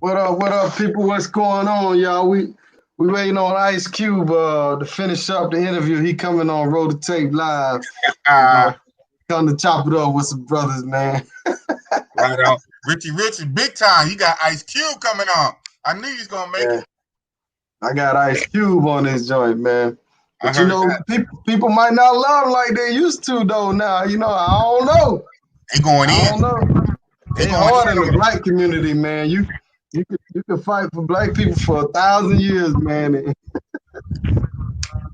What up, people? What's going on, y'all? We waiting on Ice Cube to finish up the interview. He coming on Roll the Tape Live. Come to chop it up with some brothers, man. Right on. Richie Rich is big time. You got Ice Cube coming on. I knew you was gonna make it. I got Ice Cube on this joint, man. But you know, people might not love him like they used to though. Now, you know, I don't know. They going in. I don't know. They hard in the black community, man. You can fight for black people for 1,000 years, man.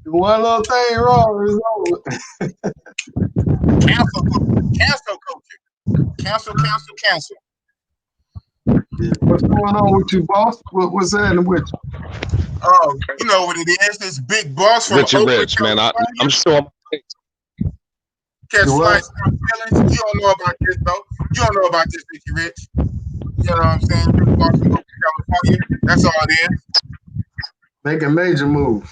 One little thing wrong is over. Cancel culture. Cancel. Yeah. What's going on with you, boss? What's happening with you? Oh, you know what it is. This big boss from Richie Rich, man. I'm sure. Catch flights, feelings. You don't know about this, though. You don't know about this, Richie Rich. You know what I'm saying? Big boss from California. That's all it is. Making major moves.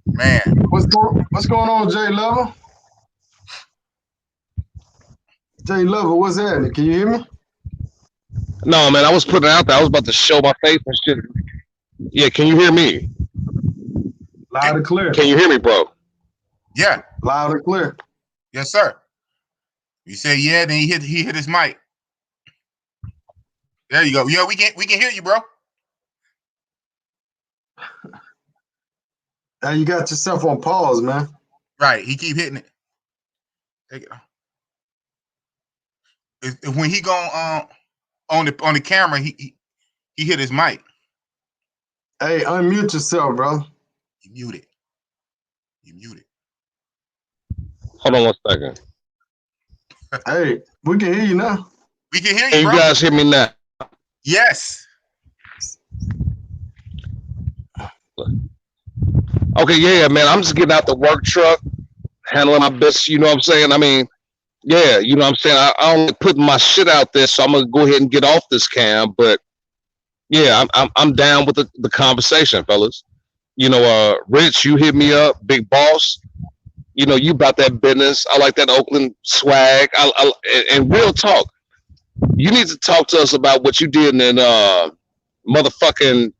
Man. What's going on, Jay Lover? Jay Lover, what's happening? Can you hear me? No, man, I was putting it out there. I was about to show my face and shit. Yeah, can you hear me? Loud and clear. Can you hear me, bro? Yeah. Loud and clear. Yes, sir. You say yeah, then he hit his mic. There you go. Yeah, we can hear you, bro. Now you got yourself on pause, man. Right. He keep hitting it. Take it. When he go on the camera, he hit his mic. Hey, unmute yourself, bro. You muted. Hold on 1 second. Hey, we can hear you now. We can hear you, Can you bro. guys hear me now? Yes. Okay, yeah, man. I'm just getting out the work truck, handling my business. You know what I'm saying? I mean, yeah, you know what I'm saying? I only putting my shit out there, so I'm gonna go ahead and get off this cam. But yeah, I'm down with the conversation, fellas. You know, Rich, you hit me up, Big Boss. You know, you about that business. I like that Oakland swag. And real talk. You need to talk to us about what you did in motherfucking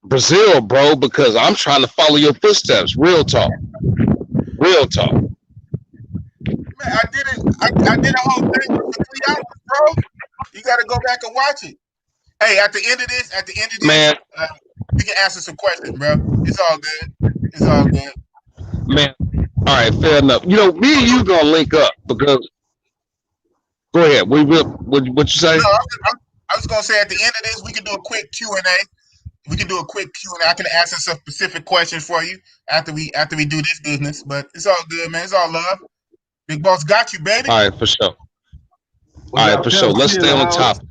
Brazil, bro, because I'm trying to follow your footsteps. Real talk. Man, I did a whole thing for 3 hours, bro. You got to go back and watch it. Hey, at the end of this, man, we can answer some questions, bro. It's all good. Man, all right, fair enough. You know, me and you gonna link up because. Go ahead. What you say? No, I was gonna say at the end of this, we can do a quick Q&A. I can answer some specific questions for you after we do this business. But it's all good, man. It's all love. Big Boss got you, baby. All right, for sure. Let's stay on the topic.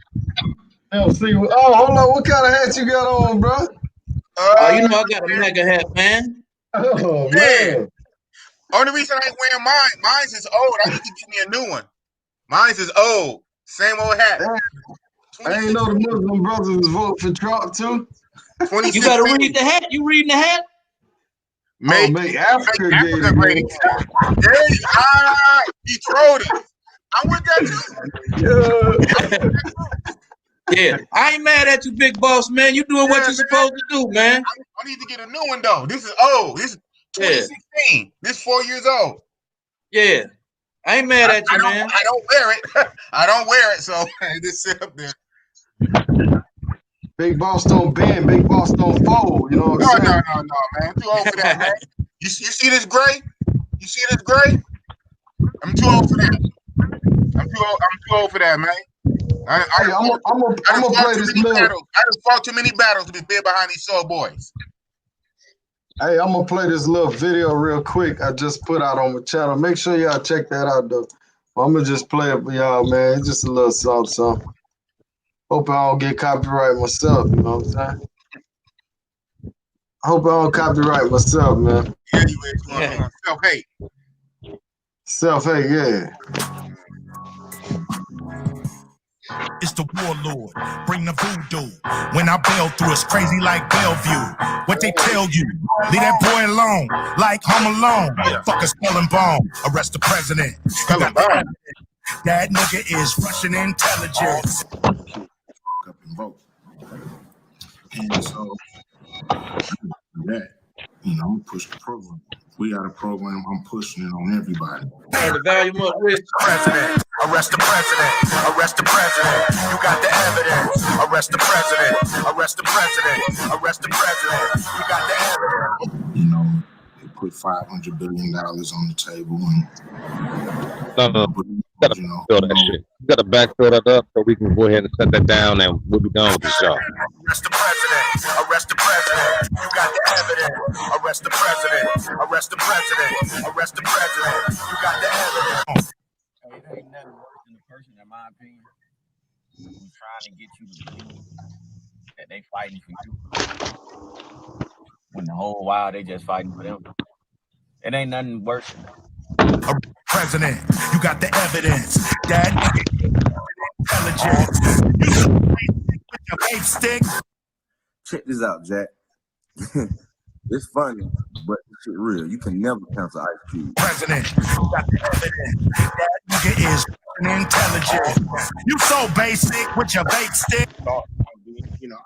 LC, hold on. What kind of hat you got on, bro? You know I got a mega hat, man. Oh, man. Only reason I ain't wearing mine's is old. I need to get me a new one. Mine's is old. Same old hat. I ain't know the Muslim brothers was voting for Trump, too. You got to read the hat. You reading the hat? Make Africa great again. He trolled it. I'm with that too. Yeah, I ain't mad at you, Big Boss, man. You doing what you're supposed to do, man. I need to get a new one, though. This is old. This is 2016. Yeah. This is 4 years old. Yeah. I ain't mad at you, man. I don't wear it. I don't wear it, so just sit up there. Big Boss don't bend, Big Boss don't fold. You know what I'm saying? No, man. I'm too old for that, man. You see this gray? You see this gray? I'm too old for that. I'm too old for that, man. I'm gonna play this little. I just fought too many battles to be big behind these soul boys. Hey, I'm gonna play this little video real quick. I just put out on my channel. Make sure y'all check that out, though. I'm gonna just play it for y'all, man. It's just a little something. Hope I don't get copyright myself. You know what I'm saying? I hope I don't copyright myself, man. Anyway, self-hate. Self-hate, yeah. It's the warlord, bring the voodoo. When I bail through, it's crazy like Bellevue. What they tell you, leave that boy alone, like Home Alone. Fuck a skull and bone, arrest the president. That nigga is Russian intelligence. And so that, you know, I'm push the program. We got a program, I'm pushing it on everybody. Turn the volume up, Rich. President, arrest the president, arrest the president. You got the evidence. Arrest the president, arrest the president, arrest the president. You got the evidence. You know, they put $500 billion on the table, and No. Gotta backfill that shit. You gotta backfill that up so we can go ahead and set that down, and we'll be done with this job. Arrest the president, arrest the president. You got the evidence. Arrest the president, arrest the president, arrest the president. You got the evidence. Hey, it ain't nothing worse than a person, in my opinion, who's trying to get you to believe that they fighting for you, when the whole while they just fighting for them. It ain't nothing worse than that. President, you got the evidence. That intelligence. You with your vape stick. Check this out, Jack. It's funny, but this shit real. You can never cancel Ice Cube. President, you got the evidence. That nigga is intelligent. You so basic with your vape stick.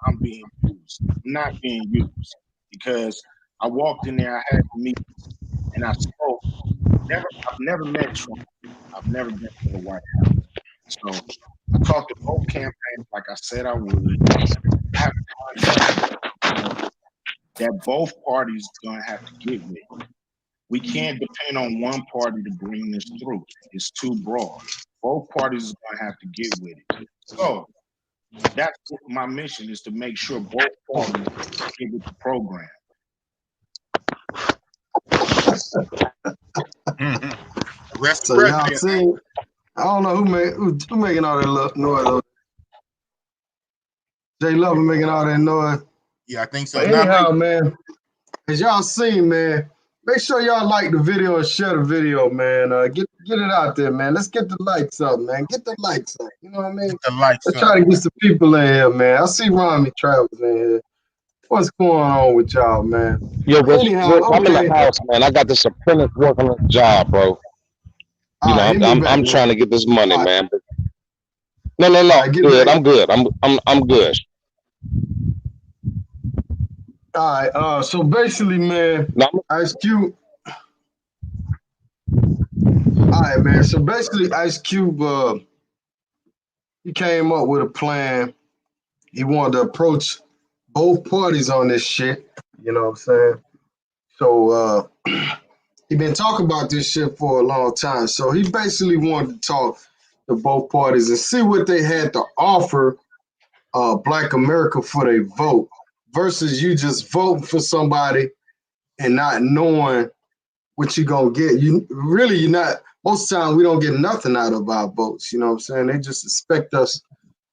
I'm being used. I'm not being used because I walked in there, I had meetings, and I spoke. I've never met Trump. I've never been to the White House. So I talked to both campaigns like I said I would. I have a contract that both parties gonna have to get with. We can't depend on one party to bring this through. It's too broad. Both parties are gonna have to get with it. So that's my mission, is to make sure both parties get with the program. So y'all seen, I don't know who making all that noise. Jay Love making all that noise. Yeah, I think so. But anyhow, man, as y'all seen, man, make sure y'all like the video and share the video, man. Get it out there, man. Let's get the likes up, man. Get the likes up. You know what I mean? Let's try to get some people in here, man. I see Ronnie Travels in here. What's going on with y'all, man? Yo, I'm in the house, man. I got this apprentice working on the job, bro. You know, I'm trying to get this money, man. But no. Good. I'm good. I'm good. All right. So basically, man, Ice Cube. All right, man. So basically, Ice Cube, he came up with a plan. He wanted to approach both parties on this shit. You know what I'm saying? So he been talking about this shit for a long time. So he basically wanted to talk to both parties and see what they had to offer Black America for their vote, versus you just voting for somebody and not knowing what you're gonna get. You're not, most of the time we don't get nothing out of our votes. You know what I'm saying? They just expect us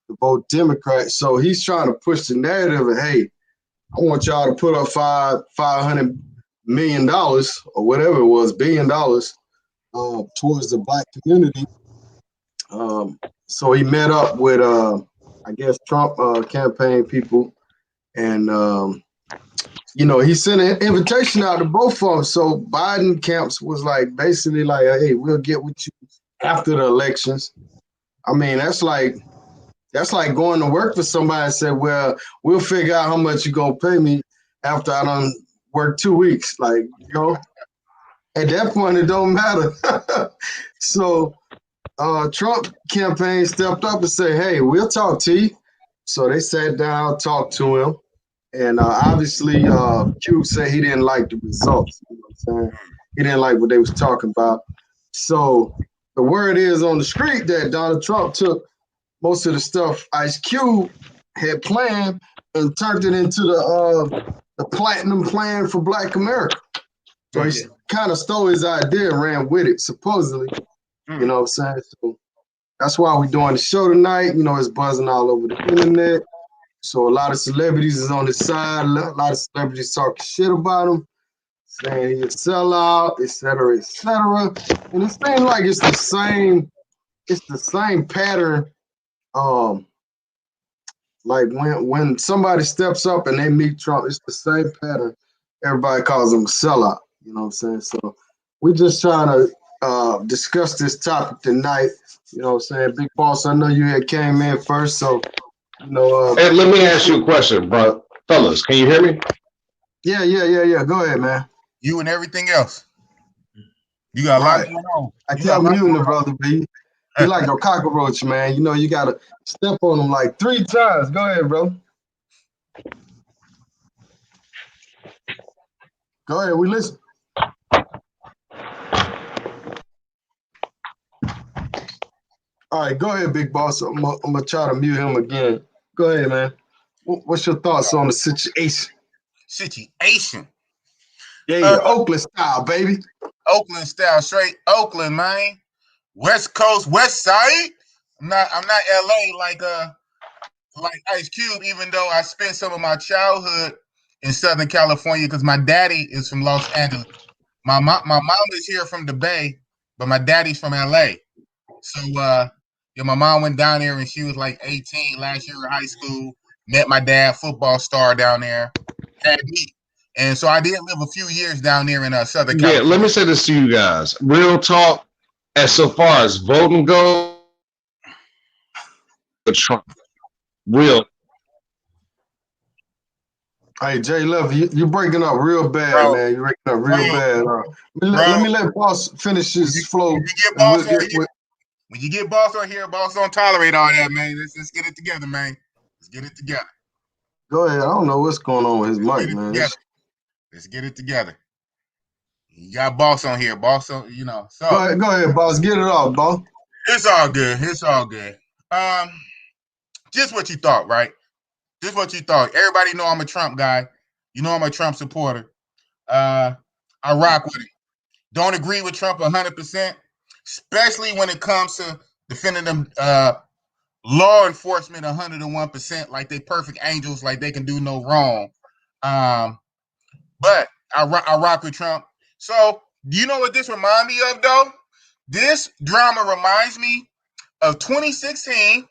to vote Democrat. So he's trying to push the narrative of, hey, I want y'all to put up $500 million or whatever it was, $1 billion towards the Black community. So he met up with I guess Trump campaign people, and he sent an invitation out to both of them. So Biden camps was like basically like, hey, we'll get with you after the elections. I mean, that's like going to work for somebody and say, well, we'll figure out how much you're gonna pay me after I done work 2 weeks. Like, at that point it don't matter. So Trump campaign stepped up and said, hey, we'll talk to you. So they sat down, talked to him. And obviously, Q said he didn't like the results. You know what I'm saying? He didn't like what they was talking about. So the word is on the street that Donald Trump took most of the stuff Ice Cube had planned and turned it into the platinum plan for Black America. So he kind of stole his idea and ran with it, supposedly. You know what I'm saying? So that's why we're doing the show tonight. You know, it's buzzing all over the internet. So a lot of celebrities is on his side. A lot of celebrities talking shit about him, saying he's a sellout, et cetera, et cetera. And it seems like it's the same pattern. Like when somebody steps up and they meet Trump, it's the same pattern. Everybody calls him a sellout. You know what I'm saying? So we're just trying to discuss this topic tonight. You know what I'm saying? Big Boss, I know you had came in first, so hey, let me ask you a question, bro. fellas, can you hear me? Yeah. Go ahead, man. You and everything else. You got a lot going on. I kept muting the brother, but he like a cockroach, man. You know, you gotta step on him like 3 times. Go ahead, bro. Go ahead, we listen. All right, go ahead, big boss. I'm gonna try to mute him again. Go ahead, man. What's your thoughts on the situation? Situation. Yeah, Oakland style, baby. Oakland style, straight Oakland, man. West Coast, West Side. I'm not LA like Ice Cube, even though I spent some of my childhood in Southern California because my daddy is from Los Angeles. My mom is here from the Bay, but my daddy's from LA. So my mom went down there when she was like 18 last year in high school. Met my dad, football star down there. Had me. And so I did live a few years down there in Southern California. Yeah, let me say this to you guys. Real talk, as so far as voting goes, Trump. Real. Hey, Jay Love, you breaking up real bad, Bro. man. You're breaking up real bad. Let me let Boss finish his flow. When you get Boss on here, Boss don't tolerate all that, man. Let's get it together, man. Let's get it together. Go ahead. I don't know what's going on with his mic, man. Let's get it together. You got Boss on here. Boss on, So go ahead, Boss. Get it off, Boss. It's all good. It's all good. Just what you thought, right? Just what you thought. Everybody know I'm a Trump guy. You know I'm a Trump supporter. I rock with it. Don't agree with Trump 100%, especially when it comes to defending them law enforcement 101%, like they perfect angels, like they can do no wrong. But I rock with Trump. So, do you know what this reminds me of, though? This drama reminds me of 2016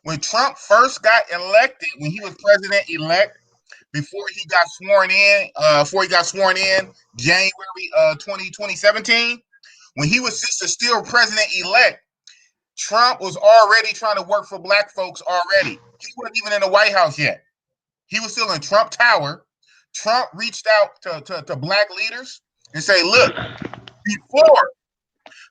when Trump first got elected, when he was president-elect, before he got sworn in, January 2017, when he was still president-elect, Trump was already trying to work for black folks already. He wasn't even in the White House yet. He was still in Trump Tower. Trump reached out to black leaders and say, look,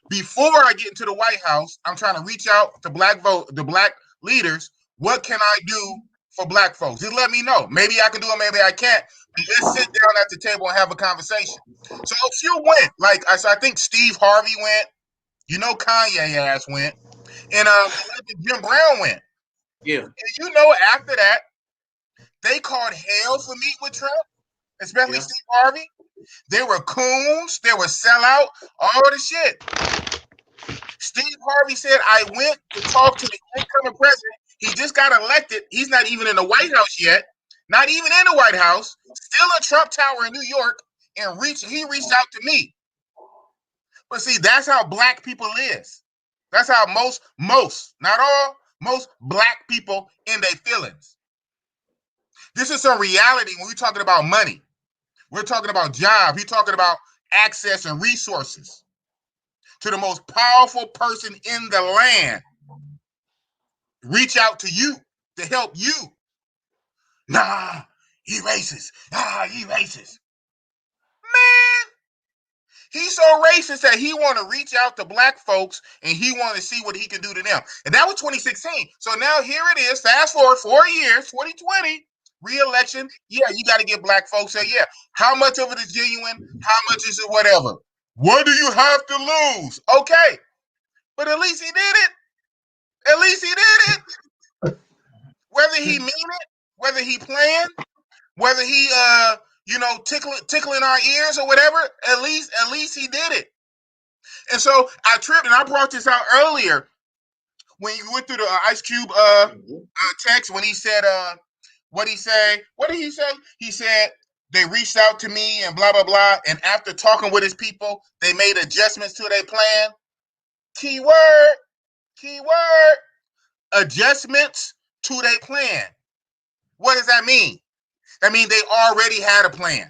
before I get into the White House, I'm trying to reach out to the black leaders. What can I do for black folks? Just let me know. Maybe I can do it, maybe I can't. But let's sit down at the table and have a conversation. So a few went. I think Steve Harvey went. Kanye ass went. And Jim Brown went. Yeah. And after that, they called hell for meeting with Trump, especially Steve Harvey. They were coons. They were sellout. All the shit. Steve Harvey said, I went to talk to the incoming president. He just got elected. He's not even in the White House yet. Not even in the White House. Still in Trump Tower in New York. And he reached out to me. But see, that's how black people is. That's how most, not all, most black people in their feelings. This is some reality when we're talking about money. We're talking about jobs. We're talking about access and resources to the most powerful person in the land. Reach out to you to help you. Nah, he racist. He racist. Man, he's so racist that he want to reach out to black folks and he want to see what he can do to them. And that was 2016. So now here it is. Fast forward 4 years, 2020. Re-election, you got to get black folks say, how much of it is genuine? How much is it whatever? What do you have to lose? Okay, but at least he did it. At least he did it. Whether he mean it, whether he playing, whether he tickling our ears or whatever, at least he did it. And so I tripped, and I brought this out earlier when you went through the Ice Cube text when he said what did he say? He said they reached out to me and blah, blah, blah. And after talking with his people, they made adjustments to their plan. Keyword, adjustments to their plan. What does that mean? That means they already had a plan.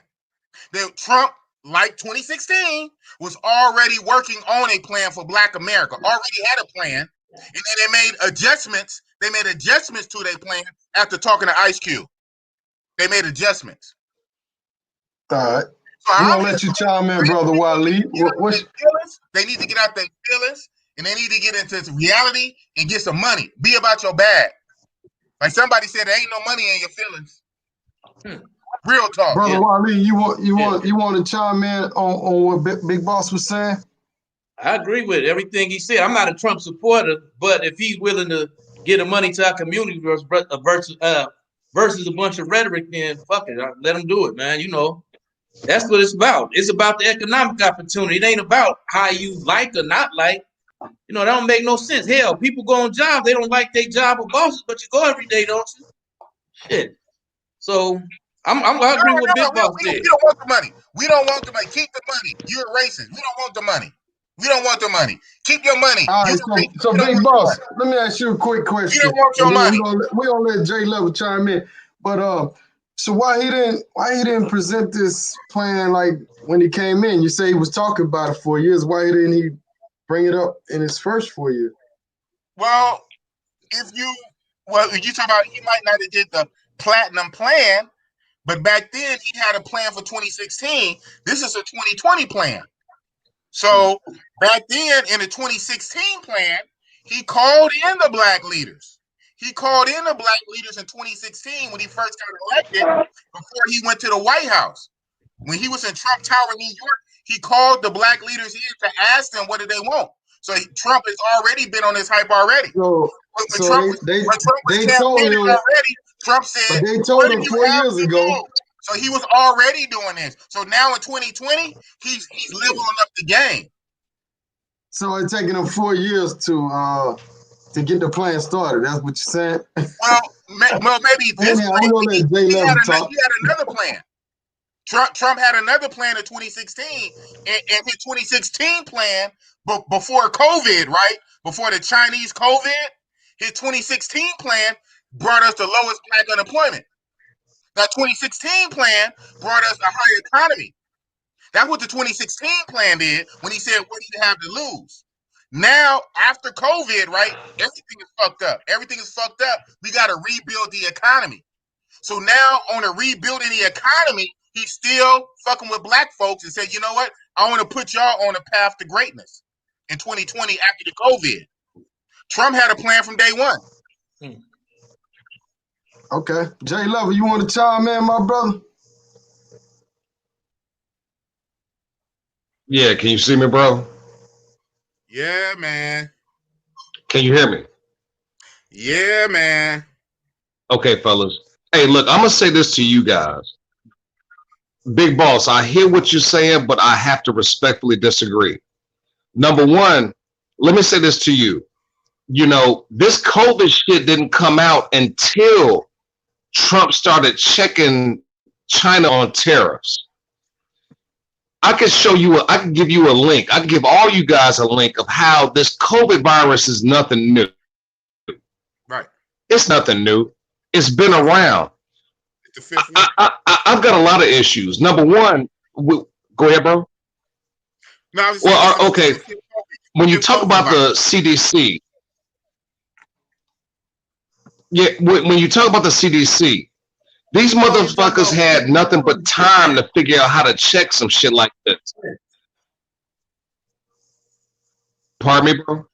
Trump, like 2016, was already working on a plan for Black America, already had a plan. And then they made adjustments. They made adjustments to their plan after talking to Ice Cube. They made adjustments. All right. So We're gonna let you chime in, brother Wally. They need to get out their feelings and they need to get into reality and get some money. Be about your bag. Like somebody said, there ain't no money in your feelings. Real talk. Brother Wally, you want to chime in on what Big Boss was saying? I agree with everything he said. I'm not a Trump supporter, but if he's willing to get the money to our community versus a bunch of rhetoric, then fuck it, let him do it, man. You know, that's what it's about. It's about the economic opportunity. It ain't about how you like or not like. You know, that don't make no sense. Hell, people go on jobs, they don't like their job or bosses, but you go every day, don't you? Shit. So I agree with Big Boss said. We don't want the money. We don't want the money. Keep the money. You're a racist. We don't want the money. We don't want the money. Keep your money. All right, so Big Boss, let me ask you a quick question. You don't want your money. We're gonna let J Level chime in. But so why he didn't present this plan like when he came in? You say he was talking about it for years. Why didn't he bring it up in his first 4 years? Well, you talk about he might not have did the platinum plan, but back then he had a plan for 2016. This is a 2020 plan. So back then in the 2016 plan, he called in the black leaders. He called in the black leaders in 2016 when he first got elected before he went to the White House. When he was in Trump Tower, New York, he called the black leaders in to ask them what do they want. So Trump has already been on his hype already. They told him already. Trump said, but they told him 4 years ago. So he was already doing this. So now in 2020, he's leveling up the game. So it's taking him 4 years to get the plan started. That's what you're saying? Well, maybe this he had another plan. Trump had another plan in 2016, and his 2016 plan before COVID, right? Before the Chinese COVID, his 2016 plan brought us the lowest black unemployment. That 2016 plan brought us a higher economy. That's what the 2016 plan did when he said, what do you have to lose? Now, after COVID, right, everything is fucked up. Everything is fucked up. We got to rebuild the economy. So now on a rebuilding the economy, he's still fucking with black folks and said, you know what? I want to put y'all on a path to greatness in 2020 after the COVID. Trump had a plan from day one. Okay. J Level, you want to chime in, my brother? Yeah, can you see me, bro? Yeah, man. Can you hear me? Yeah, man. Okay, fellas. Hey, look, I'm going to say this to you guys. Big Boss, I hear what you're saying, but I have to respectfully disagree. Number one, let me say this to you. You know, this COVID shit didn't come out until Trump started checking China on tariffs. I can show you, I can give you a link. I can give all you guys a link of how this COVID virus is nothing new. Right. It's nothing new. It's been around. I've got a lot of issues. Number one, go ahead, bro. No, okay. When you talk about the CDC, yeah, when you talk about the CDC, these motherfuckers had nothing but time to figure out how to check some shit like this. Pardon me, bro?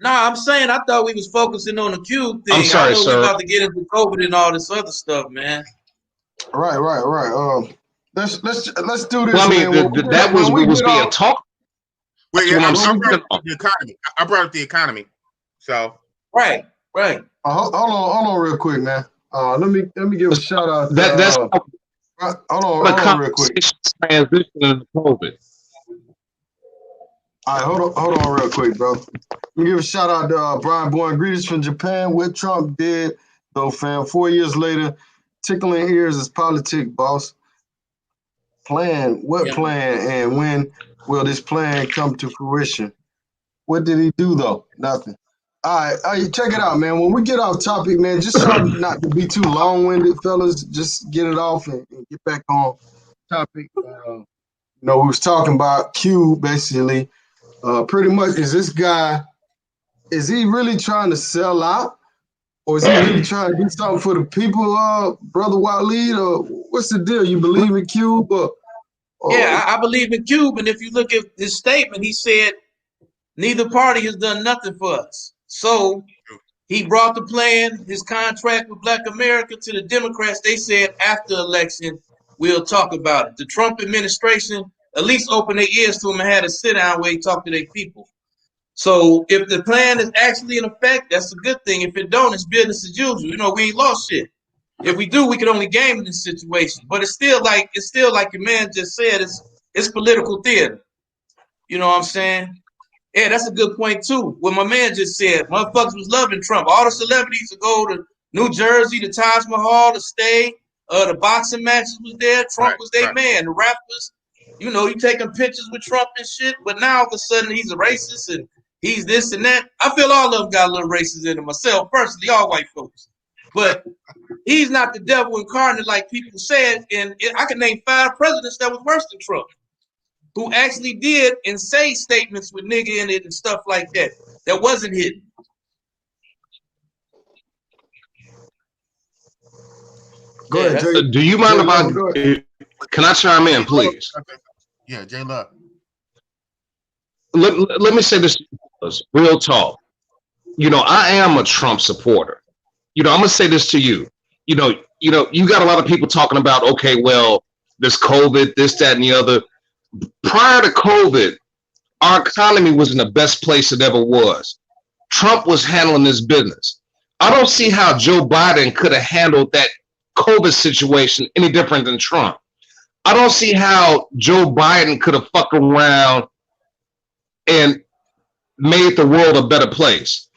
Nah, I'm saying I thought we was focusing on the cube thing. I'm sorry, sir. We're about to get into COVID and all this other stuff, man. Right. Let's do this. Well, I mean, that was being talked. Well, yeah, I brought up the economy. I brought up the economy. So right. Hold on, real quick, man. Let me give a shout out. That's hold on, real quick. Transition into COVID. All right, hold on, real quick, bro. Let me give a shout out to Brian Bourne. Greetings from Japan. What Trump did, though, fam. 4 years later, tickling ears is politics, boss. Plan? What plan? And when will this plan come to fruition? What did he do, though? Nothing. All right, check it out, man. When we get off topic, man, just try not to be too long-winded, fellas. Just get it off and get back on topic. We was talking about Q, basically. Pretty much, is he really trying to sell out? Or is he really trying to do something for the people, Brother Waleed? Or what's the deal? You believe in Cuba? Yeah, I believe in Cube. And if you look at his statement, he said neither party has done nothing for us. So he brought the plan, his contract with Black America to the Democrats. They said after election, we'll talk about it. The Trump administration at least opened their ears to him and had a sit down where he talked to their people. So if the plan is actually in effect, that's a good thing. If it don't, it's business as usual. You know, we ain't lost shit. If we do, we can only game in this situation. But it's still like your man just said, it's political theater. You know what I'm saying? Yeah, that's a good point too. What my man just said, motherfuckers was loving Trump. All the celebrities to go to New Jersey, the Taj Mahal, to stay. The boxing matches was there. Trump was their man. The rappers, you know, you taking pictures with Trump and shit. But now all of a sudden he's a racist and he's this and that. I feel all of them got a little racist in them myself, personally, all white folks. But he's not the devil incarnate like people said. And I can name 5 presidents that was worse than Trump, who actually did and say statements with nigga in it and stuff like that wasn't hidden. Go ahead, Jay. Do you mind if can I chime in, please? Yeah, Jay Love. Let me say this, real talk. You know, I am a Trump supporter. You know, I'm gonna say this to you. You know, you got a lot of people talking about, okay, well, this COVID, this, that, and the other. Prior to COVID, our economy was in the best place it ever was. Trump was handling this business. I don't see how Joe Biden could have handled that COVID situation any different than Trump. I don't see how Joe Biden could have fucked around and made the world a better place.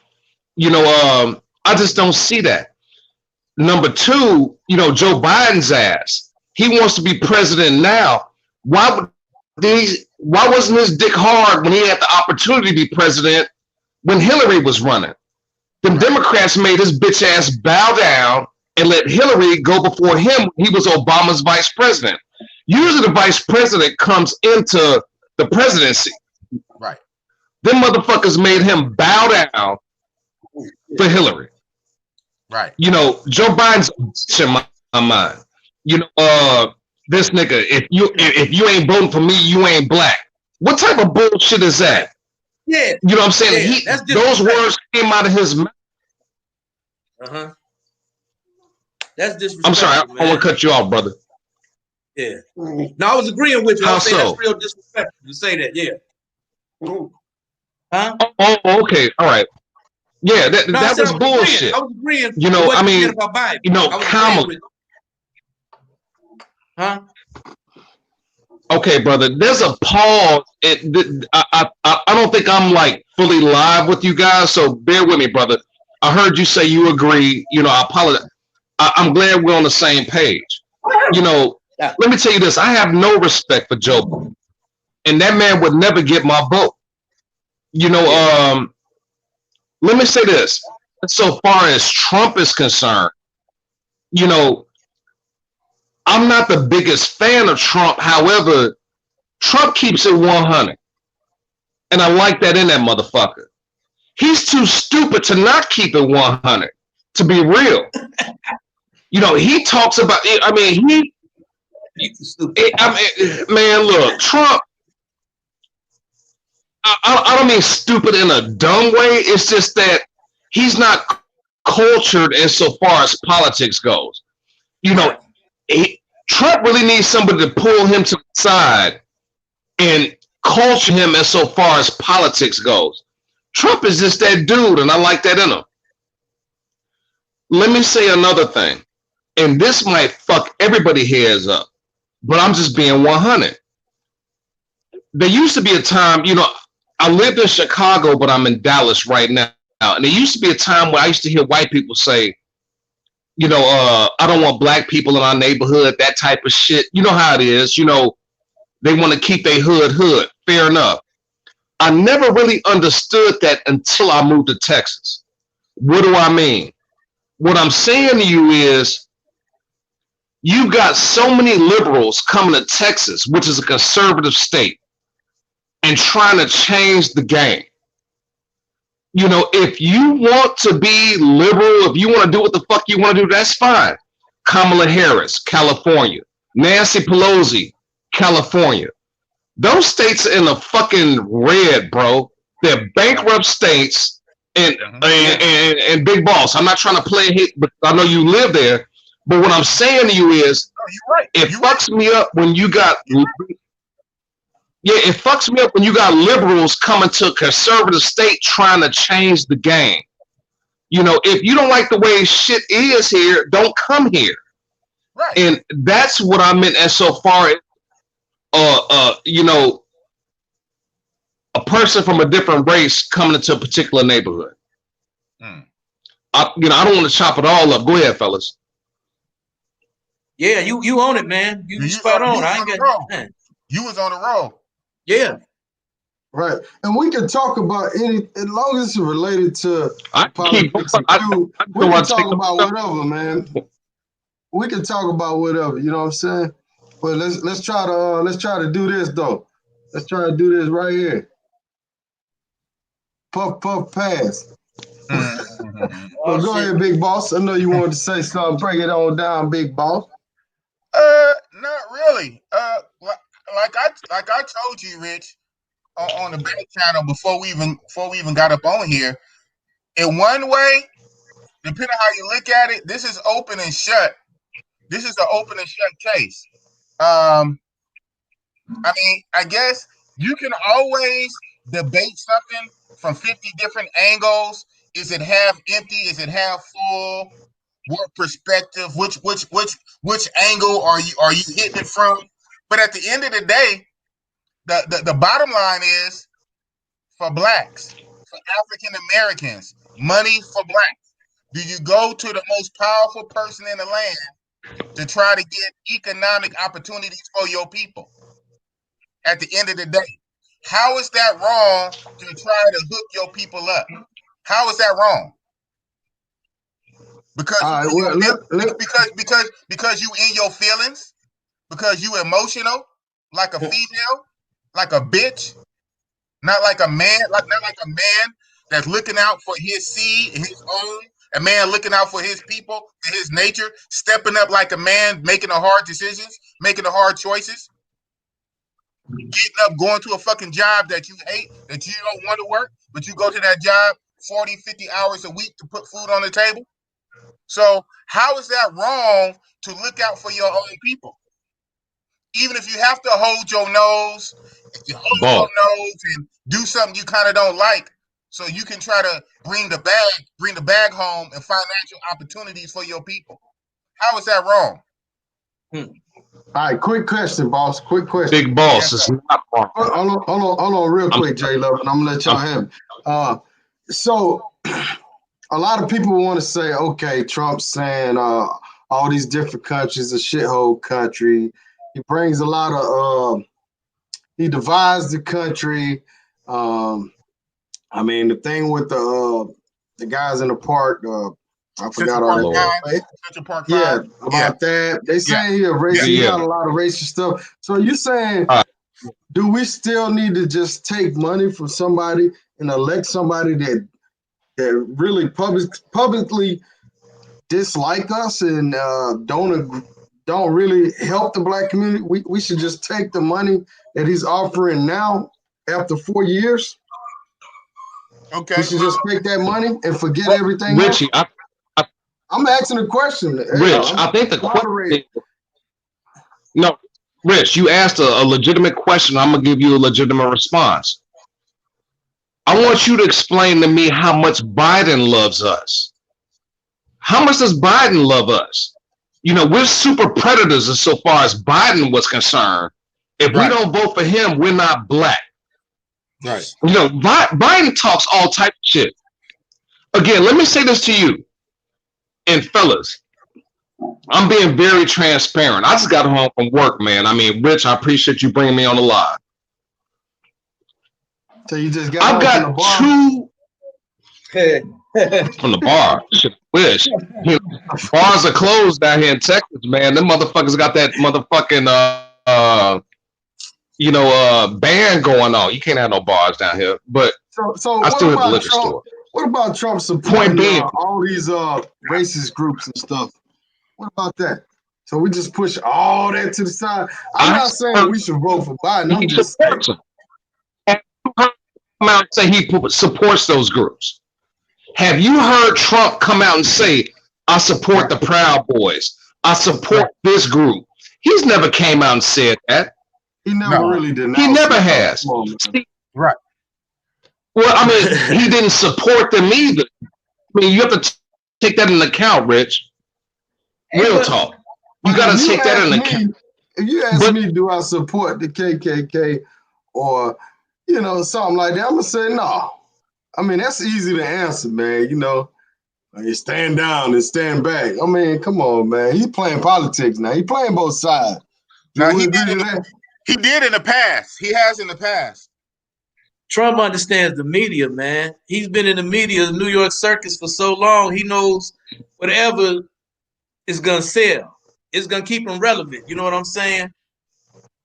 You know, I just don't see that. Number 2, you know, Joe Biden's ass, he wants to be president now. Why wasn't his dick hard when he had the opportunity to be president when Hillary was running? The Democrats made his bitch ass bow down and let Hillary go before him. He was Obama's vice president. Usually the vice president comes into the presidency. Right. Them motherfuckers made him bow down for Hillary. Right. You know, Joe Biden's in my mind. You know, this nigga, if you ain't voting for me, you ain't black. What type of bullshit is that? Yeah. You know what I'm saying? Yeah, those words came out of his mouth. Uh-huh. That's disrespectful. I'm sorry, I want to cut you off, brother. Yeah. No, I was agreeing with you. How I was saying so? that's real disrespectful to say that, yeah. Huh? Oh, okay, all right. Yeah, that was bullshit. I was agreeing. You know, I mean, you know, Kamala. Huh? Okay, brother. There's a pause. I don't think I'm like fully live with you guys, so bear with me, brother. I heard you say you agree. You know, I apologize. I'm glad we're on the same page. You know, let me tell you this. I have no respect for Joe Biden, and that man would never get my vote. You know, let me say this. So far as Trump is concerned, you know, I'm not the biggest fan of Trump. However, Trump keeps it 100. And I like that in that motherfucker. He's too stupid to not keep it 100, to be real. You know, he talks about, I mean, man, look, Trump, I don't mean stupid in a dumb way. It's just that he's not cultured insofar as politics goes. You know, Trump really needs somebody to pull him to the side and culture him insofar as politics goes. Trump is just that dude, and I like that in him. Let me say another thing, and this might fuck everybody's heads up, but I'm just being 100. There used to be a time, you know, I lived in Chicago, but I'm in Dallas right now. And there used to be a time where I used to hear white people say, you know, I don't want black people in our neighborhood, that type of shit. You know how it is. You know, they want to keep their hood. Fair enough. I never really understood that until I moved to Texas. What do I mean? What I'm saying to you is you got so many liberals coming to Texas, which is a conservative state, and trying to change the game. You know, if you want to be liberal, if you want to do what the fuck you want to do, that's fine. Kamala Harris, California. Nancy Pelosi, California. Those states are in the fucking red, bro. They're bankrupt states and big boss. I'm not trying to play hit, but I know you live there. But what I'm saying to you is, it fucks me up when you got it fucks me up when you got liberals coming to a conservative state trying to change the game. You know, if you don't like the way shit is here, don't come here. Right. And that's what I meant as so far as you know, a person from a different race coming into a particular neighborhood. I don't want to chop it all up. Go ahead, fellas. Yeah, you own it, man. You spot on. I ain't got. You was on the roll. Yeah. Right. And we can talk about any, as long as it's related to politics. We can talk about whatever, man. We can talk about whatever, you know what I'm saying? But let's try to do this though. Let's try to do this right here. Puff puff pass. Well, go ahead, big boss. I know you wanted to say something. Break it on down, big boss. Not really. Like I told you, Rich, on the back channel before we even got up on here. In one way, depending on how you look at it, this is open and shut. This is an open and shut case. I mean, I guess you can always debate something from 50 different angles. Is it half empty? Is it half full? What perspective? Which angle are you hitting it from? But at the end of the day, the bottom line is for blacks, for African Americans, money for blacks. Do you go to the most powerful person in the land to try to get economic opportunities for your people? At the end of the day, how is that wrong to try to hook your people up? How is that wrong? Because because you in your feelings, because you emotional, like a female, like a bitch, not like a man, not like a man that's looking out for his seed, his own, a man looking out for his people, for his nature, stepping up like a man, making the hard decisions, making the hard choices, getting up, going to a fucking job that you hate, that you don't want to work, but you go to that job 40, 50 hours a week to put food on the table. So how is that wrong to look out for your own people? Even if you have to hold your nose, your nose and do something you kind of don't like, so you can try to bring the bag home and financial opportunities for your people. How is that wrong? All right, quick question, boss. Quick question. Big boss, it's not wrong. Hold on, real quick, J Love, and I'm gonna let y'all have it. So a lot of people want to say, okay, Trump's saying all these different countries a shithole country. He brings a lot of he divides the country. I mean, the thing with the guys in the park, I forgot all that. Yeah, about that. They say he a racist. He got a lot of racist stuff. So you saying, do we still need to just take money from somebody and elect somebody that really publicly dislike us and don't really help the black community? We should just take the money that he's offering now after 4 years. Okay, we should just take that money and forget everything. Richie, I'm asking a question. Rich, I think the question. No, Rich, you asked a legitimate question. I'm gonna give you a legitimate response. I want you to explain to me how much Biden loves us. How much does Biden love us? You know, we're super predators as so far as Biden was concerned. If we don't vote for him, we're not black. Right. You know, Biden talks all type of shit. Again, let me say this to you. And fellas, I'm being very transparent. I just got home from work, man. I mean, Rich, I appreciate you bringing me on the live. So you just got I've got two from the bar. Shit, wish. You know, bars are closed down here in Texas, man. Them motherfuckers got that motherfucking ban going on. You can't have no bars down here. But so I still have the liquor store. What about Trump supporting all these racist groups and stuff? What about that? So we just push all that to the side. I'm not saying we should vote for Biden. I'm just saying. Have you heard Trump come out and say he supports those groups? Have you heard Trump come out and say, I support the Proud Boys. I support this group. He's never came out and said that. He never really did. He never has. Right. Well, I mean, he didn't support them either. I mean, you have to take that into account, Rich. Real talk. You got to take that into account. If you ask me, do I support the KKK or, you know, something like that, I'm going to say no. I mean, that's easy to answer, man. You know, you stand down and stand back. I mean, come on, man. He's playing politics now. He's playing both sides. Now, he did in the past. He has in the past. Trump understands the media, man. He's been in the media, the New York circus for so long. He knows whatever is going to sell. It's going to keep him relevant. You know what I'm saying?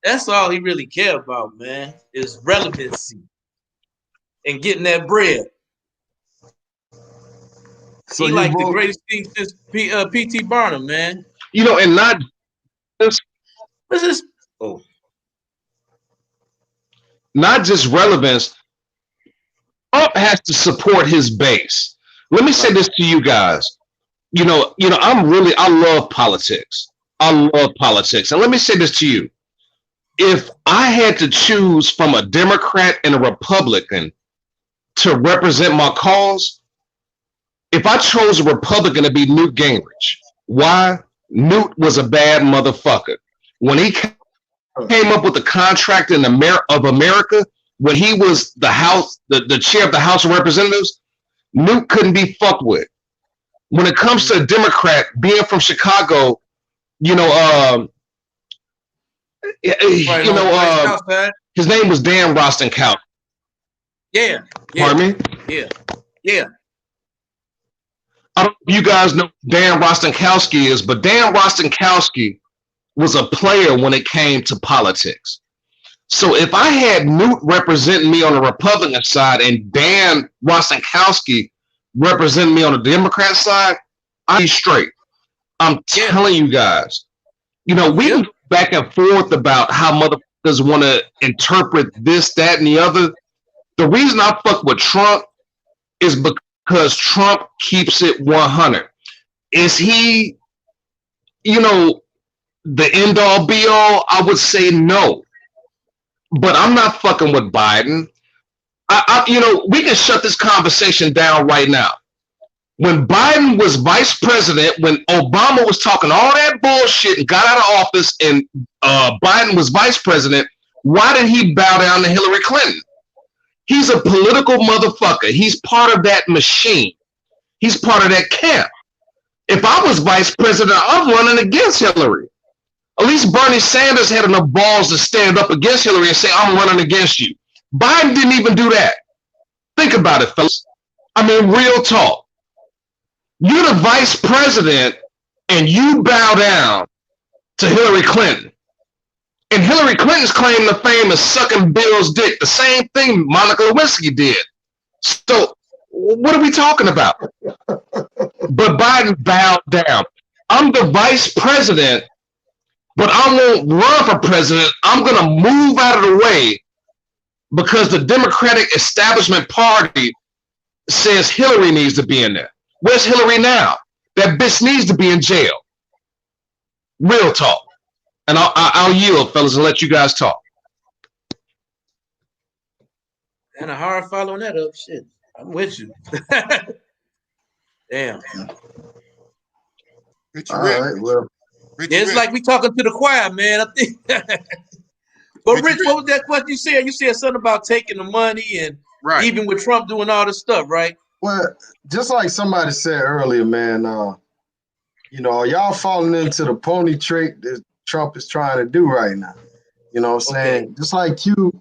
That's all he really cares about, man, is relevancy and getting that bread. So he like the greatest thing since P.T. Barnum, man. You know, and not just not just relevance. Trump has to support his base. Let me say this to you guys. You know, I love politics. I love politics. And let me say this to you. If I had to choose from a Democrat and a Republican to represent my cause, if I chose a Republican to be Newt Gingrich, why? Newt was a bad motherfucker. When he came up with the contract of America, when he was the chair of the House of Representatives, Newt couldn't be fucked with. When it comes to a Democrat being from Chicago, his name was Dan Rostenkowski. Yeah. Pardon me? Yeah. I don't know if you guys know who Dan Rostenkowski is, but Dan Rostenkowski was a player when it came to politics. So if I had Newt representing me on the Republican side and Dan Rostenkowski representing me on the Democrat side, I'd be straight. I'm telling you guys, we can go back and forth about how motherfuckers want to interpret this, that, and the other. The reason I fuck with Trump is because Trump keeps it 100. Is he, the end all be all? I would say no. But I'm not fucking with Biden. We can shut this conversation down right now. When Biden was vice president, when Obama was talking all that bullshit and got out of office and Biden was vice president, why did he bow down to Hillary Clinton? He's a political motherfucker. He's part of that machine. He's part of that camp. If I was vice president, I'm running against Hillary. At least Bernie Sanders had enough balls to stand up against Hillary and say, I'm running against you. Biden didn't even do that. Think about it, fellas. I mean, real talk. You're the vice president and you bow down to Hillary Clinton. And Hillary Clinton's claim to fame is sucking Bill's dick. The same thing Monica Lewinsky did. So what are we talking about? But Biden bowed down. I'm the vice president, but I won't run for president. I'm going to move out of the way because the Democratic Establishment Party says Hillary needs to be in there. Where's Hillary now? That bitch needs to be in jail. Real talk. And I'll yield, fellas, and let you guys talk. And a hard following that up. Shit, I'm with you. Damn. All right, well. It's like we talking to the choir, man. I think. But Rich, what was that question you said? You said something about taking the money and even with Trump doing all this stuff, right? Well, just like somebody said earlier, man, y'all falling into the pony trick that Trump is trying to do right now. You know what I'm saying? Just like Q.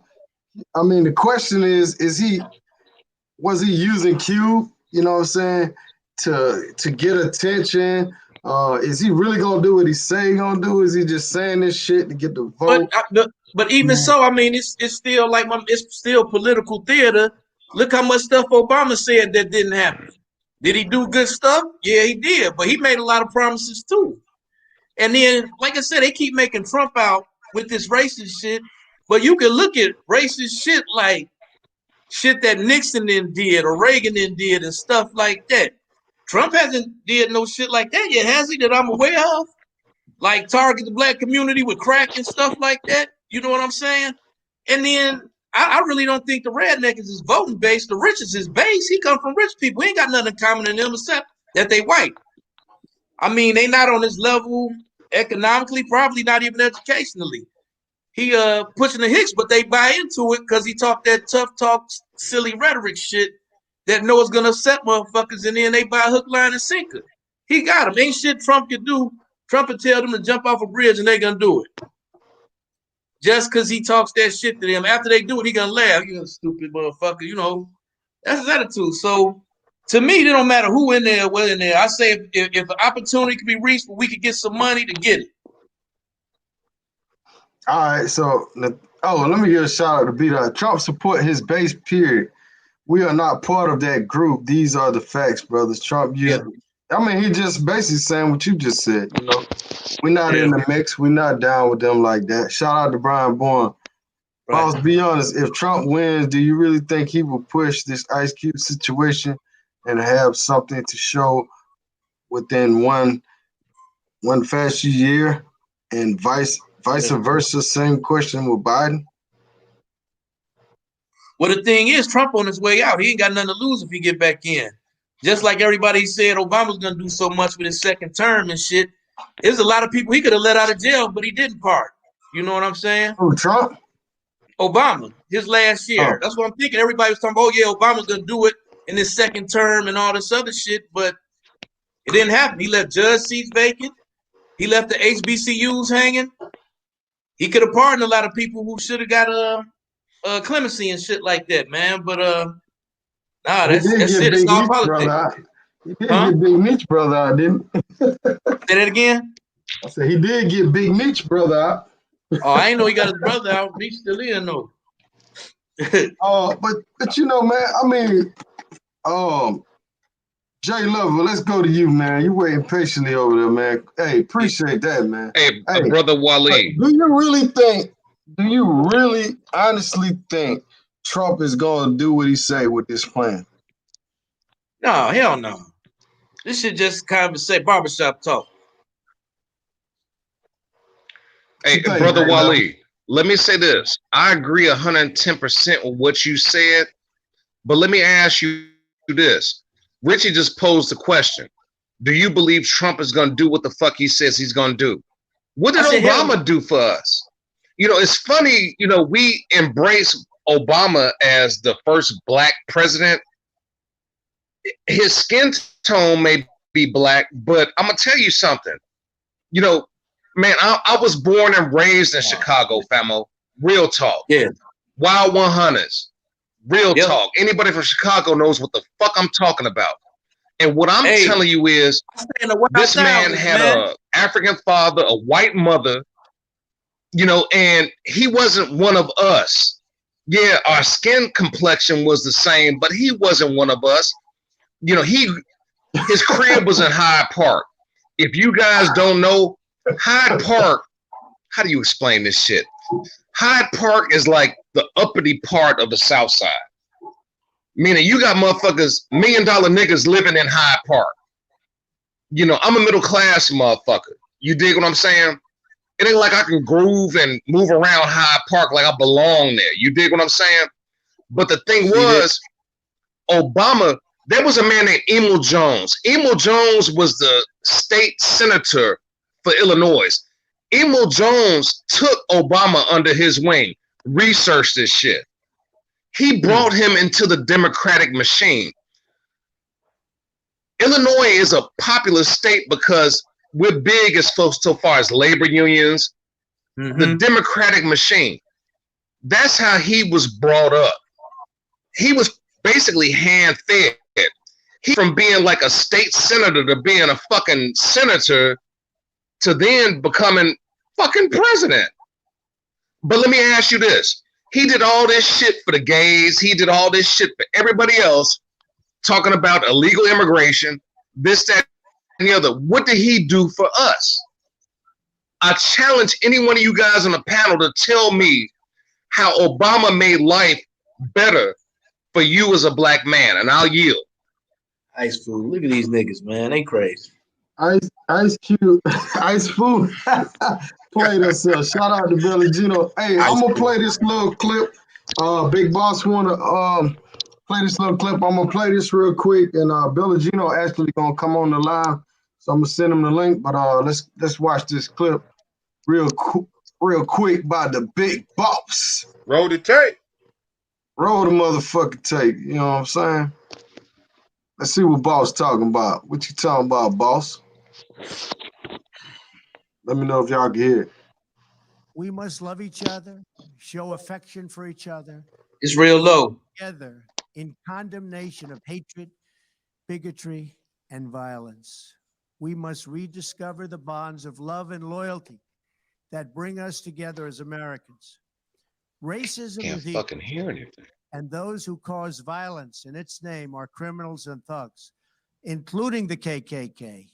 I mean, the question is was he using Q, you know what I'm saying, to get attention? Is he really gonna do what he say he gonna do? Is he just saying this shit to get the vote? But even so, I mean, it's still like it's still political theater Look how much stuff Obama said that didn't happen. Did he do good stuff? Yeah, he did. But he made a lot of promises too. And then, like I said, they keep making Trump out with this racist shit. But you can look at racist shit like shit that Nixon then did or Reagan then did and stuff like that. Trump hasn't did no shit like that yet, has he? That I'm aware of. Like target the black community with crack and stuff like that. You know what I'm saying? And then I really don't think the redneck is his voting base. The rich is his base. He come from rich people. He ain't got nothing in common in them except that they white. I mean, they not on his level economically, probably not even educationally. He pushing the Hicks, but they buy into it because he talked that tough talk, silly rhetoric shit that know it's gonna upset motherfuckers, and then they buy hook, line, and sinker. He got him. Ain't shit Trump can do. Trump will tell them to jump off a bridge and they gonna do it. Just because he talks that shit to them. After they do it, he gonna laugh. You know, stupid motherfucker. You know, that's his attitude. So to me, it don't matter who in there, what in there. I say if an opportunity can be reached where we could get some money to get it. All right, so let me give a shout out to B-Dot. Trump support his base, period. We are not part of that group. These are the facts, brothers. Trump used I mean, he just basically saying what you just said, you know. We're not in the mix. We're not down with them like that. Shout out to Brian Bourne. Boss, be honest, if Trump wins, do you really think he will push this Ice Cube situation and have something to show within one fascist year and vice versa? Same question with Biden. Well, the thing is, Trump on his way out. He ain't got nothing to lose if he get back in. Just like everybody said Obama's going to do so much with his second term and shit. There's a lot of people he could have let out of jail, but he didn't part. You know what I'm saying? Who, Trump? Obama, his last year. That's what I'm thinking. Everybody was talking about, oh, yeah, Obama's going to do it in his second term and all this other shit, but it didn't happen. He left judge seats vacant. He left the HBCUs hanging. He could have pardoned a lot of people who should have got clemency and shit like that, man. But nah, that's it. It's all politics. He did get Big Meech brother out, didn't he? Say that again? I said he did get Big Meech brother out. Oh, I ain't know he got his brother out. Meech still in though. But you know, man, I mean, Jay Lover, let's go to you, man. You waiting patiently over there, man. Hey, appreciate that, man. Hey, brother Waleed. Do you really honestly think Trump is going to do what he say with this plan? No, hell no. This shit just kind of say barbershop talk. Hey, brother Waleed, let me say this. I agree 110% with what you said, but let me ask you this. Richie just posed the question. Do you believe Trump is going to do what the fuck he says he's going to do? What did Obama do for us? You know, it's funny, you know, we embrace Obama as the first black president. His skin tone may be black, but I'm going to tell you something. You know, man, I was born and raised in Chicago, famo. Real talk. Yeah. Wild 100s. Real talk. Anybody from Chicago knows what the fuck I'm talking about. And what I'm telling you is this man had an African father, a white mother, you know, and he wasn't one of us. Yeah, our skin complexion was the same, but he wasn't one of us. You know, his crib was in Hyde Park. If you guys don't know, Hyde Park, how do you explain this shit? Hyde Park is like the uppity part of the South Side. Meaning you got motherfuckers, $1 million niggas living in Hyde Park. You know, I'm a middle class motherfucker. You dig what I'm saying? It ain't like I can groove and move around Hyde Park like I belong there. You dig what I'm saying? But the thing was, Obama, there was a man named Emil Jones. Emil Jones was the state senator for Illinois. Emil Jones took Obama under his wing, researched this shit. He brought him into the Democratic machine. Illinois is a popular state because we're big as folks so far as labor unions, the Democratic machine. That's how he was brought up. He was basically hand-fed. He from being like a state senator to being a fucking senator to then becoming fucking president. But let me ask you this. He did all this shit for the gays. He did all this shit for everybody else, talking about illegal immigration, this, that, and the other. What did he do for us? I challenge any one of you guys on the panel to tell me how Obama made life better for you as a black man, and I'll yield. Ice food. Look at these niggas, man. They crazy. Ice Cube, Ice Food played herself. Shout out to Billy Gino. Hey, I'm gonna play this little clip. Big Boss wanna play this little clip. I'm gonna play this real quick, and Billy Gino actually gonna come on the live, so I'm gonna send him the link. But let's watch this clip real quick by the Big Boss. Roll the tape. Roll the motherfucking tape. You know what I'm saying? Let's see what Boss talking about. What you talking about, Boss? Let me know if y'all can hear it. We must love each other, show affection for each other. It's real low. Together in condemnation of hatred, bigotry, and violence. We must rediscover the bonds of love and loyalty that bring us together as Americans. Racism Can't is evil, fucking hear anything. and those who cause violence in its name are criminals and thugs, including the KKK,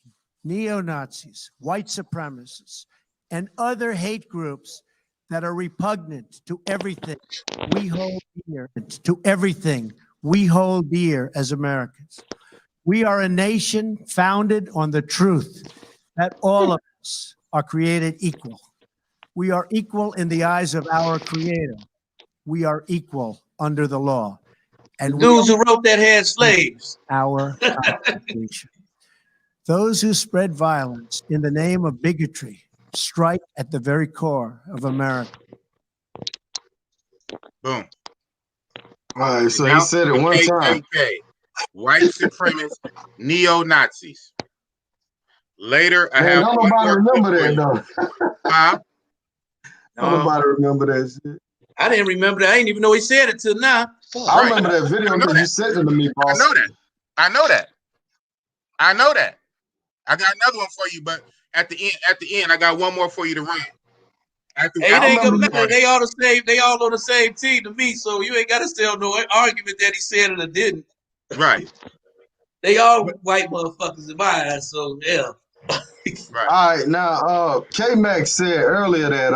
neo-Nazis, white supremacists, and other hate groups that are repugnant to everything we hold dear, as Americans. We are a nation founded on the truth that all of us are created equal. We are equal in the eyes of our Creator. We are equal under the law. And the dudes who wrote that had slaves. Our Constitution. Those who spread violence in the name of bigotry strike at the very core of America. Boom. All right, so he said it one time. White supremacists, neo-Nazis. Later, I Man, have don't nobody remember that though. Huh? Don't nobody remember that shit. I didn't remember that. I didn't even know he said it till now. I remember that video because you said it to me, Boss. I know that. I got another one for you, but at the end, I got one more for you to run. Hey, it ain't gonna matter. They all on the same team to me, so you ain't gotta sell no argument that he said it or didn't. Right. They all white motherfuckers in my eyes, so yeah. Right. All right, now K-Max said earlier that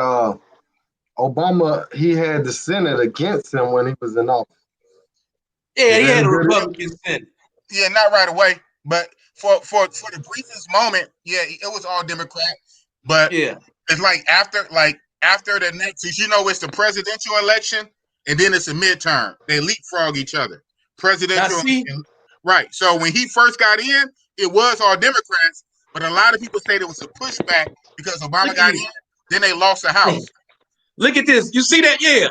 Obama, he had the Senate against him when he was in office. Yeah, he had a Republican Senate. Yeah, not right away, but for the briefest moment, yeah, it was all Democrat. But yeah, it's like after the next, it's the presidential election and then it's a midterm. They leapfrog each other. Presidential, right? So when he first got in, it was all Democrats, but a lot of people say there was a pushback because Obama got in. Then they lost the House. Look at this. You see that? Yeah.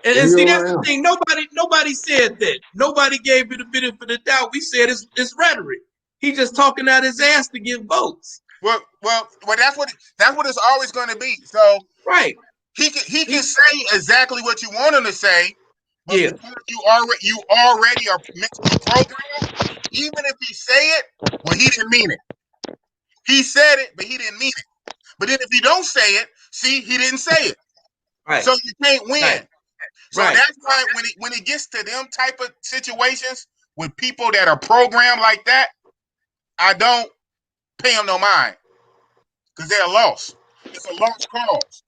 And see, that's the thing. Nobody said that. Nobody gave me the benefit of the doubt. We said it's rhetoric. He just talking out his ass to get votes. Well, that's what it's always going to be. So right, he can say exactly what you want him to say. But yeah, you already are mentally programmed. Even if he say it, well, he didn't mean it. He said it, but he didn't mean it. But then if he don't say it, see, he didn't say it. Right. So you can't win. Right. So that's why when it gets to them type of situations with people that are programmed like that, I don't pay them no mind because they're lost. It's a lost cause.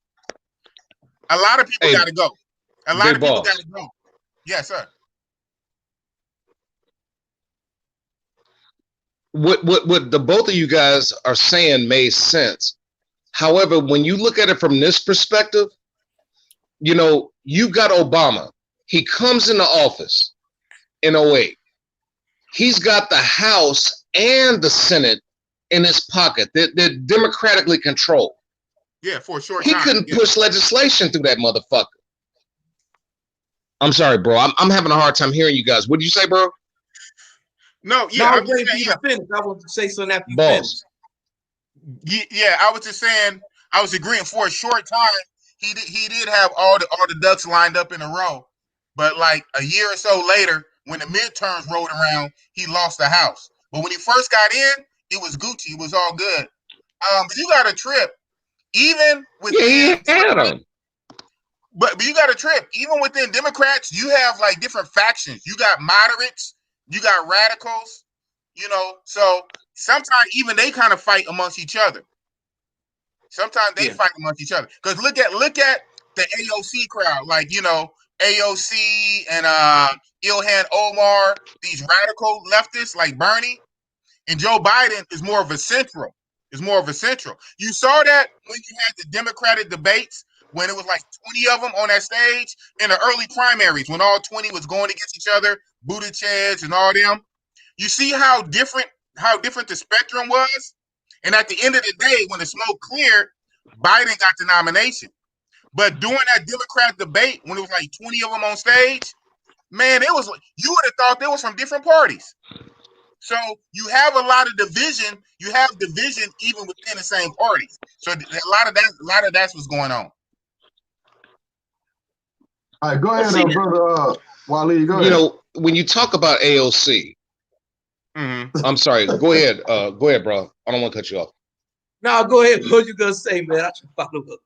A lot of people got to go. A lot of people got to go. Yes, sir. What the both of you guys are saying made sense. However, when you look at it from this perspective, you got Obama. He comes into office in 2008. He's got the House and the Senate in his pocket. They're democratically controlled. Yeah, for a short time. He couldn't push legislation through that motherfucker. I'm sorry, bro. I'm having a hard time hearing you guys. What did you say, bro? No, yeah. I want to say something after you finish. Yeah, I was just saying, I was agreeing for a short time. He did have all the ducks lined up in a row. But like a year or so later, when the midterms rolled around, he lost the House. But when he first got in, it was Gucci. It was all good. But you got a trip. Even with But you got to trip. Even within Democrats, you have like different factions. You got moderates, you got radicals, you know. So sometimes even they kind of fight amongst each other. Sometimes they fight amongst each other. Because look at the AOC crowd, like, you know, AOC and Ilhan Omar, these radical leftists like Bernie, and Joe Biden is more of a central. You saw that when you had the Democratic debates, when it was like 20 of them on that stage in the early primaries, when all 20 was going against each other, Buttigieg and all them. You see how different the spectrum was? And at the end of the day, when the smoke cleared, Biden got the nomination. But during that Democrat debate, when it was like 20 of them on stage, man, you would have thought they was from different parties. So you have a lot of division. You have division even within the same parties. So a lot of that's what's going on. All right, go ahead, brother Wally. Go ahead. You know, when you talk about AOC, I'm sorry. Go ahead. Go ahead, bro. I don't want to cut you off. No, go ahead. What you gonna say, man? I should follow up.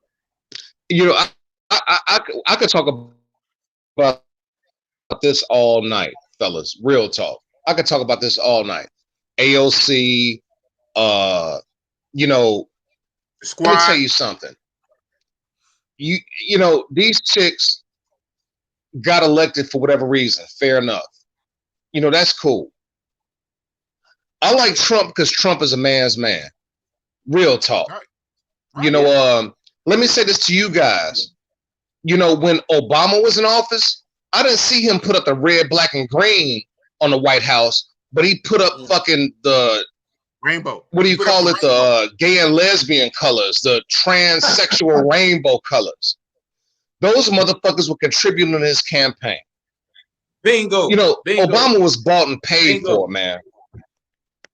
You know, I could talk about this all night, fellas. Real talk. I could talk about this all night. AOC, you know, Squad. let me tell you something. You know, these chicks got elected for whatever reason. Fair enough. You know, that's cool. I like Trump because Trump is a man's man. Real talk. Right. You know, let me say this to you guys. You know, when Obama was in office, I didn't see him put up the red, black, and green on the White House, but he put up fucking the rainbow. What do you call it? The gay and lesbian colors, the transsexual rainbow colors. Those motherfuckers were contributing to his campaign. Bingo. You know, Bingo. Obama was bought and paid for, man.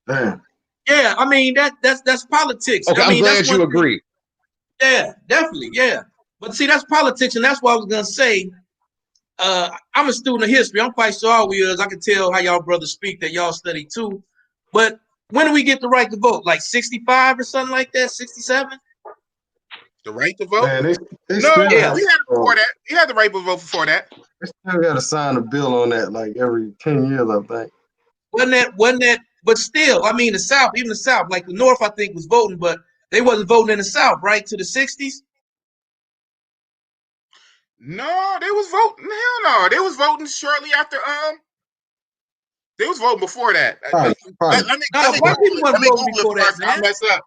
Damn. Yeah, I mean that's politics. Okay, I mean, I'm glad you agree. Yeah, definitely, yeah. But see, that's politics, and that's what I was gonna say. I'm a student of history. I'm quite sure all we is. I can tell how y'all brothers speak that y'all study too. But when do we get the right to vote? Like 65 or something like that? 67? The right to vote? Man, they we still had it before that. You had the right to vote before that. They still got to sign a bill on that like every 10 years, I think. Wasn't that? But still, I mean, the South, even the South, like the North, I think was voting, but they wasn't voting in the South, right? To the 60s. No, they was voting. Hell no, they was voting shortly after. They was voting before that. Right. Let me Google it first. I mess up,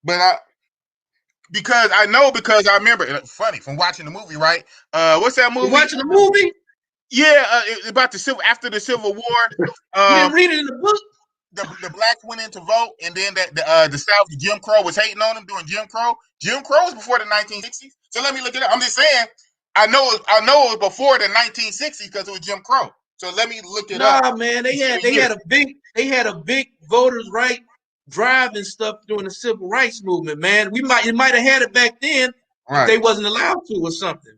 but because I remember. It's funny from watching the movie, right? What's that movie? Watching the movie? Yeah, about after the Civil War. You didn't read it in the book. The blacks went in to vote, and then the South, Jim Crow was hating on them doing Jim Crow. Jim Crow was before the 1960s. So let me look it up. I'm just saying, I know it was before the 1960s because it was Jim Crow. So let me look it up. Nah, man, they had a big voters' right drive and stuff during the civil rights movement. Man, it might have had it back then, right. If they wasn't allowed to or something.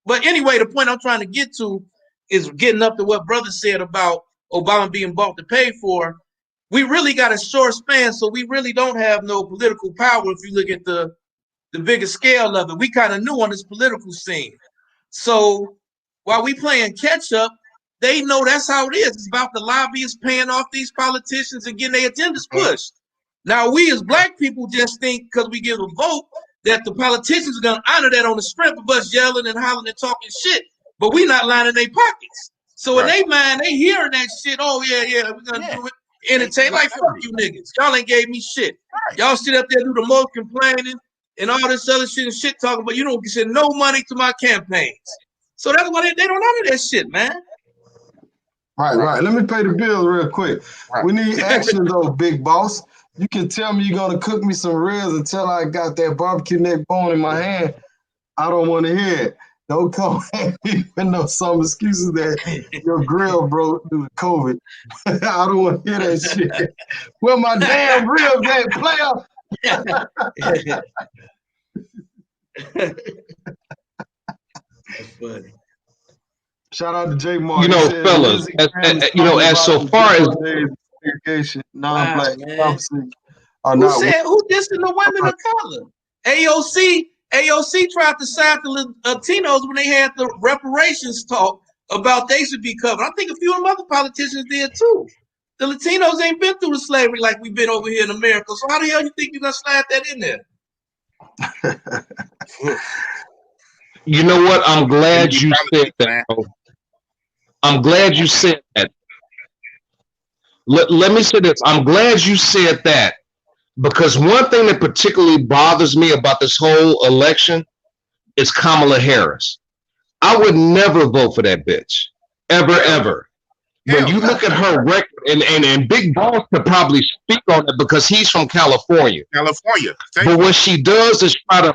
But anyway, the point I'm trying to get to is getting up to what brother said about Obama being bought to pay for. We really got a short span, so we really don't have no political power if you look at the bigger scale of it. We kind of new on this political scene. So while we playing catch up, they know that's how it is. It's about the lobbyists paying off these politicians and getting their agendas pushed. Now, we as black people just think because we give a vote that the politicians are going to honor that on the strength of us yelling and hollering and talking shit, but we not lining their pockets. So in their mind, they hearing that shit, oh, yeah, we're going to do it. Entertain like fuck you niggas. Y'all ain't gave me shit. Y'all sit up there do the most complaining and all this other shit and shit talking, but you don't send no money to my campaigns. So that's why they don't honor that shit, man. Right. Let me pay the bill real quick. Right. We need action though, big boss. You can tell me you're gonna cook me some ribs until I got that barbecue neck bone in my hand. I don't want to hear it. Don't come at me with some excuses that your grill broke due to COVID. I don't want to hear that shit. Well, my damn ribs ain't player. That's funny. Shout out to Jay Mark. You know, fellas, as so far as segregation, non-black who dissing the women of color? AOC AOC tried to side the Latinos when they had the reparations talk about they should be covered. I think a few of them other politicians did too. The Latinos ain't been through the slavery like we've been over here in America. So how the hell you think you're gonna slide that in there? You know what? I'm glad you said that, bro. I'm glad you said that. Let me say this. I'm glad you said that, because one thing that particularly bothers me about this whole election is Kamala Harris. I would never vote for that bitch. Ever. When you look at her record, and Big Boss could probably speak on it because he's from California. But what she does is try to,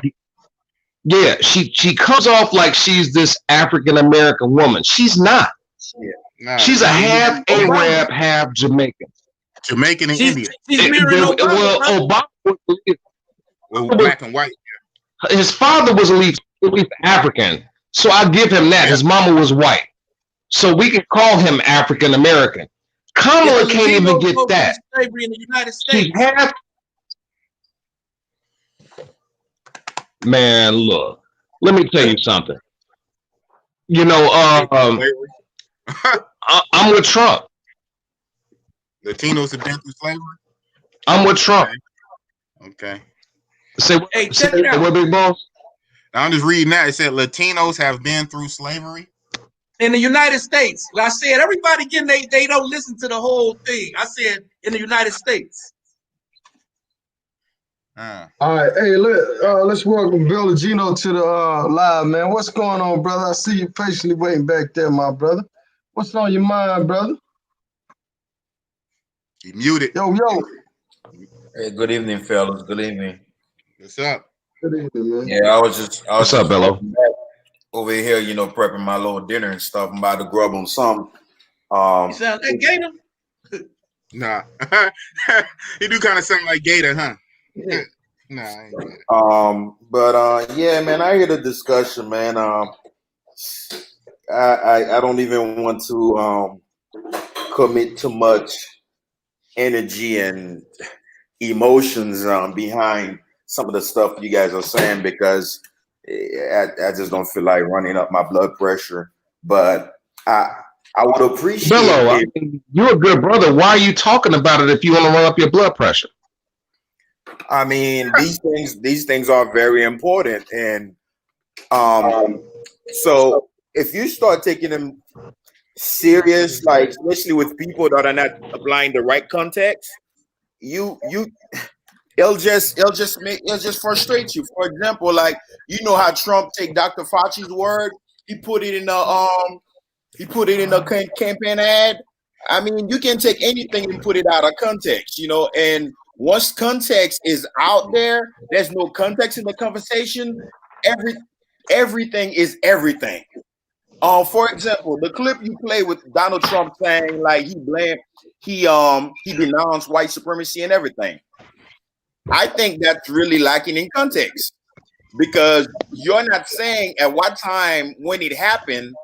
she comes off like she's this African American woman. She's not. She's a half Arab, half Jamaican. Jamaican and Indian. Obama was black and white. His father was at least African, so I give him that. His mama was white, so we can call him African American. Kamala can't even get that. Slavery in the United States. Man, look. Let me tell you something. You know, I'm with Trump. Latinos have been through slavery? I'm with Trump. Okay. Say what, Big Boss? I'm just reading that. It said Latinos have been through slavery in the United States. I said everybody getting they don't listen to the whole thing. I said in the United States. All right, hey, let's welcome Bill Gino to the live, man. What's going on, brother? I see you patiently waiting back there, my brother. What's on your mind, brother? You muted. Yo. Hey, good evening, fellas. Good evening. What's up? Good evening, man. Yeah, I was What's up, Bello? Over here, prepping my little dinner and stuff. I'm about to grub on some. You sound like Gator? Nah. You do kind of sound like Gator, huh? Yeah. Nah. Yeah, man, I hear the discussion, man. I don't even want to commit too much energy and emotions behind some of the stuff you guys are saying, because I just don't feel like running up my blood pressure. But I would appreciate Bello, you're a good brother. Why are you talking about it if you want to run up your blood pressure? I mean, these things are very important, and so if you start taking them serious, like especially with people that are not applying the right context, it'll just frustrate you. For example, like how Trump take Dr. Fauci's word, he put it in a campaign ad. I mean, you can take anything and put it out of context, and once context is out there, there's no context in the conversation. Everything is everything. For example, the clip you play with Donald Trump saying like he denounced white supremacy and everything. I think that's really lacking in context, because you're not saying at what time when it happened,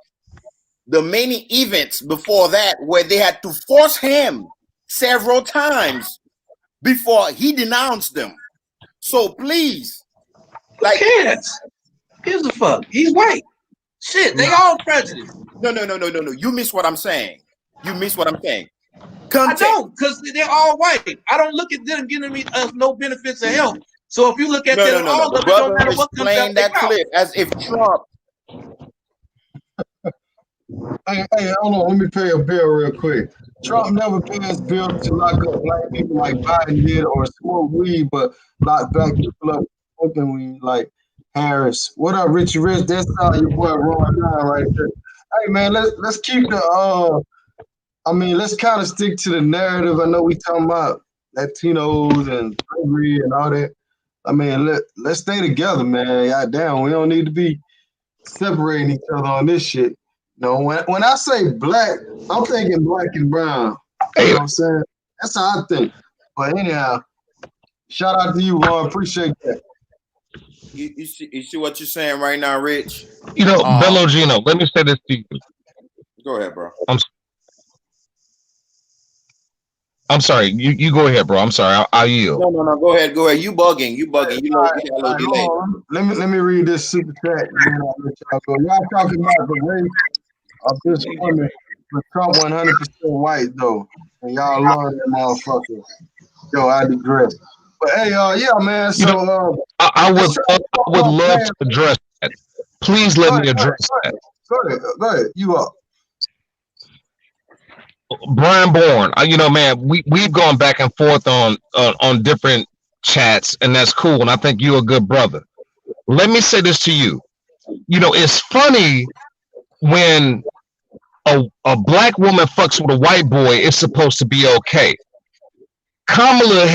the many events before that where they had to force him several times before he denounced them. So please, like, gives a fuck. He's white. Shit, they all prejudiced. No. You miss what I'm saying. Context. I don't, because they're all white. I don't look at them giving me no benefits of health. So if you look at them all, the it don't matter what comes playing that clip as if Trump. Hey, hold on. Let me pay a bill real quick. Trump never passed bills to lock up black people like Biden did, or smoke weed, but lock black people up smoking weed like Harris. What up, Richie Rich? That's how your boy Ron down right there. Hey man, let's keep the let's kind of stick to the narrative. I know we talking about Latinos and slavery and all that. I mean, let's stay together, man. Goddamn, we don't need to be separating each other on this shit. No, when I say black, I'm thinking black and brown. You know what I'm saying? That's how I think. But anyhow, shout out to you, Ron. Appreciate that. You see what you're saying right now, Rich? Bello Gino, let me say this to you. Go ahead, bro. I'm sorry. You go ahead, bro. I'm sorry. I'll yield. No. Go ahead. You bugging. You know, you got a little delay. Let me read this super chat. And then I'll let y'all go. Y'all talking about the race of this woman, but Trump 100% white though, and y'all love that motherfucker. Yo, I digress. But hey, yeah, man. So I would love to address that. Please let me address that. Go ahead. You up? Brian Bourne, you know, man, we've gone back and forth on different chats, and that's cool. And I think you're a good brother. Let me say this to you. You know, it's funny when a black woman fucks with a white boy, it's supposed to be okay. Kamala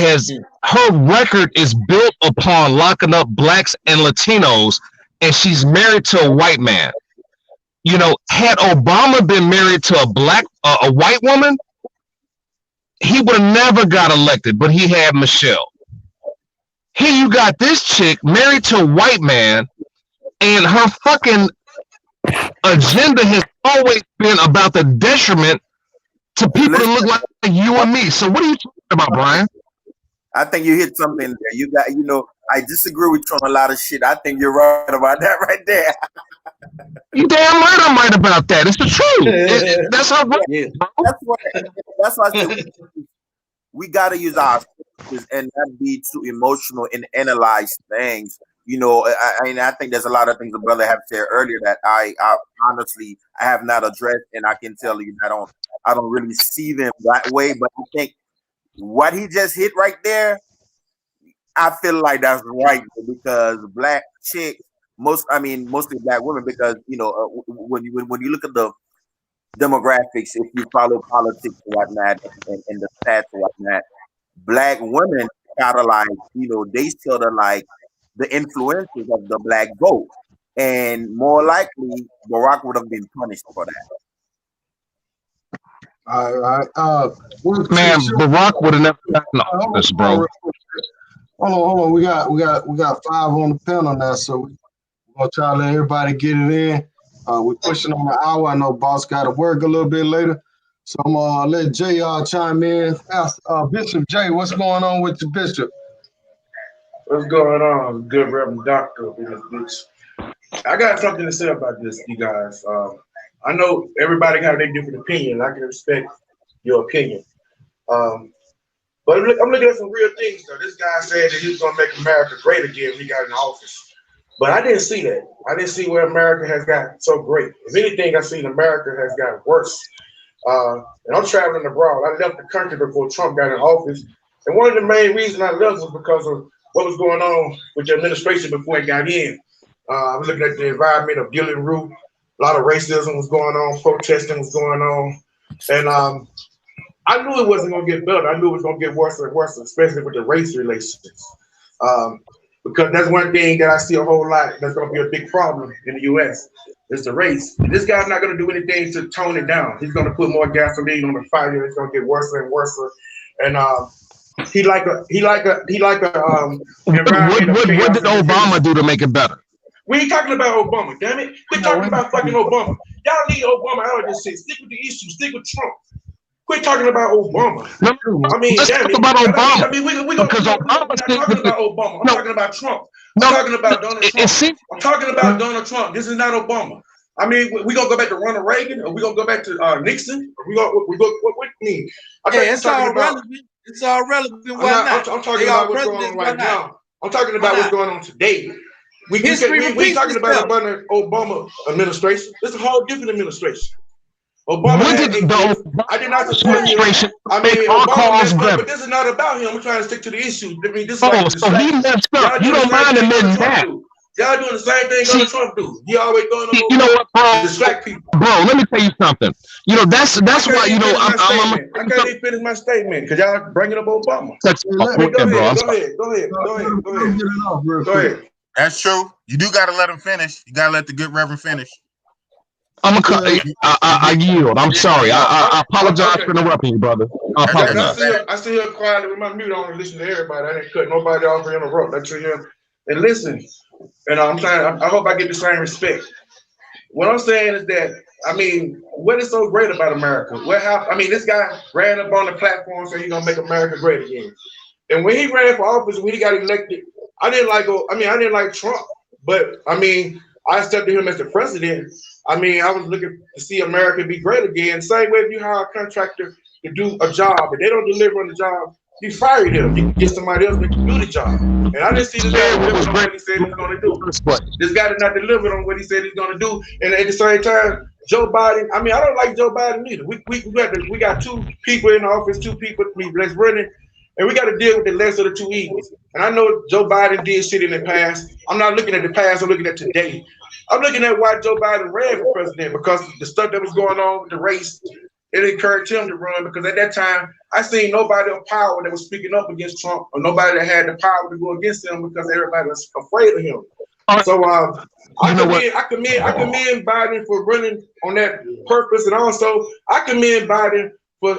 her record is built upon locking up blacks and Latinos, and she's married to a white man. You know, had Obama been married to a white woman, he would have never got elected, but he had Michelle. Here you got this chick married to a white man, and her fucking agenda has always been about the detriment to people that look like you and me. So what are you talking about, Brian? I think you hit something there. You got, you know, I disagree with you on a lot of shit. I think you're right about that right there. You damn right I'm right about that. It's the truth. That's how. Yeah. That's why I said we got to use our senses and not be too emotional and analyze things. You know, I think there's a lot of things the brother have said earlier that I honestly I have not addressed, and I can tell you I don't really see them that way. But I think what he just hit right there, I feel like that's right because black chicks, mostly black women, because you know when you look at the demographics, if you follow politics and whatnot and the stats and whatnot, black women kind of like, you know, they sort of like the influences of the black vote, and more likely Barack would have been punished for that. All right. Man, Barack would have never gotten office, bro. Hold on. We got 5 on the panel now, so we're gonna try to let everybody get it in. We're pushing on the hour. I know boss got to work a little bit later, so I'm gonna let Jay chime in. Bishop Jay, what's going on with the bishop? What's going on, good Reverend Doctor? I got something to say about this, you guys. I know everybody got their different opinion. I can respect your opinion. But I'm looking at some real things, though. This guy said that he was going to make America great again when he got in office. But I didn't see that. I didn't see where America has gotten so great. If anything, I seen America has gotten worse. And I'm traveling abroad. I left the country before Trump got in office. And one of the main reasons I left was because of what was going on with the administration before it got in. I was looking at the environment of Gillian Root. A lot of racism was going on, protesting was going on. And I knew it wasn't going to get better. I knew it was going to get worse and worse, especially with the race relations. Because that's one thing that I see a whole lot that's going to be a big problem in the U.S. is the race. And this guy's not going to do anything to tone it down. He's going to put more gasoline on the fire. It's going to get worse and worse. And he like a What did Obama do to make it better? We ain't talking about Obama, damn it. Quit talking about fucking Obama. Y'all need Obama out of this shit. Stick with the issue. Stick with Trump. Quit talking about Obama. Let's talk about Obama. We're not talking about Obama. I'm talking about Trump. I'm talking about Donald Trump. I'm talking about Donald Trump. This is not Obama. I mean, we gonna go back to Ronald Reagan, or we gonna go back to Nixon? Or we go. What mean? It's all relevant. It's all relevant. Why not? I'm talking about what's going on right now. I'm talking about what's going on today. We talking about the Obama administration. It's a whole different administration. Obama. I did not support him. I mean, Obama messed up, but this is not about him. We're trying to stick to the issue. I mean, this is like so he messed up. You don't mind admitting that. Y'all doing the same thing Donald Trump do. He always going on. You know what, bro? Distract people. Bro, let me tell you something. You know that's why you know I can't even finish my statement because y'all bringing up Obama. Go ahead. That's true. You do got to let him finish. You got to let the good Reverend finish. I yield. I'm sorry. I apologize for interrupting you, brother. I apologize. I sit here quietly with my mute on and listen to everybody. I didn't cut nobody off or interrupt. I sit here and listen. And I'm trying. I hope I get the same respect. What I'm saying is that I mean, what is so great about America? What happened? I mean, this guy ran up on the platform and said he's gonna make America great again. And when he ran for office, when he got elected, I didn't like Trump, but I mean, I accepted him as the president. I mean, I was looking to see America be great again. Same way if you hire a contractor to do a job, if they don't deliver on the job, you fire them. You get somebody else that can do the job. And I didn't see this guy deliver on what he said he was going to do. This guy did not deliver on what he said he's going to do. And at the same time, Joe Biden, I mean, I don't like Joe Biden either. We got two people in the office, two people that's running, and we got to deal with the less of the two evils. And I know Joe Biden did shit in the past. I'm not looking at the past, I'm looking at today. I'm looking at why Joe Biden ran for president, because the stuff that was going on with the race, it encouraged him to run, because at that time, I seen nobody of power that was speaking up against Trump, or nobody that had the power to go against him, because everybody was afraid of him. So I commend Biden for running on that purpose, and also I commend Biden for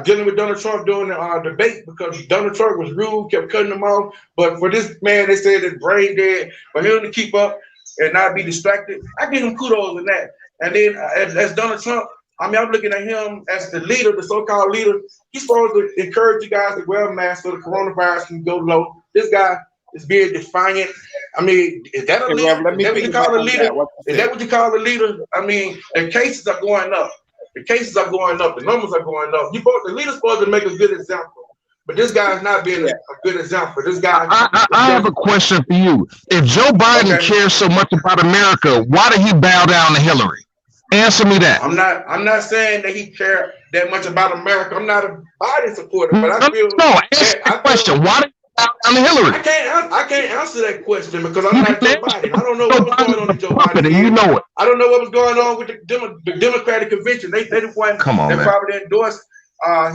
dealing with Donald Trump during the debate, because Donald Trump was rude, kept cutting him off. But for this man, they said it's brain dead, for him to keep up and not be distracted, I give him kudos in that. And then as Donald Trump, I mean, I'm looking at him as the leader, the so-called leader. He's supposed to encourage you guys to wear a mask so the coronavirus can go low. This guy is being defiant. I mean, is that a leader? Is that what you call a leader? Is that what you call a leader? I mean, the cases are going up. The cases are going up. The numbers are going up. The leader's supposed to make a good example. But this guy's not being a good example. This guy. I have a question for you. If Joe Biden cares so much about America, why did he bow down to Hillary? Answer me that. I'm not saying that he cared that much about America. I'm not a Biden supporter, but I feel. No, answer the question. Why did he bow down to Hillary? I can't answer that question because I'm not Joe Biden. I don't know what was going on with Joe Biden. You know it. I don't know what was going on with the Democratic convention. They the one that probably endorsed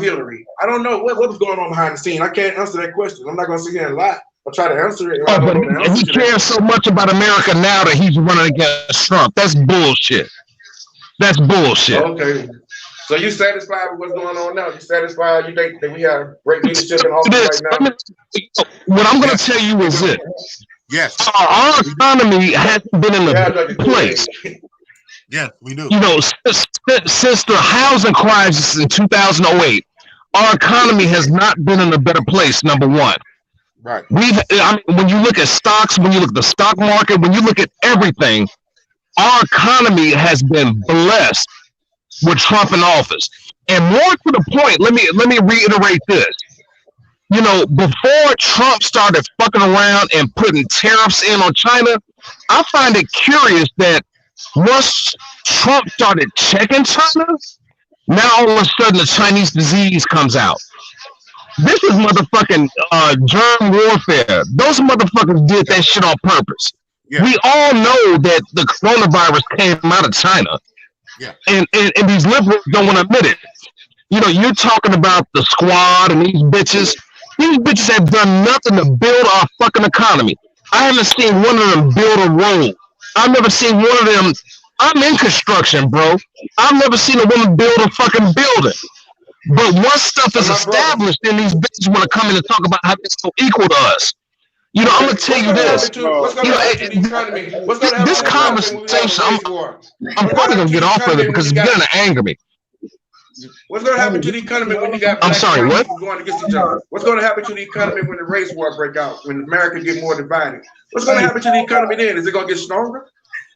Hillary. I don't know what was going on behind the scene. I can't answer that question. I'm not going to sit here and lie. I'll try to answer it. But he cares so much about America now that he's running against Trump. That's bullshit. That's bullshit. Okay. So you satisfied with what's going on now? You satisfied? You think that we have great leadership in office right now? What I'm going to tell you is this. Yes. Our economy hasn't been in a good place. Yes, we do. You know, since the housing crisis in 2008, our economy has not been in a better place, number one. Right. When you look at stocks, when you look at the stock market, when you look at everything, our economy has been blessed with Trump in office. And more to the point, let me reiterate this. You know, before Trump started fucking around and putting tariffs in on China, I find it curious that once Trump started checking China, now all of a sudden the Chinese disease comes out. This is motherfucking germ warfare. Those motherfuckers did that shit on purpose. Yeah. We all know that the coronavirus came out of China. Yeah. And these liberals don't want to admit it. You know, you're talking about the squad and these bitches. These bitches have done nothing to build our fucking economy. I haven't seen one of them build a road. I've never seen one of them. I'm in construction, bro. I've never seen a woman build a fucking building. But once stuff is established, then these bitches want to come in and talk about how they're so equal to us. You know, I'm gonna tell you this. This conversation, I'm probably gonna get off of it because it's beginning to anger me. What's gonna happen to the economy when you got? I'm sorry, what? Going against each other? What's gonna happen to the economy when the race war break out? When America get more divided? What's gonna happen to the economy then? Is it gonna get stronger?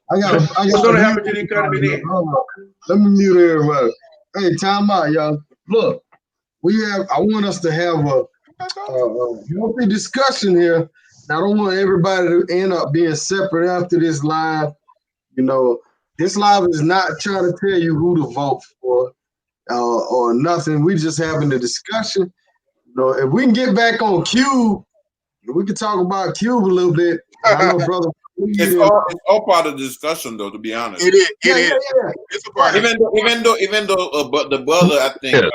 What's gonna happen to the economy then? Let me mute everybody. Hey, time out, y'all. Look, I want us to have a healthy discussion here. I don't want everybody to end up being separate after this live. You know, this live is not trying to tell you who to vote for or nothing. We just having a discussion. You know, if we can get back on Cube, we can talk about Cube a little bit. I know, brother. It's all part of the discussion, though. To be honest, it is. It is. Yeah. It's a part. Even though, but the brother, I think.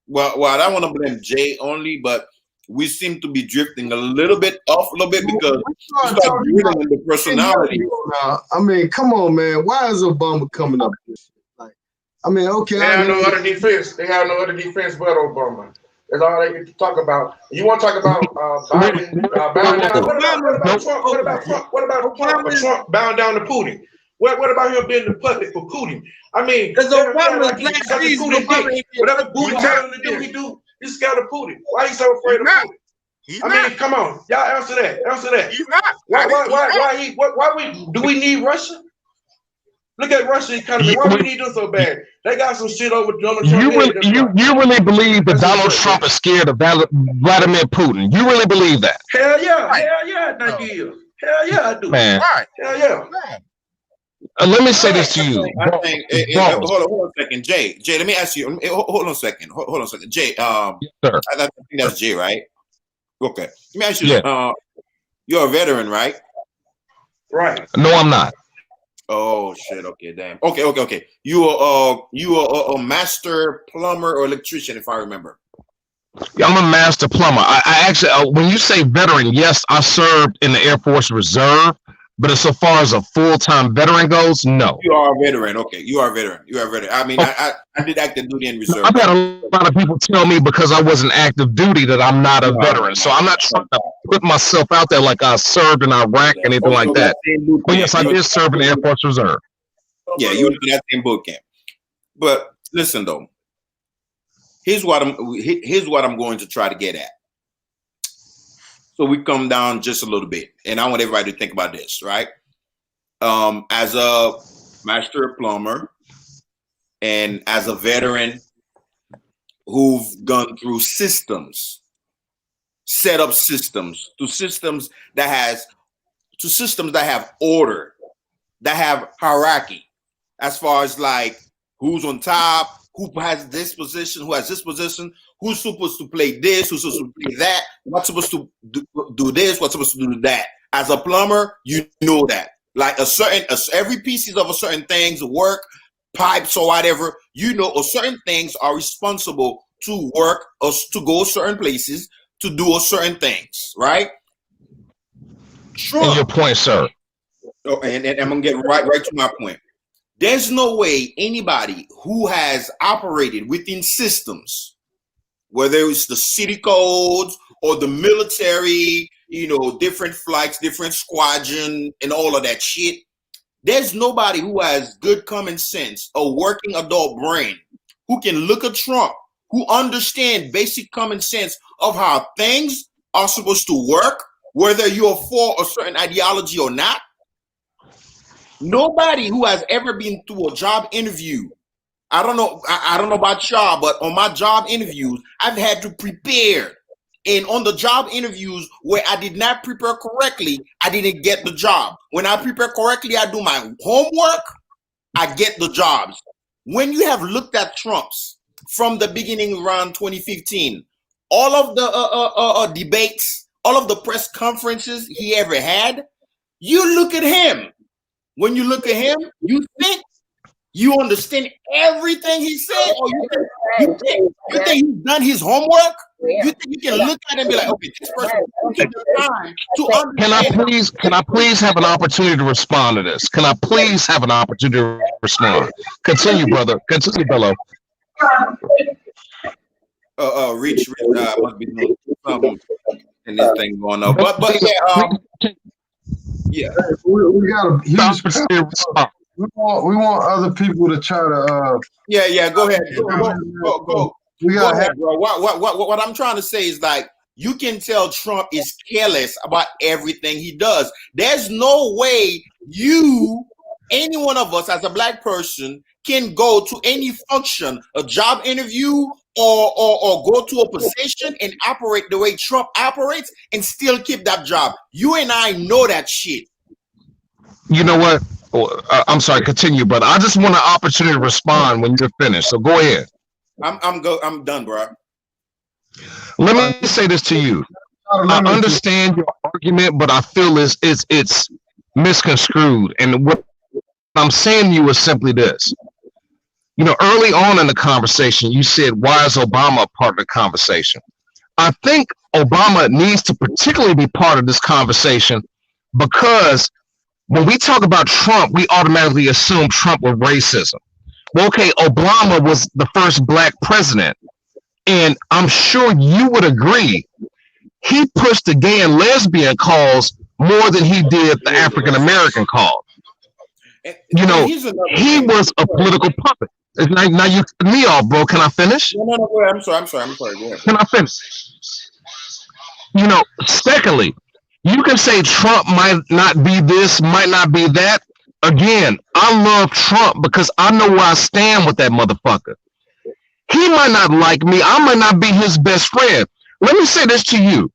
Well, I don't want to blame Jay only, but we seem to be drifting a little bit because we start drilling in the personality. I mean, come on, man. Why is Obama coming up with this? Like, I mean, okay. They have no other defense. They have no other defense but Obama. That's all they get to talk about. You want to talk about Biden bowing down? What about Trump? What about Trump bowing down to Putin? What about him being the puppet for Cootie? I mean, Because Obama like black sucking Jesus, Cootie Obama dick. Whatever Booty tell him to do, he do. He's scared of Cootie. Why he so afraid of Cootie? I mean, come on, y'all answer that. Answer that. He's not. Why do we need Russia? Look at Russian economy. Why we need them so bad? They got some shit over Donald Trump. You really believe that Donald Trump is scared of Vladimir Putin? You really believe that? Hell yeah, hell yeah, I do. Hell yeah, I do. Man, hell yeah. Let me say this to you. I think, hold on a second, Jay. Let me ask you. Hold on a second. Hold on a second, Jay. I think that's Jay, right? Okay. Let me ask you. Yeah. You're a veteran, right? Right. No, I'm not. Oh shit! Okay, damn. Okay. You are a master plumber or electrician, if I remember. Yeah, I'm a master plumber. I actually, when you say veteran, yes, I served in the Air Force Reserve, but as so far as a full-time veteran goes, no. You are a veteran. Okay, you are a veteran. I mean, I did active duty in reserve. I've had a lot of people tell me because I wasn't active duty that I'm not a veteran. So I'm not trying to put myself out there like I served in Iraq, anything like that. But yes, I did serve in the Air Force Reserve. Yeah, you were in that same boot camp. But listen though, here's what I'm going to try to get at. So we come down just a little bit, and I want everybody to think about this, right? As a master plumber and as a veteran who've gone through systems, set up systems, to systems that have order, that have hierarchy, as far as like who's on top, who has this position, who has this position, who's supposed to play this, who's supposed to play that, what's supposed to do this, what's supposed to do that. As a plumber, you know that. Like every pieces of a certain things, work, pipes or whatever, you know, certain things are responsible to work or to go certain places to do certain things, right? Trump, and your point, sir. Oh, and I'm gonna get right to my point. There's no way anybody who has operated within systems, whether it's the city codes or the military, you know, different flights, different squadron, and all of that shit, there's nobody who has good common sense, a working adult brain, who can look at Trump, who understand basic common sense of how things are supposed to work, whether you're for a certain ideology or not. Nobody who has ever been through a job interview, I don't know about y'all, but on my job interviews, I've had to prepare. And on the job interviews where I did not prepare correctly, I didn't get the job. When I prepare correctly, I do my homework, I get the jobs. When you have looked at Trump's from the beginning around 2015, all of the debates, all of the press conferences he ever had, you look at him. When you look at him, you think you understand everything he said, or you think he's done his homework. You think you can look at him and be like, okay, this person took the time to understand. Can I please have an opportunity to respond to this? Can I please have an opportunity to respond? Continue, brother. Continue, Bello. Reach must be doing something in this thing going on. But yeah, we got a huge response. We want other people to try to. Yeah. Go ahead. Go. Go ahead, bro. What I'm trying to say is like you can tell Trump is careless about everything he does. There's no way any one of us as a black person can go to any function, a job interview, or go to a position and operate the way Trump operates and still keep that job. You and I know that shit. You know what? I'm sorry. Continue, brother. I just want an opportunity to respond when you're finished. So go ahead. I'm done, bro. Let me say this to you. I understand your argument, but I feel it's misconstrued. And what I'm saying to you is simply this. You know, early on in the conversation, you said, why is Obama a part of the conversation? I think Obama needs to particularly be part of this conversation because when we talk about Trump, we automatically assume Trump was racism. Well, okay, Obama was the first black president, and I'm sure you would agree he pushed the gay and lesbian cause more than he did the African-American cause. You know, he was a political puppet. Now you cut me off, bro. Can I finish? No, go ahead. I'm sorry. Go ahead. Can I finish? You know, secondly, you can say Trump might not be this, might not be that. Again, I love Trump because I know where I stand with that motherfucker. He might not like me. I might not be his best friend. Let me say this to you.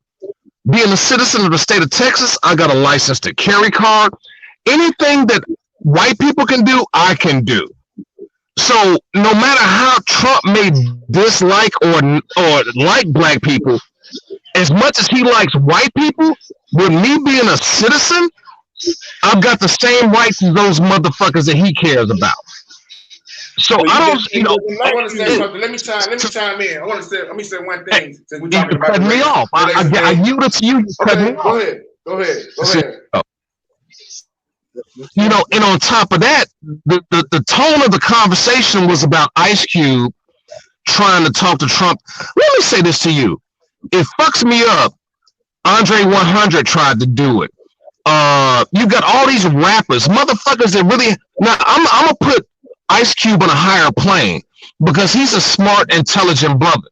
Being a citizen of the state of Texas, I got a license to carry card. Anything that white people can do, I can do. So no matter how Trump may dislike or like black people, as much as he likes white people, with me being a citizen, I've got the same rights as those motherfuckers that he cares about. So I don't, you know. I want to say something. Let me chime in. Let me say one thing. Since we're talking about cut me off. I yield it to you. Cut me off. Go ahead. You know, and on top of that, the tone of the conversation was about Ice Cube trying to talk to Trump. Let me say this to you. It fucks me up. Andre 100 tried to do it. You got all these rappers, motherfuckers that really. Now I'm gonna put Ice Cube on a higher plane because he's a smart, intelligent brother.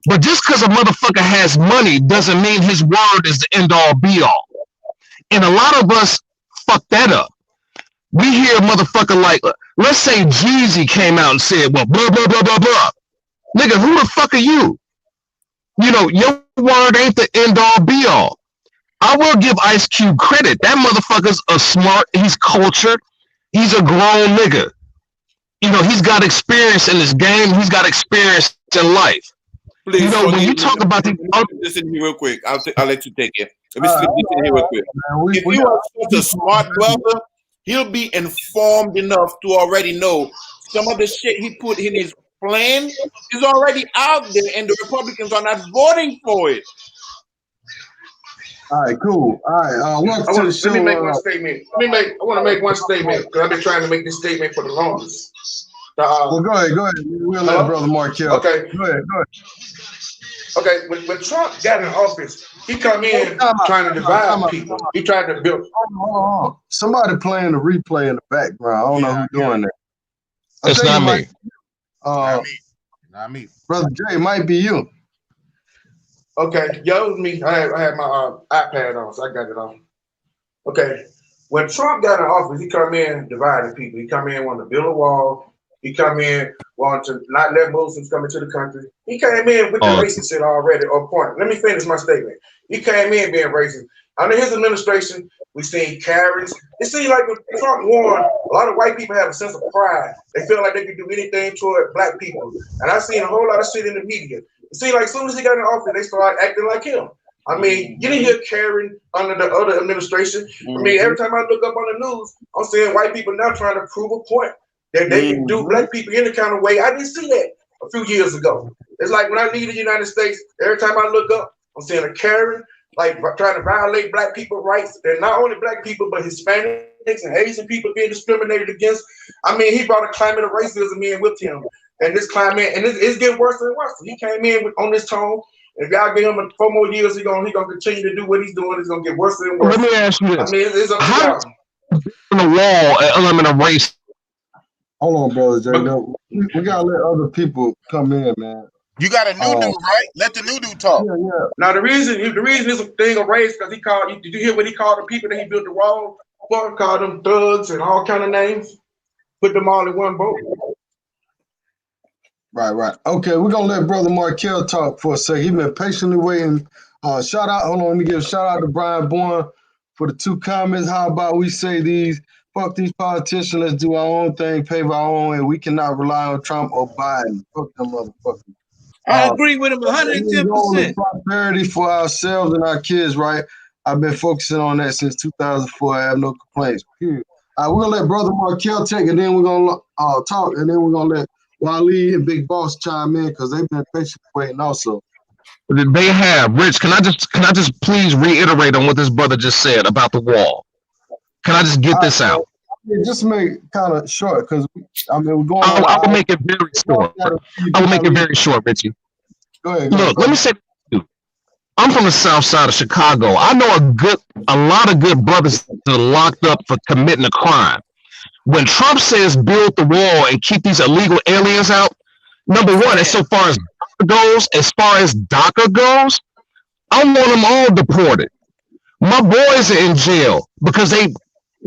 But just because a motherfucker has money doesn't mean his word is the end all be all. And a lot of us fuck that up. We hear a motherfucker like, let's say Jeezy came out and said, well, blah, blah, blah, blah, blah. Nigga, who the fuck are you? You know, your word ain't the end all be all. I will give Ice Cube credit. That motherfucker's a smart, he's cultured, he's a grown nigga. You know, he's got experience in this game, he's got experience in life. Please, you know, when you talk about these... Listen here real quick. I'll let you take it. Let me slip this in here real quick. If you are such a smart brother, he'll be informed enough to already know some of the shit he put in his plan is already out there, and the Republicans are not voting for it. All right, cool. All right, welcome to the show. Let me make one statement. I want to make one statement because I've been trying to make this statement for the longest. Well, go ahead. We'll let Brother Markel. Okay. Go ahead. Okay, when Trump got in office, he come in trying to divide people. He tried to build. Somebody playing the replay in the background. I don't know who's doing that. It's not me. Not me. Brother Jay, it might be you. Okay, yo, it was me. I had my iPad on, so I got it on. Okay, when Trump got in office, he come in dividing people. He come in wanting to build a wall. He come in wanting to not let Muslims come into the country. He came in with the racist shit already on point. Let me finish my statement. He came in being racist. Under his administration, we seen Karens. It seems like when Trump won, a lot of white people have a sense of pride. They feel like they can do anything toward black people. And I've seen a whole lot of shit in the media. It seems like as soon as he got in office, they started acting like him. I mean, you didn't hear Karen under the other administration. I mean, every time I look up on the news, I'm seeing white people now trying to prove a point that they can do black people any kind of way. I didn't see that a few years ago. It's like when I leave the United States, every time I look up, I'm seeing a Karen like trying to violate black people's rights, and not only black people, but Hispanics and Asian people being discriminated against. I mean, he brought a climate of racism in with him, and this climate, and it's getting worse and worse. He came in on this tone. If y'all give him 4 more years, he's gonna continue to do what he's doing. It's gonna get worse and worse. Let me ask you this: I mean, it's up to y'all. The wall, an element of race. Hold on, brother Jay. No, we gotta let other people come in, man. You got a new dude, right? Let the new dude talk. Yeah. Now the reason is a thing of race because he called. Did you hear what he called the people that he built the wall for? Called them thugs and all kind of names. Put them all in one boat. Right. Okay, we're gonna let Brother Markel talk for a second. He's been patiently waiting. Shout out. Hold on, let me give a shout out to Brian Bourne for the 2 comments. How about we say these? Fuck these politicians. Let's do our own thing, pave our own way. We cannot rely on Trump or Biden. Fuck them motherfuckers. I agree with him 110%. Prosperity for ourselves and our kids, right? I've been focusing on that since 2004. I have no complaints. Period. We're gonna let Brother Markel take, and then we're gonna talk, and then we're gonna let Wally and Big Boss chime in because they've been patiently waiting also. They have. Rich, can I just please reiterate on what this brother just said about the wall? Can I just get this out? Just make it kind of short because I mean we're going. I will make it very short. I will make it very short, Richie. Go ahead. Look, let me say this to you. I'm from the south side of Chicago. I know a lot of good brothers that are locked up for committing a crime. when Trump says build the wall and keep these illegal aliens out, number one, as far as DACA goes, I want them all deported. My boys are in jail because they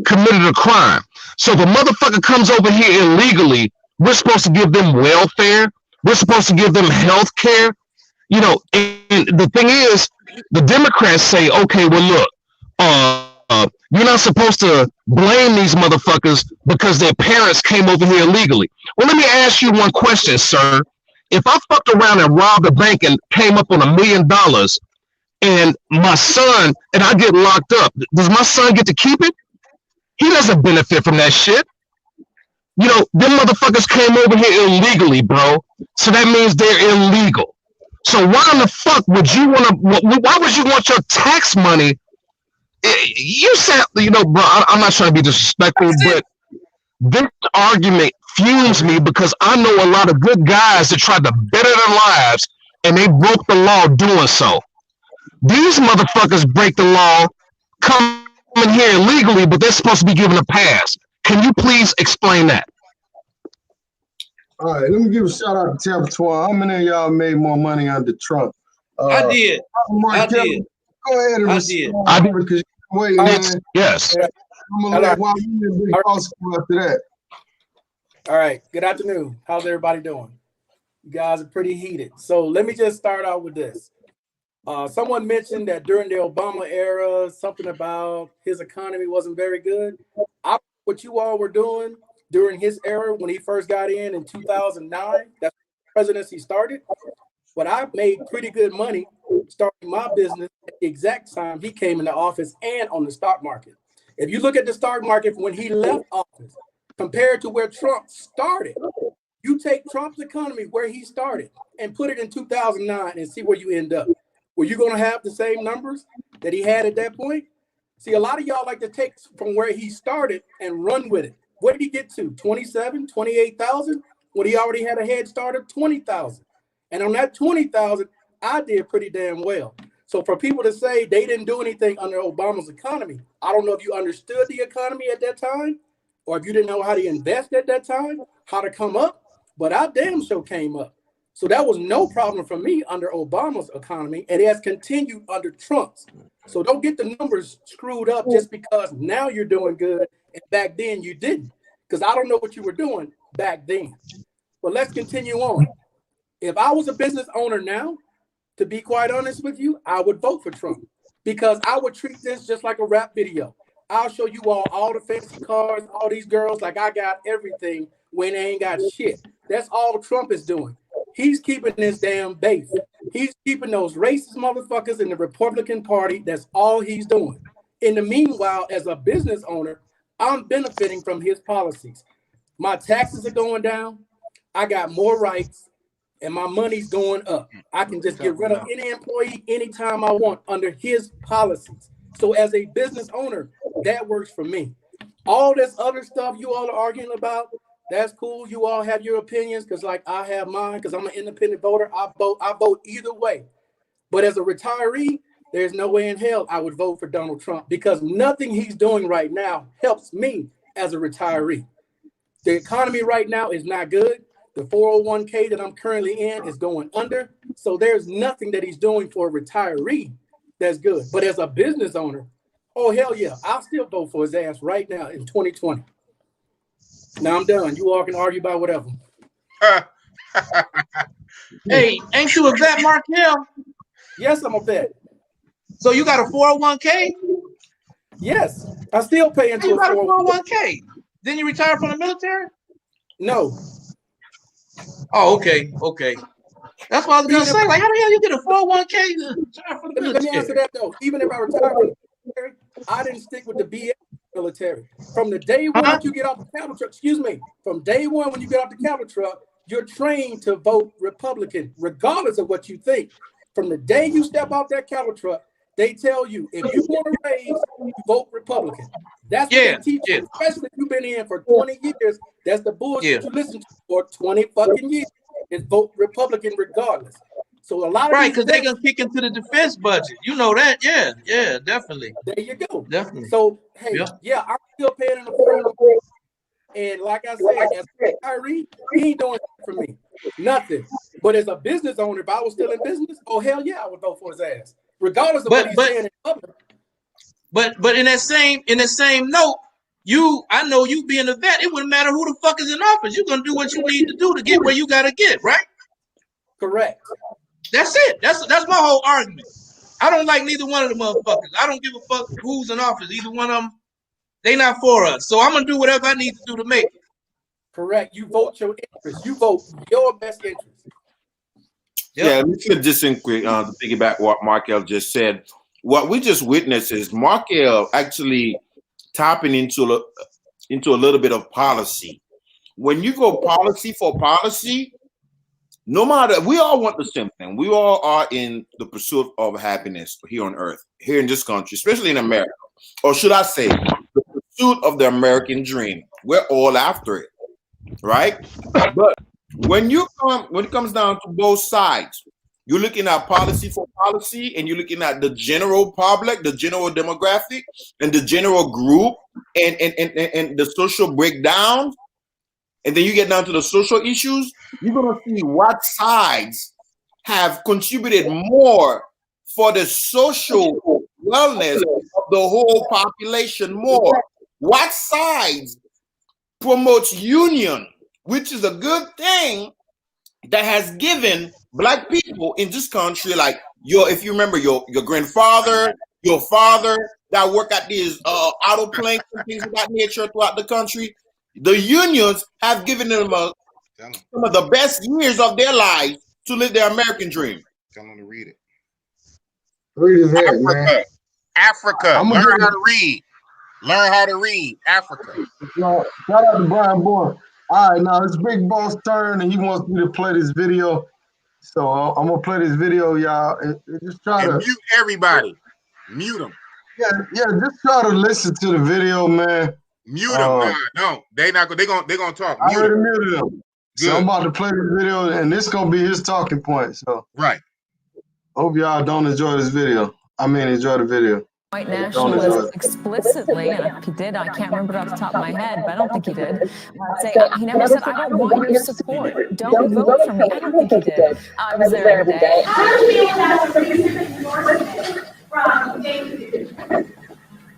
committed a crime. So if a motherfucker comes over here illegally, we're supposed to give them welfare. We're supposed to give them health care. You know, and the thing is, the Democrats say, okay, well, look, you're not supposed to blame these motherfuckers because their parents came over here illegally. Well, let me ask you one question, sir. If I fucked around and robbed a bank and came up on $1 million and my son, and I get locked up, does my son get to keep it? He doesn't benefit from that shit. You know, them motherfuckers came over here illegally, bro. So that means they're illegal. So why in the fuck would you want to, why would you want your tax money? You said, you know, bro, I'm not trying to be disrespectful, but this argument fumes me because I know a lot of good guys that tried to better their lives and they broke the law doing so. These motherfuckers break the law, come in here illegally, but they're supposed to be given a pass. Can you please explain that? All right, let me give a shout out to Temperature. How many of y'all made more money under Trump? I did. Mark I did. Go ahead and I respond. I did. Because you're waiting, man. Yes. I'm gonna let Wild Man Big Boss go after that. All right. Good afternoon. How's everybody doing? You guys are pretty heated. So let me just start out with this. Someone mentioned that during the Obama era, something about his economy wasn't very good. What you all were doing during his era when he first got in 2009, that's the presidency started. But I made pretty good money starting my business at the exact time he came into office and on the stock market. If you look at the stock market when he left office compared to where Trump started, you take Trump's economy where he started and put it in 2009 and see where you end up. Were you going to have the same numbers that he had at that point? See, a lot of y'all like to take from where he started and run with it. What did he get to? 27, 28,000? When he already had a head start of 20,000. And on that 20,000, I did pretty damn well. So for people to say they didn't do anything under Obama's economy, I don't know if you understood the economy at that time, or if you didn't know how to invest at that time, how to come up, but I damn sure came up. So that was no problem for me under Obama's economy, and it has continued under Trump's. So don't get the numbers screwed up just because now you're doing good and back then you didn't, because I don't know what you were doing back then. But let's continue on. If I was a business owner now, to be quite honest with you, I would vote for Trump because I would treat this just like a rap video. I'll show you all the fancy cars, all these girls, like I got everything when they ain't got shit. That's all Trump is doing. He's keeping this damn base. He's keeping those racist motherfuckers in the Republican Party. That's all he's doing. In the meanwhile, as a business owner, I'm benefiting from his policies. My taxes are going down. I got more rights, and my money's going up. I can just get rid of any employee anytime I want under his policies. So as a business owner, that works for me. All this other stuff you all are arguing about, that's cool. You all have your opinions because like I have mine because I'm an independent voter. I vote either way. But as a retiree, there's no way in hell I would vote for Donald Trump because nothing he's doing right now helps me as a retiree. The economy right now is not good. The 401k that I'm currently in is going under. So there's nothing that he's doing for a retiree that's good. But as a business owner, oh, hell yeah, I'll still vote for his ass right now in 2020. Now I'm done. You all can argue about whatever. Hey, ain't you a vet, Markel? Yes, I'm a vet. So you got a 401k? Yes, I still pay into you got a 401k. 401k. Then you retire from the military? No. Oh, okay. That's what I was gonna say. Like, how the hell you get a 401k? Let me answer that though. Even if I retire from the military, I didn't stick with the BS military. From the day one you get off the cattle truck, from day one when you get off the cattle truck, you're trained to vote Republican, regardless of what you think. From the day you step off that cattle truck, they tell you if you want to raise, you vote Republican. That's what they teach you, especially if you've been in for 20 years. That's the bullshit you listen to for 20 fucking years. Is vote Republican regardless. So a lot of because they're gonna kick into the defense budget. You know that, yeah, definitely. There you go. Definitely. So hey, I'm still paying in the 401k. And like I said, as Kyrie, he ain't doing that for me. Nothing. But as a business owner, if I was still in business, oh hell yeah, I would vote for his ass, regardless of what he's saying in public. But in that same note, I know you being a vet, it wouldn't matter who the fuck is in office. You're gonna do what you need to do to get where you gotta get, right? Correct. That's it. That's my whole argument. I don't like neither one of the motherfuckers. I don't give a fuck who's in office. Either one of them, they not for us. So I'm gonna do whatever I need to do to make it. Correct. You vote your interest. You vote your best interest. Yep. Yeah, let me flip this in quick to piggyback what Markel just said. What we just witnessed is Markel actually tapping into a little bit of policy. When you go policy for policy, no matter, we all want the same thing. We all are in the pursuit of happiness here on earth, here in this country, especially in America. Or should I say, the pursuit of the American dream. We're all after it, right? But when it comes down to both sides, you're looking at policy for policy, and you're looking at the general public, the general demographic, and the general group, and the social breakdown. And then you get down to the social issues, you're going to see what sides have contributed more for the social wellness of the whole population more. What sides promotes union, which is a good thing that has given Black people in this country, like if you remember your grandfather, your father that work at these auto plants and things of that nature throughout the country. The unions have given them some of the best years of their lives to live their American dream. Tell them to read it. Read his head, man. Africa. Learn how to read. Learn how to read. Africa. Shout out to Brian Bourne. All right, now it's Big Boss turn, and he wants me to play this video. So I'm gonna play this video, y'all. And just try to mute everybody. Mute them. Yeah. Just try to listen to the video, man. Mute them. No, they gonna talk. I already muted them. Good. So I'm about to play the video, and this gonna be his talking point. So right. Hope y'all don't enjoy this video. Enjoy the video. White nationalist explicitly, and if he did, I can't remember it off the top of my head, but I don't think he did. He never said, "I don't want your support. Don't vote for me." I don't think he did. I was there every day. How do we have a specific endorsement from David? I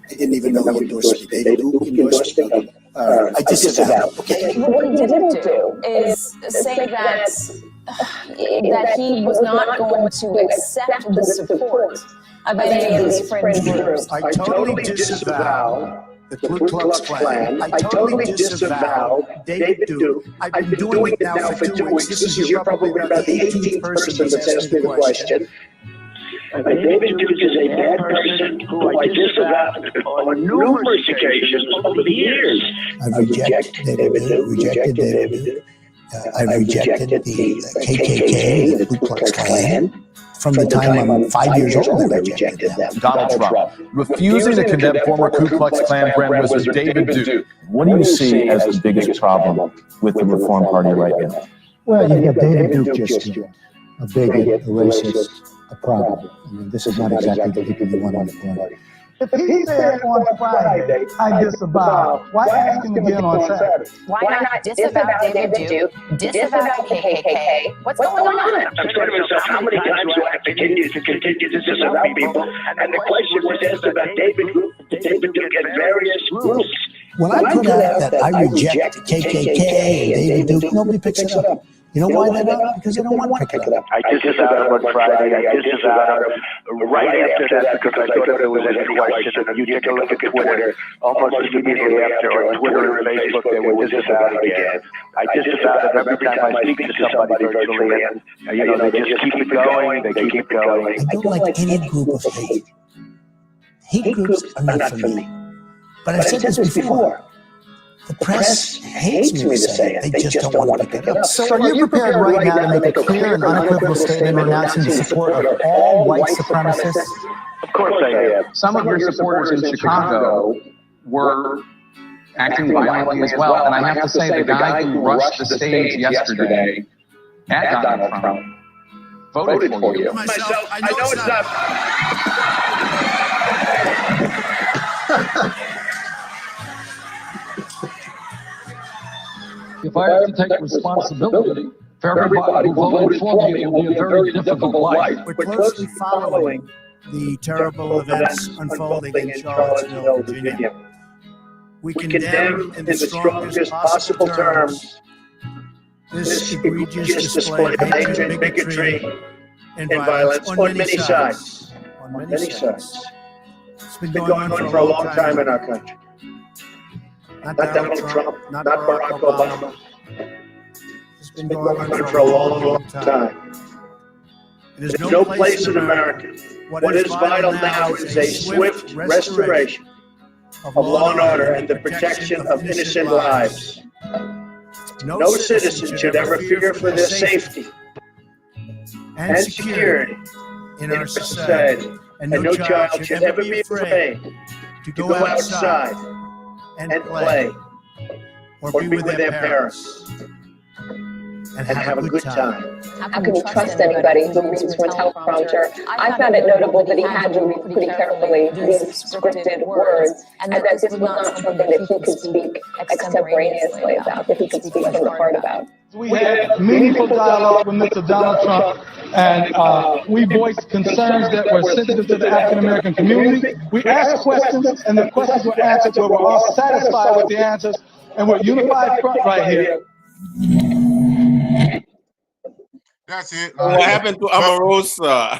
didn't even know who endorsed me. David, who endorsed me? I disavow. Okay. What he didn't do is say that he was not going to accept the support of any of these fringe groups. I totally disavow the Ku Klux Klan. I totally disavow David Duke. I've been doing it now for 2 weeks. This is you're probably about the 18th person that's asked me the question. David Duke is a bad person who I disavowed on numerous occasions over the years. I've rejected David Duke. I've rejected the KKK, the Ku Klux Klan. From the time I'm 5 years old, I rejected them. Donald Trump refusing to condemn former Ku Klux Klan members David Duke. What do you see as the biggest problem with the Reform Party right now? Well, you have David Duke just a bigot, a racist, a problem. This is not exactly the people you want on the party. If he said on Friday, I disavow, why ask him again on Saturday? Why not disavow David Duke, disavow the KKK? What's going on? I'm saying to myself, how many times do I have to continue to disavow people? And the question was asked about David Duke and various groups. When I put out that I reject KKK and David Duke, nobody picks it up. You know why they don't? Because they don't want to pick it up. I disavowed him on Friday. I disavowed him right after that because I thought it was a question. And you take a look at Twitter, almost immediately after on Twitter and Facebook, they were disavowed again. I disavowed them every time I speak to somebody virtually, and they just keep it going. They keep it going. I don't like any group of hate. Hate groups are not for me. But I've said this before. The press hates me to say it. They just don't want to pick it up. So are you prepared right now to make a clear and unequivocal statement renouncing the support of all white supremacists? Of course I am. Some of your supporters in Chicago were acting violently as well. And I have to say, the guy who rushed the stage yesterday at Donald Trump voted for you. Myself, I know it's not. if I have to take responsibility for everybody who voted for me, it will be a very difficult life. We're closely following the terrible events unfolding in Charlottesville, Virginia. We condemn in the strongest possible terms this egregious display of hatred, bigotry, and violence on many sides. On many sides. It's been going on for a long time in our country. Not Donald Trump, not Barack Obama. It's been going on for a long time. There's no place in America. What is vital now is a swift restoration of law and order and the protection of innocent lives. No citizen should ever fear for their safety and security in our society, and no child should ever be afraid to go outside and play or be with their parents and have a good time. How can you trust anybody who reads from a teleprompter? I found it notable that he had to read pretty carefully these scripted words, and that this was not something that he could speak extemporaneously about, that he could speak from the heart about. We had meaningful dialogue with Mr. Donald Trump, and we voiced concerns that were sensitive to the African American community. We asked questions, and the questions were answered, but we're all satisfied with the answers, and we're unified front right here. That's it. What happened to Omarosa?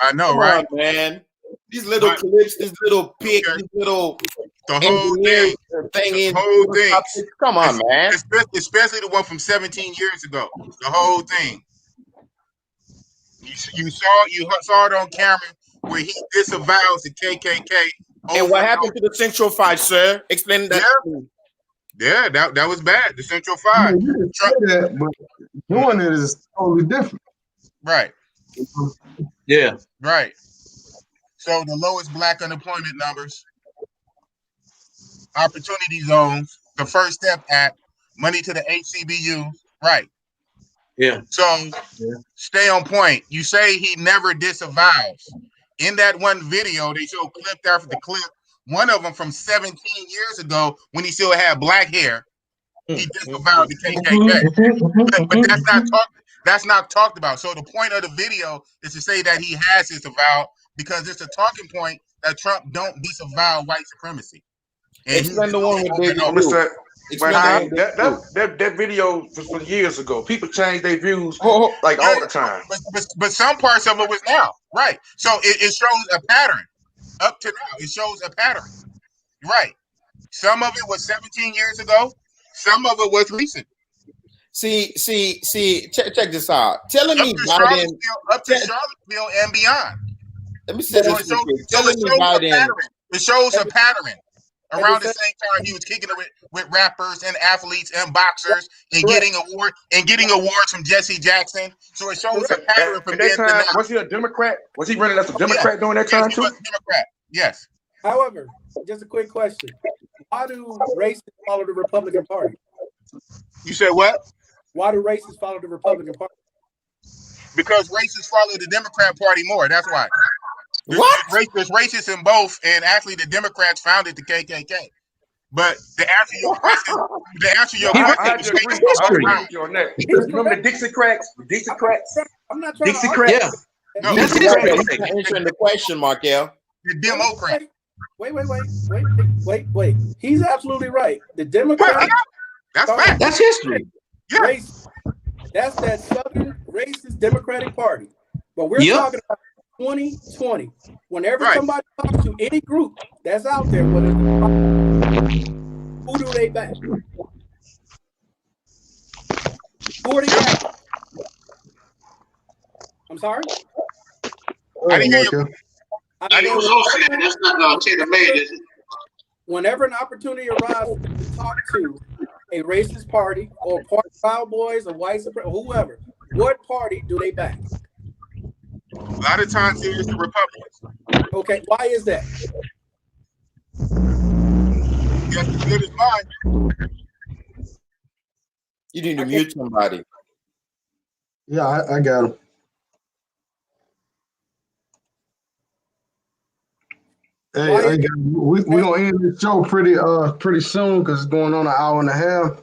I know, Come right? on, man. These little clips, these little pics, these little the whole thing, in. Whole thing. Come on, man. Especially the one from 17 years ago. The whole thing. You saw it on camera where he disavows the KKK. And what happened to the Central Five, sir? Explain that. Yeah, that was bad. The Central Five. You can say that, but doing it is totally different. Right. Yeah. Right. So the lowest black unemployment numbers, opportunity zones, the First Step Act, money to the HCBU. Right. Yeah. So stay on point. You say he never disavows. In that one video, they show clip after the clip. One of them from 17 years ago when he still had black hair. He disavowed the KKK. But that's not talked about. So the point of the video is to say that he has disavowed because it's a talking point that Trump don't disavow white supremacy. And explain the one with David. That video was from years ago. People change their views like all the time. But some parts of it was now. Right. So it shows a pattern. Up to now, it shows a pattern. Right. Some of it was 17 years ago. Some of it was recent. See, check this out. Telling me Biden up to Charlottesville and beyond. Let me say this. It shows a pattern. Around the same time, he was kicking it with rappers and athletes and boxers and getting awards from Jesse Jackson. So it shows a pattern from that time. Was he a Democrat? Was he running as a Democrat during that time too? He was a Democrat. Yes. However, just a quick question: why do racists follow the Republican Party? You said what? Why do racists follow the Republican Party? Because racists follow the Democrat Party more. That's why. There's racists in both, and actually the Democrats founded the KKK. But to answer your question, I agree with you on that. Remember the Dixiecrats? I'm not trying Dixiecrats. Yeah. No, that's answering the question, Markel. The Democrat. Wait. He's absolutely right. The Democrats. That's fact. That's history. Yeah. That's that Southern racist Democratic Party. But we're talking about 2020. Whenever somebody talks to any group that's out there, who do they back? Who are they back? I'm sorry? I didn't hear you. That's not going to tailor made, is it? Whenever an opportunity arises to talk to a racist party or Proud Boys or white supremacists, whoever, what party do they back? A lot of times it is the Republicans. Okay, why is that? Just as good as mine. You need to mute somebody. Yeah, I got him. Hey, we're gonna end this show pretty soon because it's going on an hour and a half.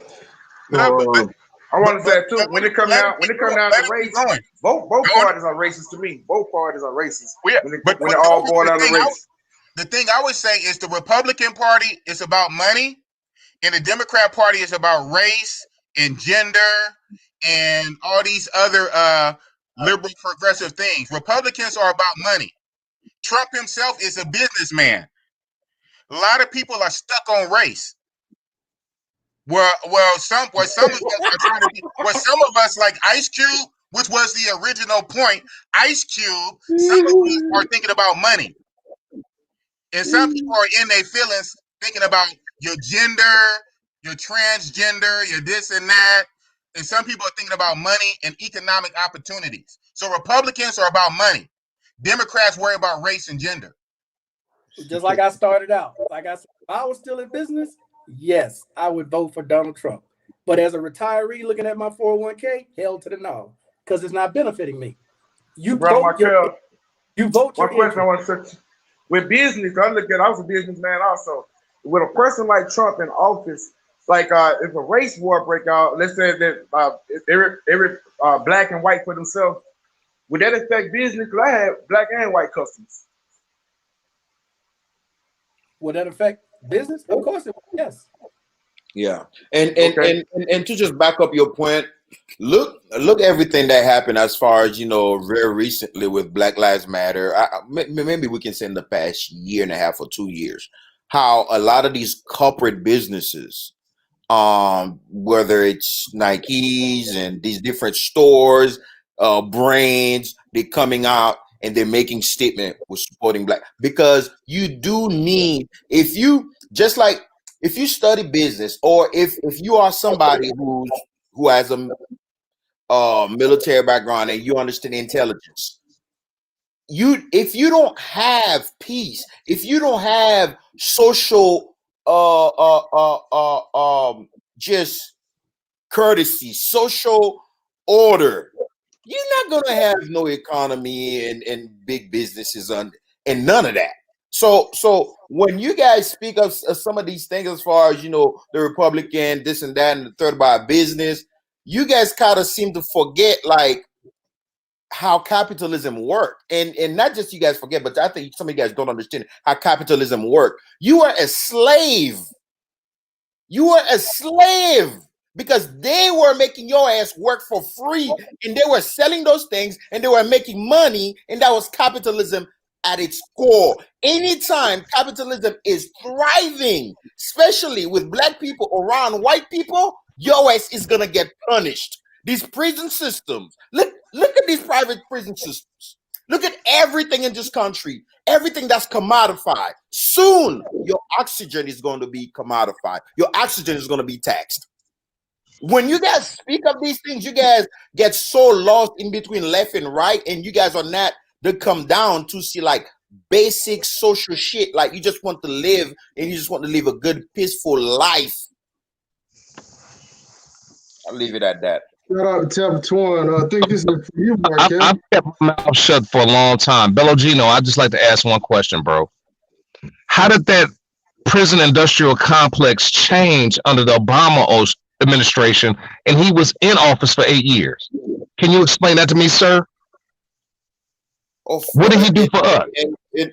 I want to say too, when it come down to race, both parties are racist to me. Both parties are racist. When it all boils down to race. The thing I would say is the Republican Party is about money, and the Democrat Party is about race and gender and all these other liberal progressive things. Republicans are about money. Trump himself is a businessman. A lot of people are stuck on race. Some of us are trying to be. Some of us like Ice Cube, which was the original point. Ice Cube. Some of us are thinking about money, and some people are in their feelings, thinking about your gender, your transgender, your this and that. And some people are thinking about money and economic opportunities. So Republicans are about money. Democrats worry about race and gender. Just like I started out. Like I said, if I was still in business, yes, I would vote for Donald Trump. But as a retiree looking at my 401k, hell to the no, because it's not benefiting me. You vote your One question I want to say. With business, I was a businessman also. With a person like Trump in office, like if a race war break out, let's say that every black and white for themselves, would that affect business? Because I have black and white customers. Would that affect business? Of course it would, yes. Yeah. And to just back up your point, look everything that happened as far as, very recently with Black Lives Matter. Maybe we can say in the past year and a half or 2 years, how a lot of these corporate businesses, whether it's Nikes and these different stores, brands, they're coming out and they're making statement with supporting black, because you do need, if you study business, or if you are somebody who has a military background and you understand intelligence, if you don't have peace, if you don't have social just courtesy, social order, you're not gonna have no economy and big businesses and none of that. So when you guys speak of some of these things as far as the Republican, this and that, and the third about business, you guys kind of seem to forget like how capitalism works. And not just you guys forget, but I think some of you guys don't understand how capitalism works. You are a slave. You are a slave. Because they were making your ass work for free, and they were selling those things, and they were making money, and that was capitalism at its core. Anytime capitalism is thriving, especially with black people around white people, your ass is gonna get punished. These prison systems, look at these private prison systems. Look at everything in this country, everything that's commodified. Soon, your oxygen is going to be commodified. Your oxygen is going to be taxed. When you guys speak of these things, you guys get so lost in between left and right, and you guys are not to come down to see like basic social shit. Like you just want to live, and you just want to live a good, peaceful life. I'll leave it at that. Shout out to Tab Twin. I think this is for you, Mark. I've kept my mouth shut for a long time. Bellogino, I'd just like to ask one question, bro. How did that prison industrial complex change under the Obama administration, and he was in office for 8 years? Can you explain that to me, sir? What did he do for us?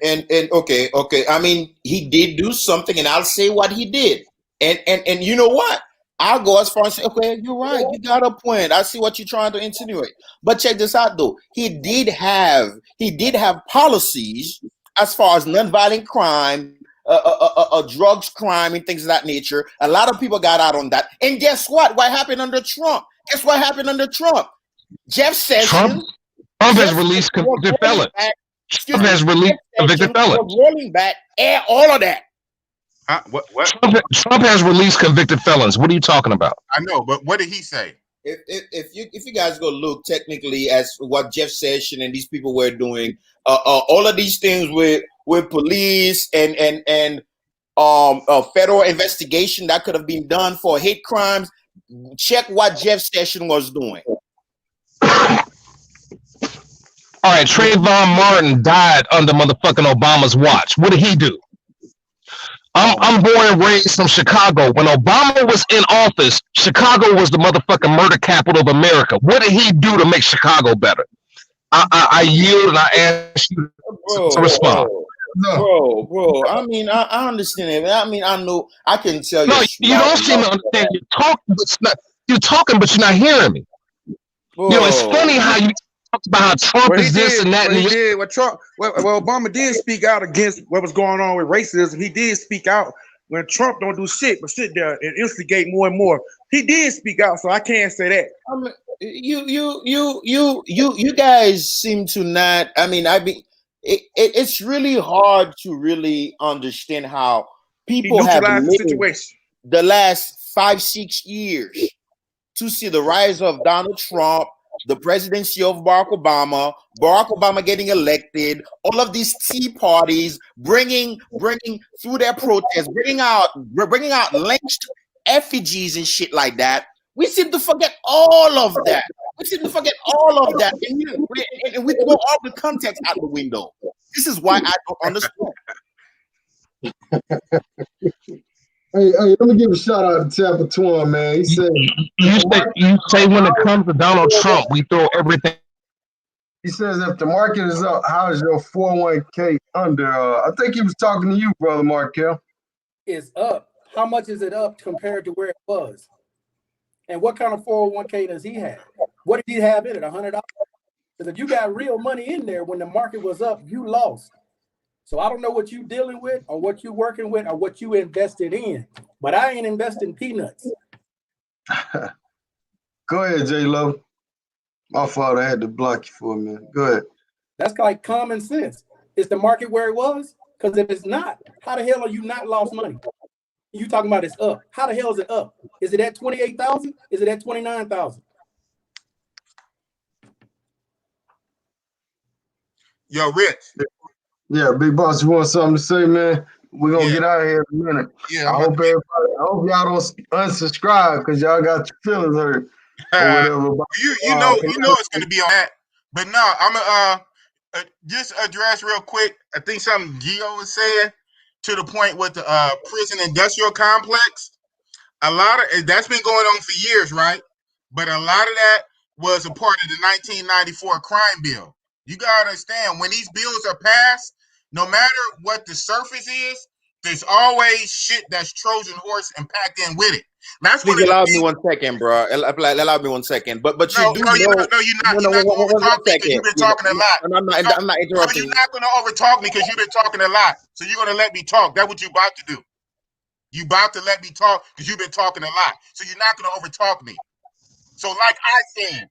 And okay. I mean, he did do something, and I'll say what he did. And you know what? I'll go as far as say, okay, you're right. You got a point. I see what you're trying to insinuate. But check this out, though. He did have policies as far as nonviolent crime, drugs crime, and things of that nature. A lot of people got out on that. And guess what? What happened under Trump? Guess what happened under Trump? Jeff Sessions. Trump has released convicted felons. Trump has released convicted felons. Rolling back and all of that. What? Trump has released convicted felons. What are you talking about? I know, but what did he say? If you guys go look technically as what Jeff Sessions and these people were doing, all of these things with police and federal investigation that could have been done for hate crimes. Check what Jeff Sessions was doing. All right, Trayvon Martin died under motherfucking Obama's watch. What did he do? I'm born and raised from Chicago. When Obama was in office, Chicago was the motherfucking murder capital of America. What did he do to make Chicago better? I yield and I ask you to respond. Bro. I mean, I understand it. I mean, I know. I can tell No, you don't seem to understand. You're talking, but you're not hearing me. Bro. You know, it's funny how you talk about how Trump is this and that. Well, Obama did speak out against what was going on with racism. He did speak out when Trump don't do shit but sit there and instigate more and more. He did speak out, so I can't say that. I mean, you guys seem to not. I mean, it's really hard to really understand how people have lived the last 5-6 years to see the rise of Donald Trump, the presidency of Barack Obama getting elected, all of these tea parties bringing through their protests, bringing out lynched effigies and shit like that. We seem to forget all of that. And we throw all the context out the window. This is why I don't understand. Hey, let me give a shout out to Tampa Twan, man. He said, you say when it comes to Donald Trump, we throw everything. He says, if the market is up, how is your 401k under? I think he was talking to you, brother Markel. It's up. How much is it up compared to where it was? And what kind of 401k does he have? What did he have in it? $100? Because if you got real money in there when the market was up, you lost. So I don't know what you're dealing with or what you're working with or what you invested in, but I ain't investing peanuts. Go ahead, J Lo. My fault, I had to block you for a minute. Go ahead. That's like common sense. Is the market where it was? Because if it's not, how the hell are you not lost money? You talking about it's up. How the hell is it up? Is it at 28,000? Is it at 29,000? Yo, Rich. Yeah, Big Boss, you want something to say, man? We're gonna get out of here in a minute. Yeah, I hope y'all don't unsubscribe because y'all got your feelings hurt or whatever. You know it's gonna be on that. But no, I'm gonna just address real quick. I think something Gio was saying to the point with the prison industrial complex. A lot of that's been going on for years, right? But a lot of that was a part of the 1994 crime bill. You gotta understand when these bills are passed, no matter what the surface is, there's always shit that's Trojan horse and packed in with it. That's Please allow me 1 second, bro. Allow me 1 second. But you do know. You're not gonna overtalk me because you've been talking a lot. I'm not interrupting. You're not gonna overtalk me because you've been talking a lot. So you're gonna let me talk. That's what you're about to do. You about to let me talk because you've been talking a lot. So you're not gonna overtalk me. So like I said,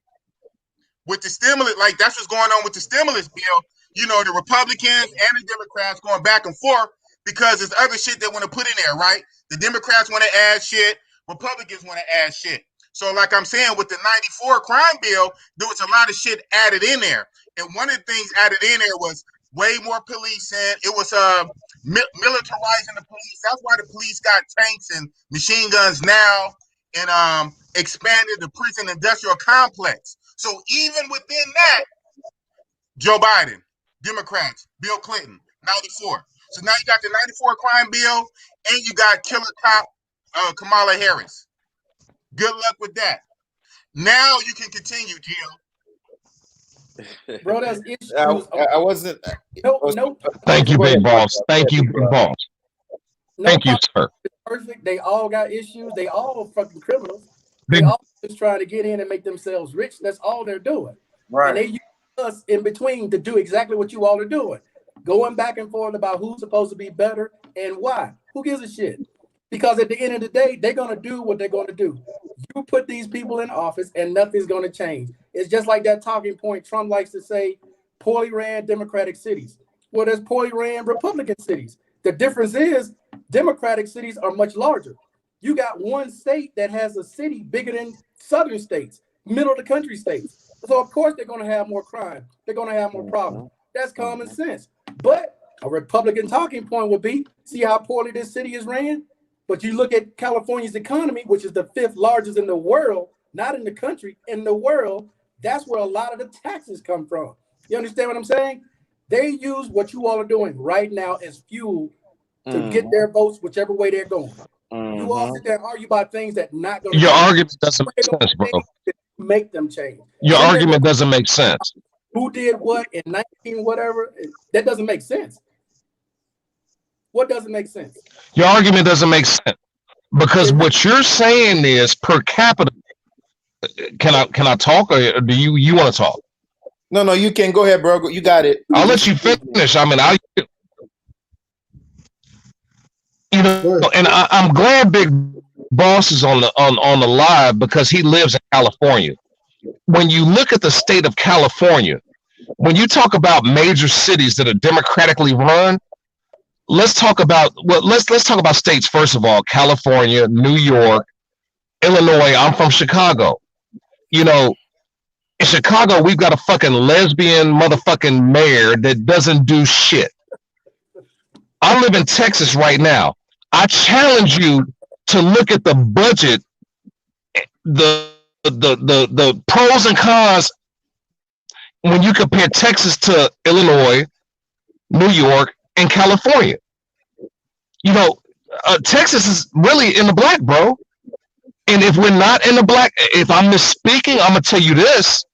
with the stimulus, like that's what's going on with the stimulus bill. You know, the Republicans and the Democrats going back and forth because there's other shit they want to put in there, right? The Democrats want to add shit. Republicans want to add shit. So like I'm saying, with the 94 crime bill, there was a lot of shit added in there. And one of the things added in there was way more policing. It was militarizing the police. That's why the police got tanks and machine guns now and expanded the prison industrial complex. So even within that, Joe Biden, Democrats, Bill Clinton, 94. So now you got the 94 crime bill and you got killer cop Kamala Harris. Good luck with that. Now you can continue, Gio. Bro, that's issues. I wasn't. No. Thank you, Big Boss. Thank you, Big Boss. Thank you, sir. Perfect. They all got issues. They all fucking criminals. They all just trying to get in and make themselves rich. That's all they're doing. Right. And they use us in between to do exactly what you all are doing. Going back and forth about who's supposed to be better and why. Who gives a shit? Because at the end of the day, they're going to do what they're going to do. You put these people in office and nothing's going to change. It's just like that talking point Trump likes to say, poorly ran Democratic cities. Well, there's poorly ran Republican cities. The difference is Democratic cities are much larger. You got one state that has a city bigger than southern states, middle of the country states. So of course they're going to have more crime. They're going to have more problems. That's common sense. But a Republican talking point would be, see how poorly this city is ran? But you look at California's economy, which is the 5th largest in the world, not in the country, in the world, that's where a lot of the taxes come from. You understand what I'm saying? They use what you all are doing right now as fuel to get their votes whichever way they're going. You all sit there and argue about things that not going to Your change. argument doesn't make sense, bro. Make them change. Your argument doesn't make sense. Who did what in 19 whatever? That doesn't make sense. What doesn't make sense? Your argument doesn't make sense because what you're saying is per capita. Can I talk or do you want to talk? No, you can go ahead, bro. You got it. I'll let you finish. I mean, and I'm glad Big Boss is on the live because he lives in California. When you look at the state of California, when you talk about major cities that are democratically run, let's talk about let's talk about states first of all. California, New York, Illinois. I'm from Chicago. In Chicago, we've got a fucking lesbian motherfucking mayor that doesn't do shit. I live in Texas right now. I challenge you to look at the budget, the pros and cons when you compare Texas to Illinois, New York, and California. Texas is really in the black, bro. And if we're not in the black, if I'm misspeaking, I'm gonna tell you this: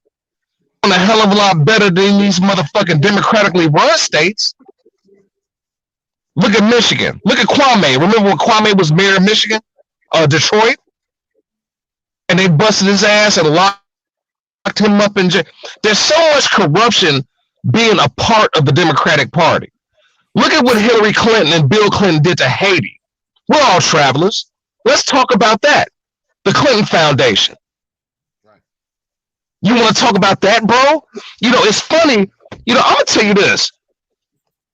on a hell of a lot better than these motherfucking democratically run states. Look at Michigan. Look at Kwame. Remember when Kwame was mayor of Michigan, Detroit, and they busted his ass and locked him up in jail. There's so much corruption being a part of the Democratic Party. Look at what Hillary Clinton and Bill Clinton did to Haiti. We're all travelers. Let's talk about that. The Clinton Foundation. You want to talk about that, bro? It's funny. I'm gonna tell you this.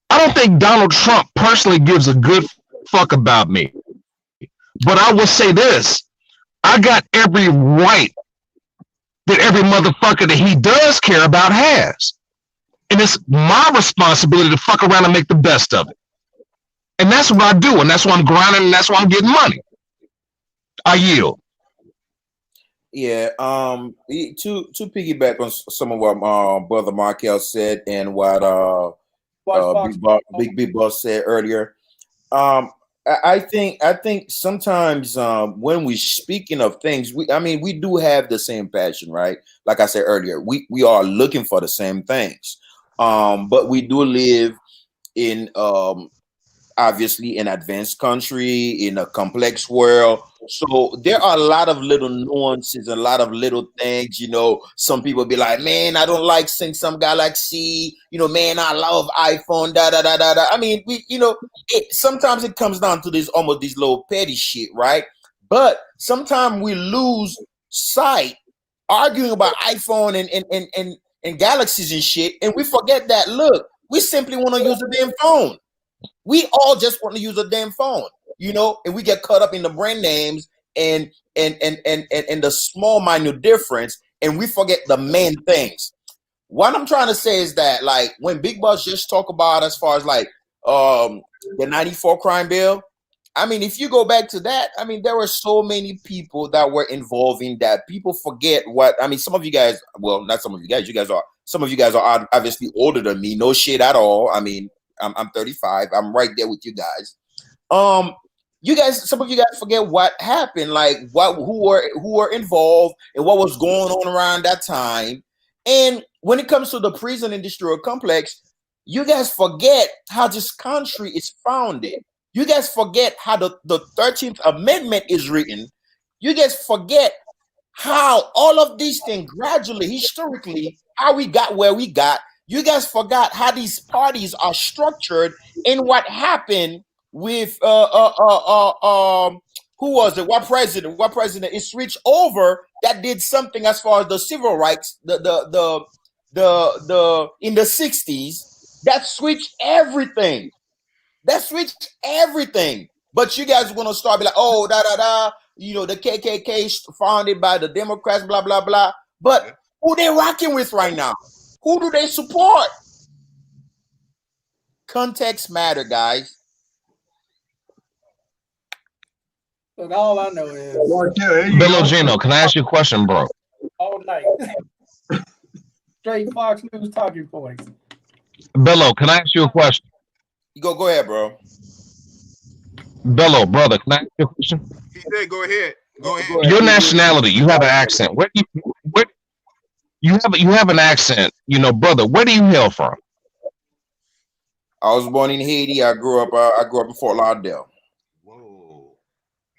I don't think Donald Trump personally gives a good fuck about me. But I will say this. I got every right that every motherfucker that he does care about has. And it's my responsibility to fuck around and make the best of it. And that's what I do. And that's why I'm grinding and that's why I'm getting money. I yield. Yeah, to piggyback on some of what Brother Markel said and what Big Boss said earlier. I think sometimes when we're speaking of things, we do have the same passion, right? Like I said earlier, we are looking for the same things. But we do live in obviously an advanced country, in a complex world. So there are a lot of little nuances, a lot of little things, some people be like, man, I don't like Samsung Galaxy, man, I love iPhone, da, da, da, da, da. I mean, sometimes it comes down to these little petty shit, right? But sometimes we lose sight arguing about iPhone and Galaxies and shit. And we forget that, look, we simply want to use a damn phone. We all just want to use a damn phone, and we get caught up in the brand names and the small minute difference, and we forget the main things. What I'm trying to say is that, like, when Big Boss just talk about as far as like the 94 crime bill, I mean, if you go back to that, I mean, there were so many people that were involved in that. People forget some of you guys, well, not some of you guys, some of you guys are obviously older than me, no shit at all. I mean, I'm 35. I'm right there with you guys. Some of you guys forget what happened, like who were involved and what was going on around that time. And when it comes to the prison industrial complex, you guys forget how this country is founded. You guys forget how the 13th Amendment is written. You guys forget how all of these things gradually, historically, how we got where we got. You guys forgot how these parties are structured and what happened with who was it? What president is switched over that did something as far as the civil rights, the in the 60s, that switched everything. But you guys want to start be like, oh, da da da, the KKK founded by the Democrats, blah blah blah. But who they rocking with right now? Who do they support? Context matter, guys. Look, all I know is Bill Gino, can I ask you a question, bro? All night. Straight Fox News talking points. Bello, can I ask you a question? You go ahead, bro. Bello, brother, can I ask you a question? He said, "Go ahead, go ahead." Your nationality, you have an accent. Where you have an accent, brother. Where do you hail from? I was born in Haiti. I grew up in Fort Lauderdale. Whoa,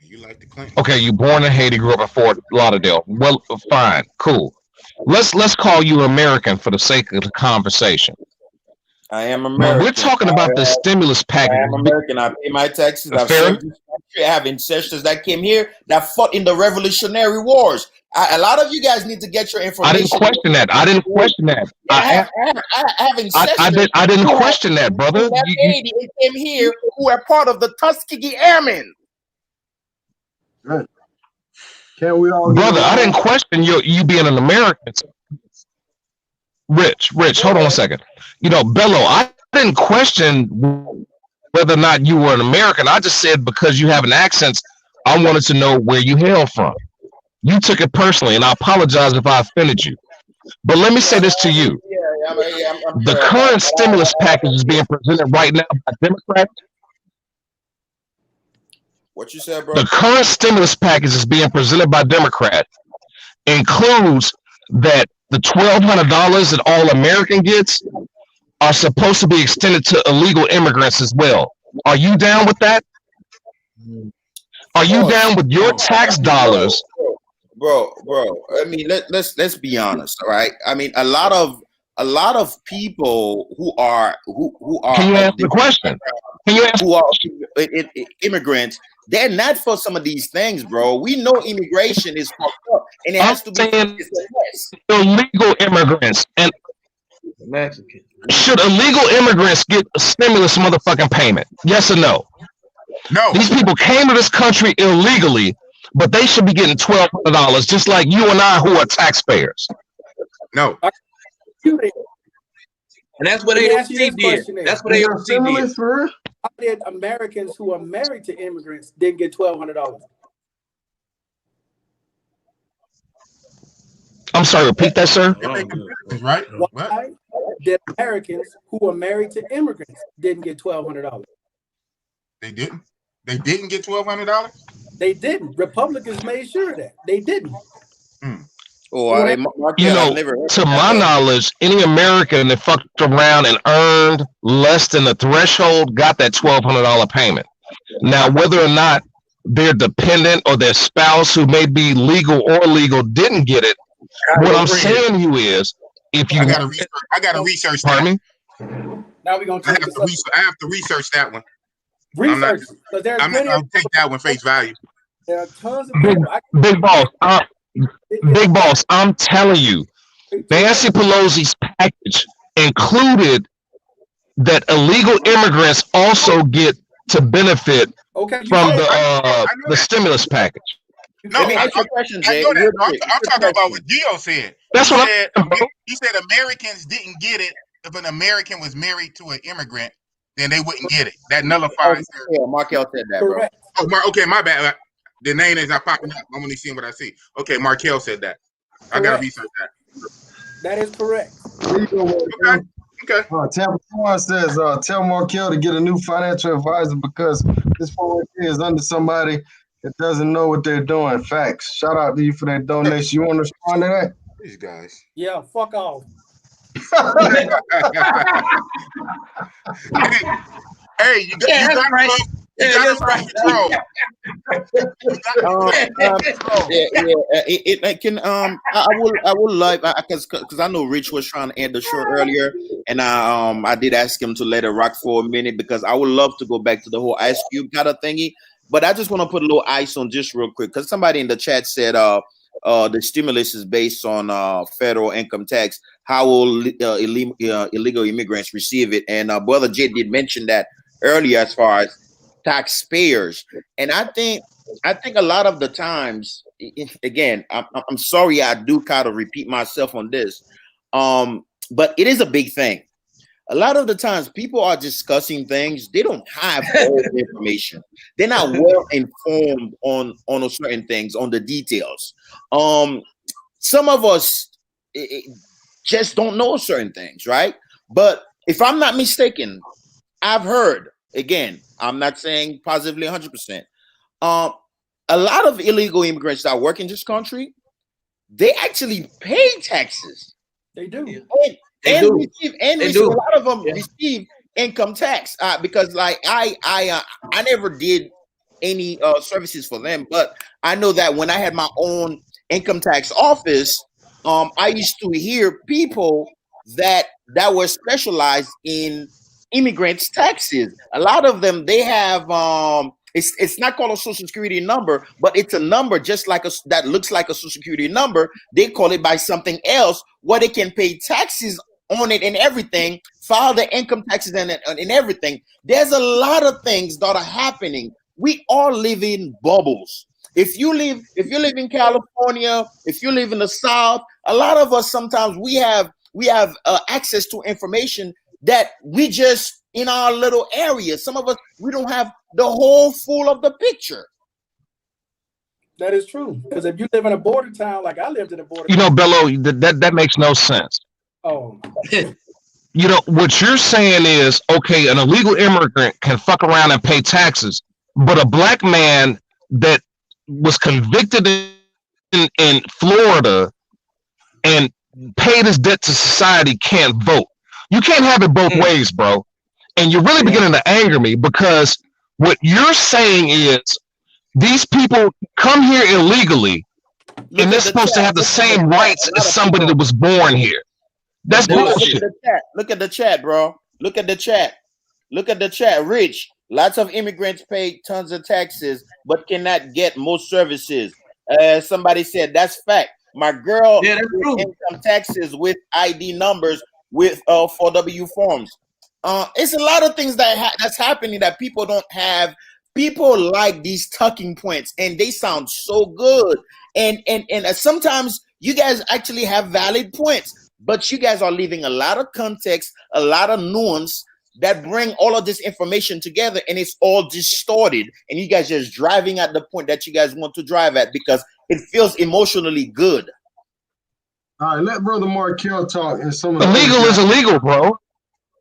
you like the Clinton? Okay, you born in Haiti, grew up in Fort Lauderdale. Well, fine, cool. Let's call you American for the sake of the conversation. I am American. But we're talking about the stimulus package. I am American. I pay my taxes. I've served this country. I have ancestors that came here that fought in the Revolutionary Wars. A lot of you guys need to get your information. I didn't question that. I didn't question that. I have ancestors. I didn't question that, brother. They came here who are part of the Tuskegee Airmen. Right. Can we all, brother? I didn't question you being an American. Rich, hold on a second. Bello, I didn't question whether or not you were an American. I just said because you have an accent, I wanted to know where you hail from. You took it personally, and I apologize if I offended you. But let me say this to you. The current stimulus package is being presented right now by Democrats. What you said, bro? The current stimulus package is being presented by Democrats includes that the $1,200 that all American gets are supposed to be extended to illegal immigrants as well. Are you down with that? Are you down with your tax dollars? Bro. I mean, let's be honest, all right? I mean, a lot of people who are Can you answer the question? Can you answer who are immigrants? They're not for some of these things, bro. We know immigration is fucked up, and it has to be illegal immigrants and Mexican. Should illegal immigrants get a stimulus motherfucking payment? Yes or no? No. These people came to this country illegally, but they should be getting $1,200, just like you and I, who are taxpayers. No. And that's what AOC did. That's what AOC did. How did Americans who are married to immigrants didn't get $1,200? I'm sorry, repeat that, sir. Right? Why did Americans who are married to immigrants didn't get $1,200? They didn't. They didn't get $1,200. They didn't. Republicans made sure of that they didn't. To my knowledge, any American that fucked around and earned less than the threshold got that $1,200 payment. Now, whether or not their dependent or their spouse, who may be legal or illegal, didn't get it, what I'm saying to you is, if you I gotta research. Pardon me? Now we're gonna I have to research that one. Research. I'm not gonna take that one face value. There are tons of people. Big boss, I'm telling you, Nancy Pelosi's package included that illegal immigrants also get to benefit from the stimulus package. No, I know that. I'm talking about what Gio said. That's what he said. Americans didn't get it if an American was married to an immigrant, then they wouldn't get it. That nullifies. Yeah, Markel said that, bro. Okay, my bad. The name is not popping up. I'm only seeing what I see. Okay, Markel said that. I gotta research that. That is correct. Okay. Tampa Swan says, tell Markel to get a new financial advisor because this phone is under somebody that doesn't know what they're doing. Facts. Shout out to you for that donation. You want to respond to that? These guys. Yeah, fuck off. Hey, you got right. That's right, bro. I would like because I know Rich was trying to end the show earlier, and I did ask him to let it rock for a minute because I would love to go back to the whole Ice Cube kind of thingy, but I just want to put a little ice on just real quick because somebody in the chat said the stimulus is based on federal income tax. How will illegal immigrants receive it? And Brother Jay did mention that earlier as far as taxpayers, and I think a lot of the times, again, I'm sorry I do kind of repeat myself on this, but it is a big thing. A lot of the times people are discussing things, they don't have all the information. They're not well informed on certain things, on the details. Some of us just don't know certain things, right? But if I'm not mistaken, I've heard Again, I'm not saying positively 100%. A lot of illegal immigrants that work in this country, they actually pay taxes. They do. And a lot of them receive income tax because like I never did any services for them, but I know that when I had my own income tax office, I used to hear people that were specialized in immigrants taxes. A lot of them, they have it's not called a social security number, but it's a number just like that looks like a social security number. They call it by something else where they can pay taxes on it and everything, file the income taxes and everything. There's a lot of things that are happening. We all live in bubbles. If you live in California, if you live in the South, a lot of us sometimes we have access to information that we just in our little area. Some of us, we don't have the whole full of the picture. That is true. Because if you live in a border town, like I lived in a border You know, town. Bello, that makes no sense. Oh. You know, what you're saying is, okay, an illegal immigrant can fuck around and pay taxes, but a black man that was convicted in Florida and paid his debt to society can't vote. You can't have it both ways, bro. And you're really beginning to anger me because what you're saying is these people come here illegally and they're supposed to have the same rights as somebody that was born here. That's bullshit. Look at the chat, bro. Look at the chat. Look at the chat. Rich, lots of immigrants pay tons of taxes but cannot get most services. Somebody said that's fact. My girl Yeah, that's true. income taxes with ID numbers with 4W forms. It's a lot of things that's happening that people don't have. People like these talking points, and they sound so good. And sometimes you guys actually have valid points, but you guys are leaving a lot of context, a lot of nuance that bring all of this information together, and it's all distorted. And you guys just driving at the point that you guys want to drive at because it feels emotionally good. All right, let Brother Markel talk. And some of illegal is illegal, bro.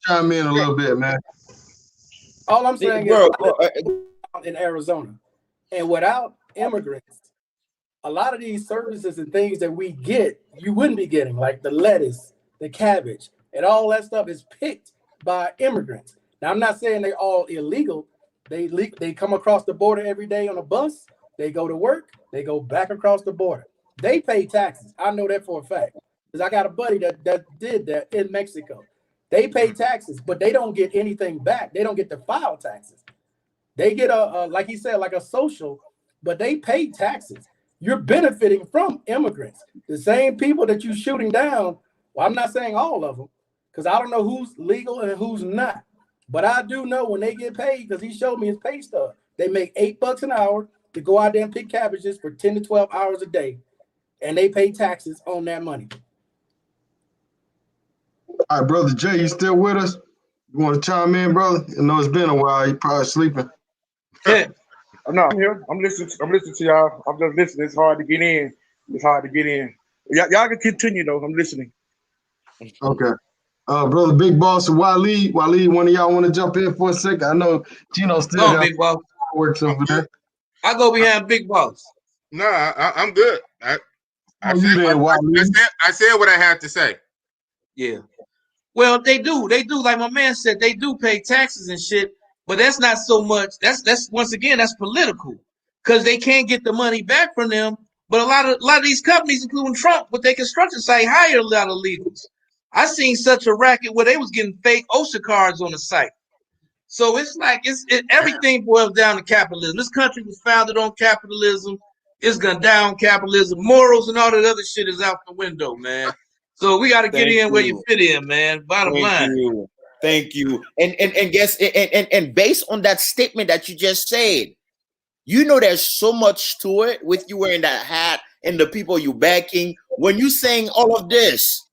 Chime in a little bit, man. All I'm saying is in Arizona, and without immigrants, a lot of these services and things that we get, you wouldn't be getting, like the lettuce, the cabbage, and all that stuff is picked by immigrants. Now, I'm not saying they're all illegal. They come across the border every day on a bus. They go to work. They go back across the border. They pay taxes. I know that for a fact because I got a buddy that did that in Mexico. They pay taxes, but they don't get anything back. They don't get to file taxes. They get like he said, like a social, but they pay taxes. You're benefiting from immigrants. The same people that you're shooting down. Well, I'm not saying all of them because I don't know who's legal and who's not. But I do know when they get paid, because he showed me his pay stub, they make $8 an hour to go out there and pick cabbages for 10 to 12 hours a day. And they pay taxes on that money. All right, Brother Jay, you still with us? You want to chime in, brother? I know it's been a while. You probably sleeping. No, I'm here. I'm listening to y'all. I'm just listening. It's hard to get in. Y'all can continue though. I'm listening. Okay. Brother Big Boss and Waleed, one of y'all want to jump in for a second? I know Gino still got Big Boss. works over there. I go behind Big Boss. No, I'm good. I said what I had to say. Yeah. Well, they do. Like my man said, they do pay taxes and shit, but that's not so much. That's once again, that's political because they can't get the money back from them. But a lot of these companies, including Trump, with their construction site, hire a lot of illegals. I seen such a racket where they was getting fake OSHA cards on the site. So it's like everything boils down to capitalism. This country was founded on capitalism. It's gonna down capitalism. Morals and all that other shit is out the window, man. So we got to get in where you fit in, man. Bottom line. Thank you. And guess and based on that statement that you just said, you know there's so much to it with you wearing that hat and the people you backing. When you saying all of this,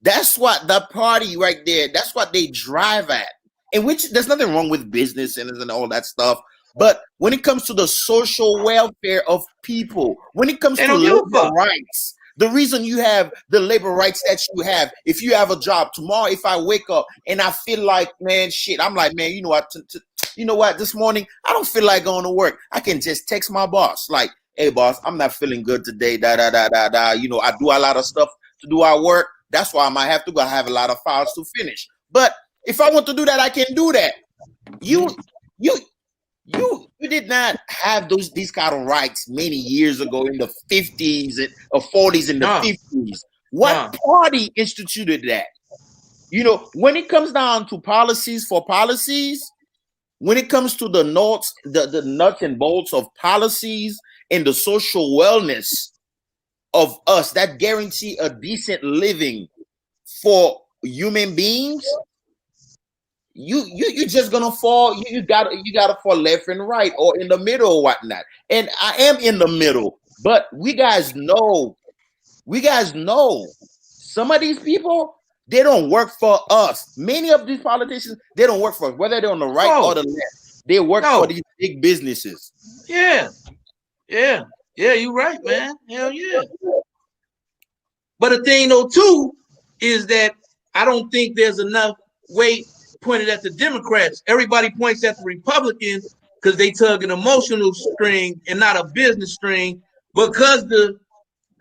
that's what the party right there. That's what they drive at. And which there's nothing wrong with business and all that stuff. But when it comes to the social welfare of people, when it comes to labor rights, The reason you have the labor rights that you have, if you have a job tomorrow, if I wake up and I feel like, man, shit, I'm like, man, you know what? You know what? This morning, I don't feel like going to work. I can just text my boss, like, hey, boss, I'm not feeling good today. You know, I do a lot of stuff to do our work. That's why I might have to go. I have a lot of files to finish. But if I want to do that, I can do that. You did not have these kind of rights many years ago in the 50s or 40s and the 50s. What party instituted that? You know, when it comes down to policies, when it comes to the nuts and bolts of policies and the social wellness of us that guarantee a decent living for human beings, you're just gonna fall. You gotta fall left and right or in the middle or whatnot. And I am in the middle, but we guys know some of these people, they don't work for us. Many of these politicians, they don't work for us, whether they're on the right or the left. They work for these big businesses. Yeah, you're right, man. Hell yeah. But the thing though too is that I don't think there's enough weight pointed at the Democrats. Everybody points at the Republicans because they tug an emotional string and not a business string. Because the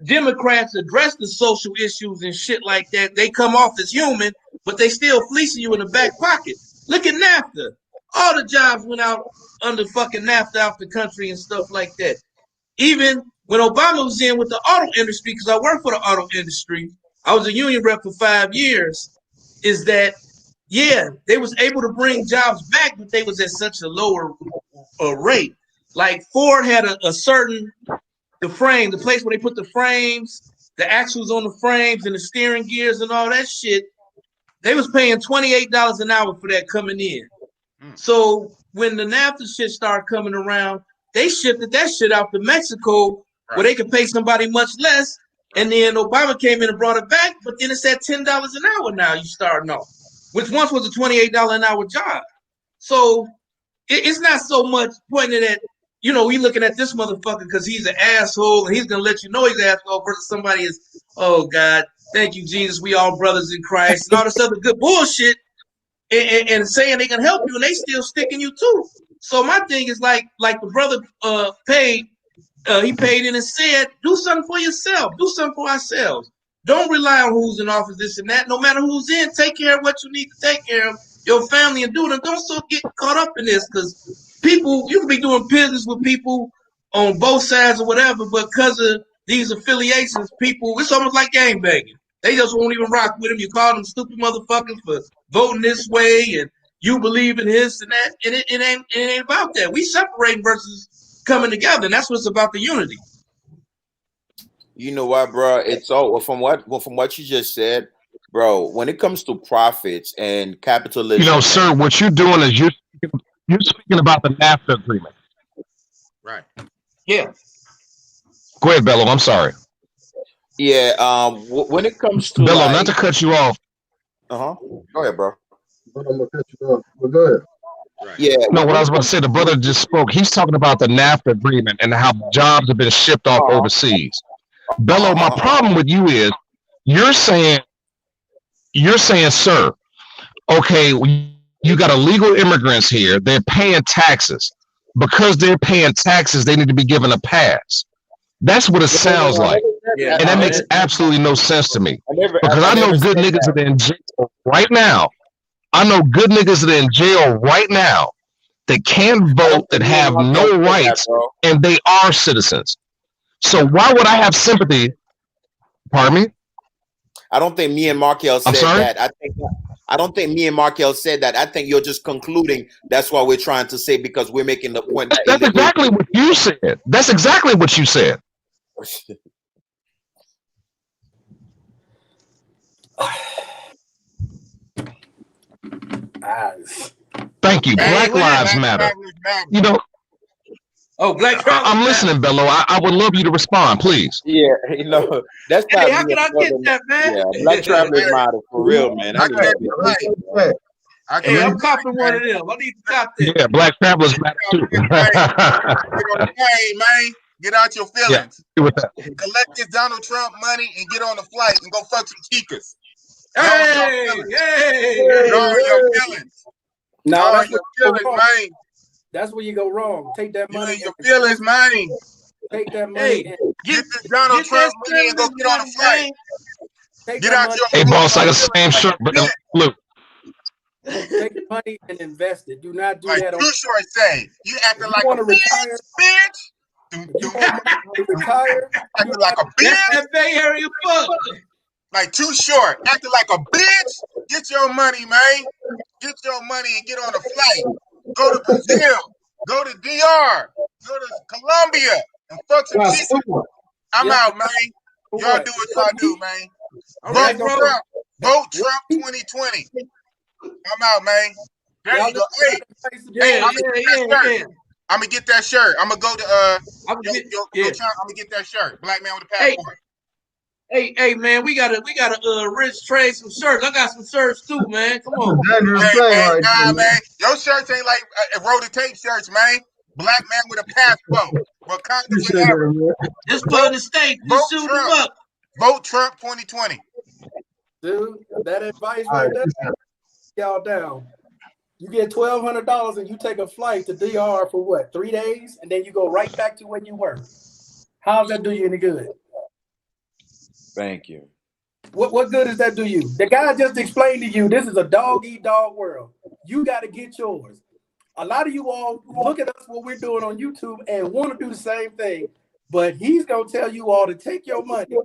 Democrats address the social issues and shit like that, they come off as human, but they still fleecing you in the back pocket. Look at NAFTA. All the jobs went out under fucking NAFTA out the country and stuff like that. Even when Obama was in with the auto industry, because I work for the auto industry, I was a union rep for 5 years, is that, yeah, they was able to bring jobs back, but they was at such a lower rate. Like Ford had a certain, the frame, the place where they put the frames, the axles on the frames and the steering gears and all that shit, they was paying $28 an hour for that coming in. So when the NAFTA shit started coming around, they shifted that shit out to Mexico where they could pay somebody much less. And then Obama came in and brought it back, but then it's at $10 an hour now you starting off, which once was a $28 an hour job. So it's not so much pointed at, you know, we looking at this motherfucker because he's an asshole and he's going to let you know he's an asshole versus somebody is, oh, God, thank you, Jesus, we all brothers in Christ and all this other good bullshit and saying they can help you and they still sticking you too. So my thing is like the brother paid, he paid in and said, do something for yourself. Do something for ourselves. Don't rely on who's in office, this and that. No matter who's in, take care of what you need to take care of, your family, and do it. And don't so get caught up in this because people, you can be doing business with people on both sides or whatever, but because of these affiliations, people, it's almost like gang banging. They just won't even rock with them. You call them stupid motherfuckers for voting this way and you believe in this and that. And it ain't about that. We separating versus coming together. And that's what's about the unity. You know what, bro? It's all from what you just said, bro. When it comes to profits and capitalism, you know, sir, what you're doing is you're speaking about the NAFTA agreement. Right. Yeah. Go ahead, Bello. I'm sorry. Yeah. When it comes to Bello, not to cut you off. Go ahead, bro. I'm gonna cut you off. But go ahead. Right. Yeah. No, what I was about to say, the brother just spoke. He's talking about the NAFTA agreement and how jobs have been shipped off overseas. Bello, my problem with you is you're saying, sir, okay, you got illegal immigrants here. They're paying taxes. Because they're paying taxes, they need to be given a pass. That's what it sounds like. Yeah, and that makes absolutely no sense to me. Because I know good niggas that are in jail right now. I know good niggas that are in jail right now that can vote, that have no rights, and they are citizens. So why would I have sympathy? Pardon me? I don't think me and Markel said that. I don't think me and Markel said that. I think you're just concluding that's what we're trying to say because we're making the point that that's exactly what you said. That's exactly what you said. Thank you. Black Lives Matter. You know. Oh, Black I'm listening, Bello. I would love you to respond, please. Yeah, you know, that's not. Hey, how can I get that, man? Yeah, Black Travelers Matter for real, man. Hey, I'm copping one of them. I need to cop that. Yeah, Black Travelers Matter too. Hey, man. Get out your feelings. Yeah, with that. Collect this Donald Trump money and get on the flight and go fuck some chicas. Hey, Y'all your feelings. No, Y'all that's your where you feelings, go wrong. man. That's where you go wrong. Take that You money. and your feelings, man. Take that money. Hey, Get this Donald Trump money and go get on the flight. Take Get that out money. your Hey, boss, I got the same shirt, but in blue. Take the money and invest it. Do not do like that. Too Short say, you acting like want a to retire, bitch. You want to retire? Acting like a bitch. That Bay Area fuck. Like Too Short, acting like a bitch. Get your money, man. Get your money and get on a flight. Go to Brazil. Go to DR. Go to Colombia and fuck some chicks. I'm out, man. Y'all do what y'all do, man. Vote Trump. Vote Trump 2020. I'm out, man. There you go. Hey, I'm gonna get that shirt. I'm gonna go to I'm gonna get that shirt. Black man with a passport. Hey, man, we gotta Rich trade some shirts. I got some shirts too, man. Come on. Man. Your shirts ain't like roll the tape shirts, man. Black man with a passport. Wakanda forever. Just for the state. Just shoot them up. Vote Trump 2020. Dude, that advice right there, y'all down. You get $1,200 and you take a flight to DR for what, 3 days? And then you go right back to where you were. How's that do you any good? Thank you. What good does that do you? The guy just explained to you this is a dog-eat-dog world. You got to get yours. A lot of you all look at us what we're doing on YouTube and want to do the same thing, but he's going to tell you all to take your money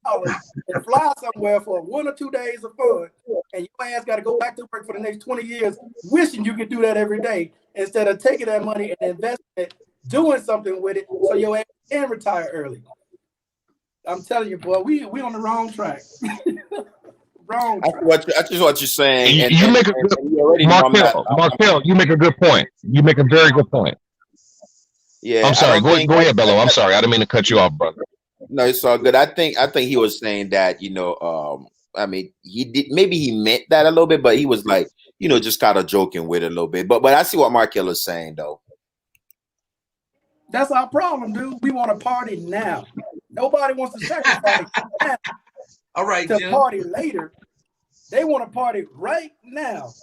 and fly somewhere for 1 or 2 days of fun, and your ass got to go back to work for the next 20 years wishing you could do that every day instead of taking that money and investing it, doing something with it so your ass can retire early. I'm telling you, boy, we on the wrong track. Wrong track. That's just what you're saying. You make a good Markel, you make a good point. You make a very good point. Yeah, I'm sorry. Go ahead, Bello. I'm sorry. I didn't mean to cut you off, brother. No, it's all good. I think he was saying that, I mean, he meant that a little bit, but he was like, just kind of joking with it a little bit. But I see what Markel is saying though. That's our problem, dude. We want to party now. Nobody wants to sacrifice now. All right, to Jim. party later. They want to party right now.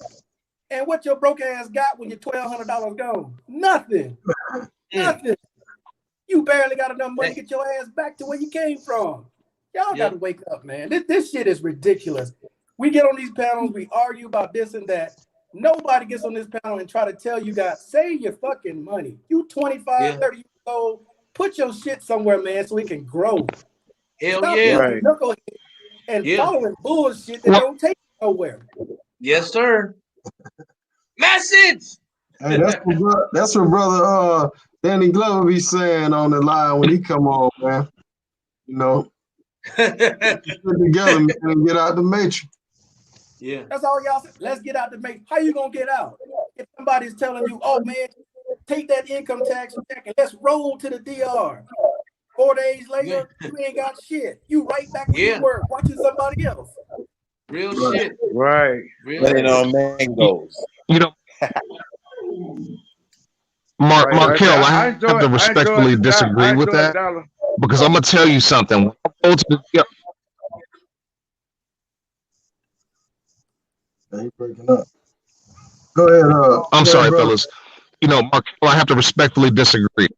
And what your broke ass got when your $1,200 gone? Nothing. Nothing. You barely got enough money to get your ass back to where you came from. Y'all got to wake up, man. This shit is ridiculous. We get on these panels, we argue about this and that. Nobody gets on this panel and try to tell you guys, save your fucking money. You 25, 30 years old, put your shit somewhere, man, so it can grow. Hell Stop yeah. being a knucklehead and following bullshit that don't take you nowhere. Yes, sir. Message. Hey, that's what brother Danny Glover be saying on the line when he come on, man. Get together and get out the matrix. Yeah. That's all y'all say. Let's get out the matrix. How you gonna get out? If somebody's telling you, oh man, take that income tax check and let's roll to the DR. 4 days later, you ain't got shit. You right back where you were, watching somebody else. Real shit. Right. Running on mangoes. Markel, I have to respectfully disagree with that because I'm gonna tell you something. He's breaking up. Go ahead. I'm sorry, fellas. Markel, I have to respectfully disagree.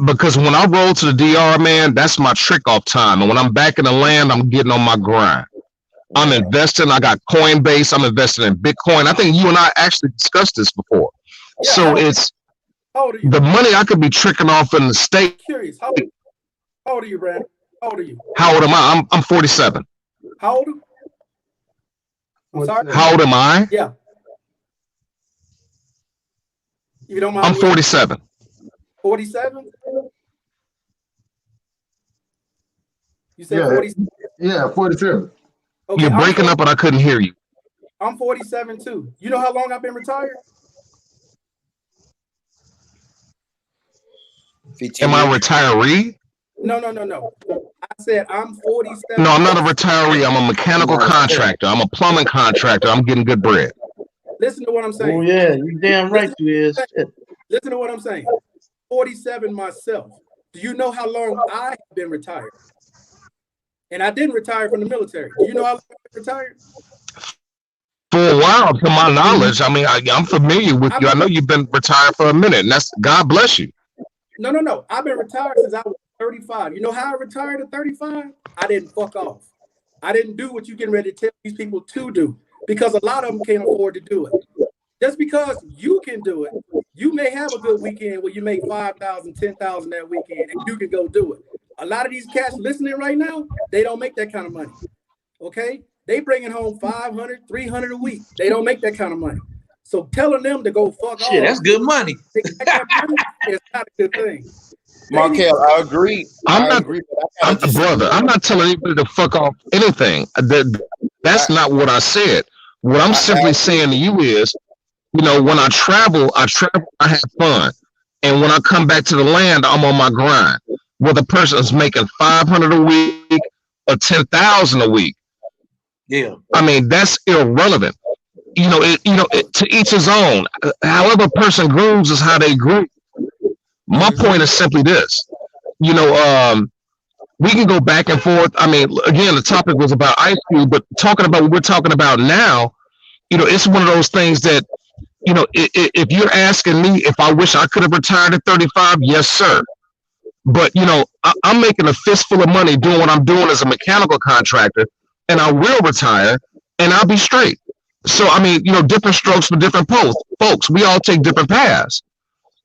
Because when I roll to the DR, man, that's my trick off time. And when I'm back in the land, I'm getting on my grind. I'm investing. I got Coinbase. I'm investing in Bitcoin. I think you and I actually discussed this before. Yeah, so it's the money I could be tricking off in the state. Curious. How old are you, Brad? How old are you? How old am I? I'm 47. How old? I'm sorry? How old am I? Yeah. You don't mind? I'm 47. 47? You said 47? Yeah, 47. Okay, You're breaking up, but I couldn't hear you. I'm 47 too. You know how long I've been retired? Am I a retiree? No. I said I'm 47. No, I'm not a retiree. I'm a mechanical contractor. I'm a plumbing contractor. I'm getting good bread. Listen to what I'm saying. Oh yeah, you damn right you is. Listen to what I'm saying. 47 myself. Do you know how long I have been retired? And I didn't retire from the military. Do you know how long I retired? For a while, to my knowledge, I mean, I'm familiar with you. I know you've been retired for a minute, and that's God bless you. No. I've been retired since I was 35. You know how I retired at 35? I didn't fuck off. I didn't do what you're getting ready to tell these people to do because a lot of them can't afford to do it. Just because you can do it, you may have a good weekend where you make 5,000, 10,000 that weekend, and you can go do it. A lot of these cats listening right now, they don't make that kind of money. Okay? They bringing home 500, 300 a week. They don't make that kind of money. So telling them to go fuck off. Shit, that's good money. It's not a good thing. Markel, I agree. I'm not telling anybody to fuck off anything. That's not what I said. What I'm simply saying to you is, you know, when I travel, I have fun. And when I come back to the land, I'm on my grind. Whether a person is making 500 a week or 10,000 a week. Yeah. I mean, that's irrelevant. You know, to each his own. However a person grooves is how they groove. My point is simply this. You know, we can go back and forth. I mean, again, the topic was about Ice Cube, but talking about what we're talking about now, you know, it's one of those things that, you know, if you're asking me if I wish I could have retired at 35, yes, sir. But, you know, I'm making a fistful of money doing what I'm doing as a mechanical contractor, and I will retire, and I'll be straight. So, I mean, you know, different strokes for different folks. We all take different paths.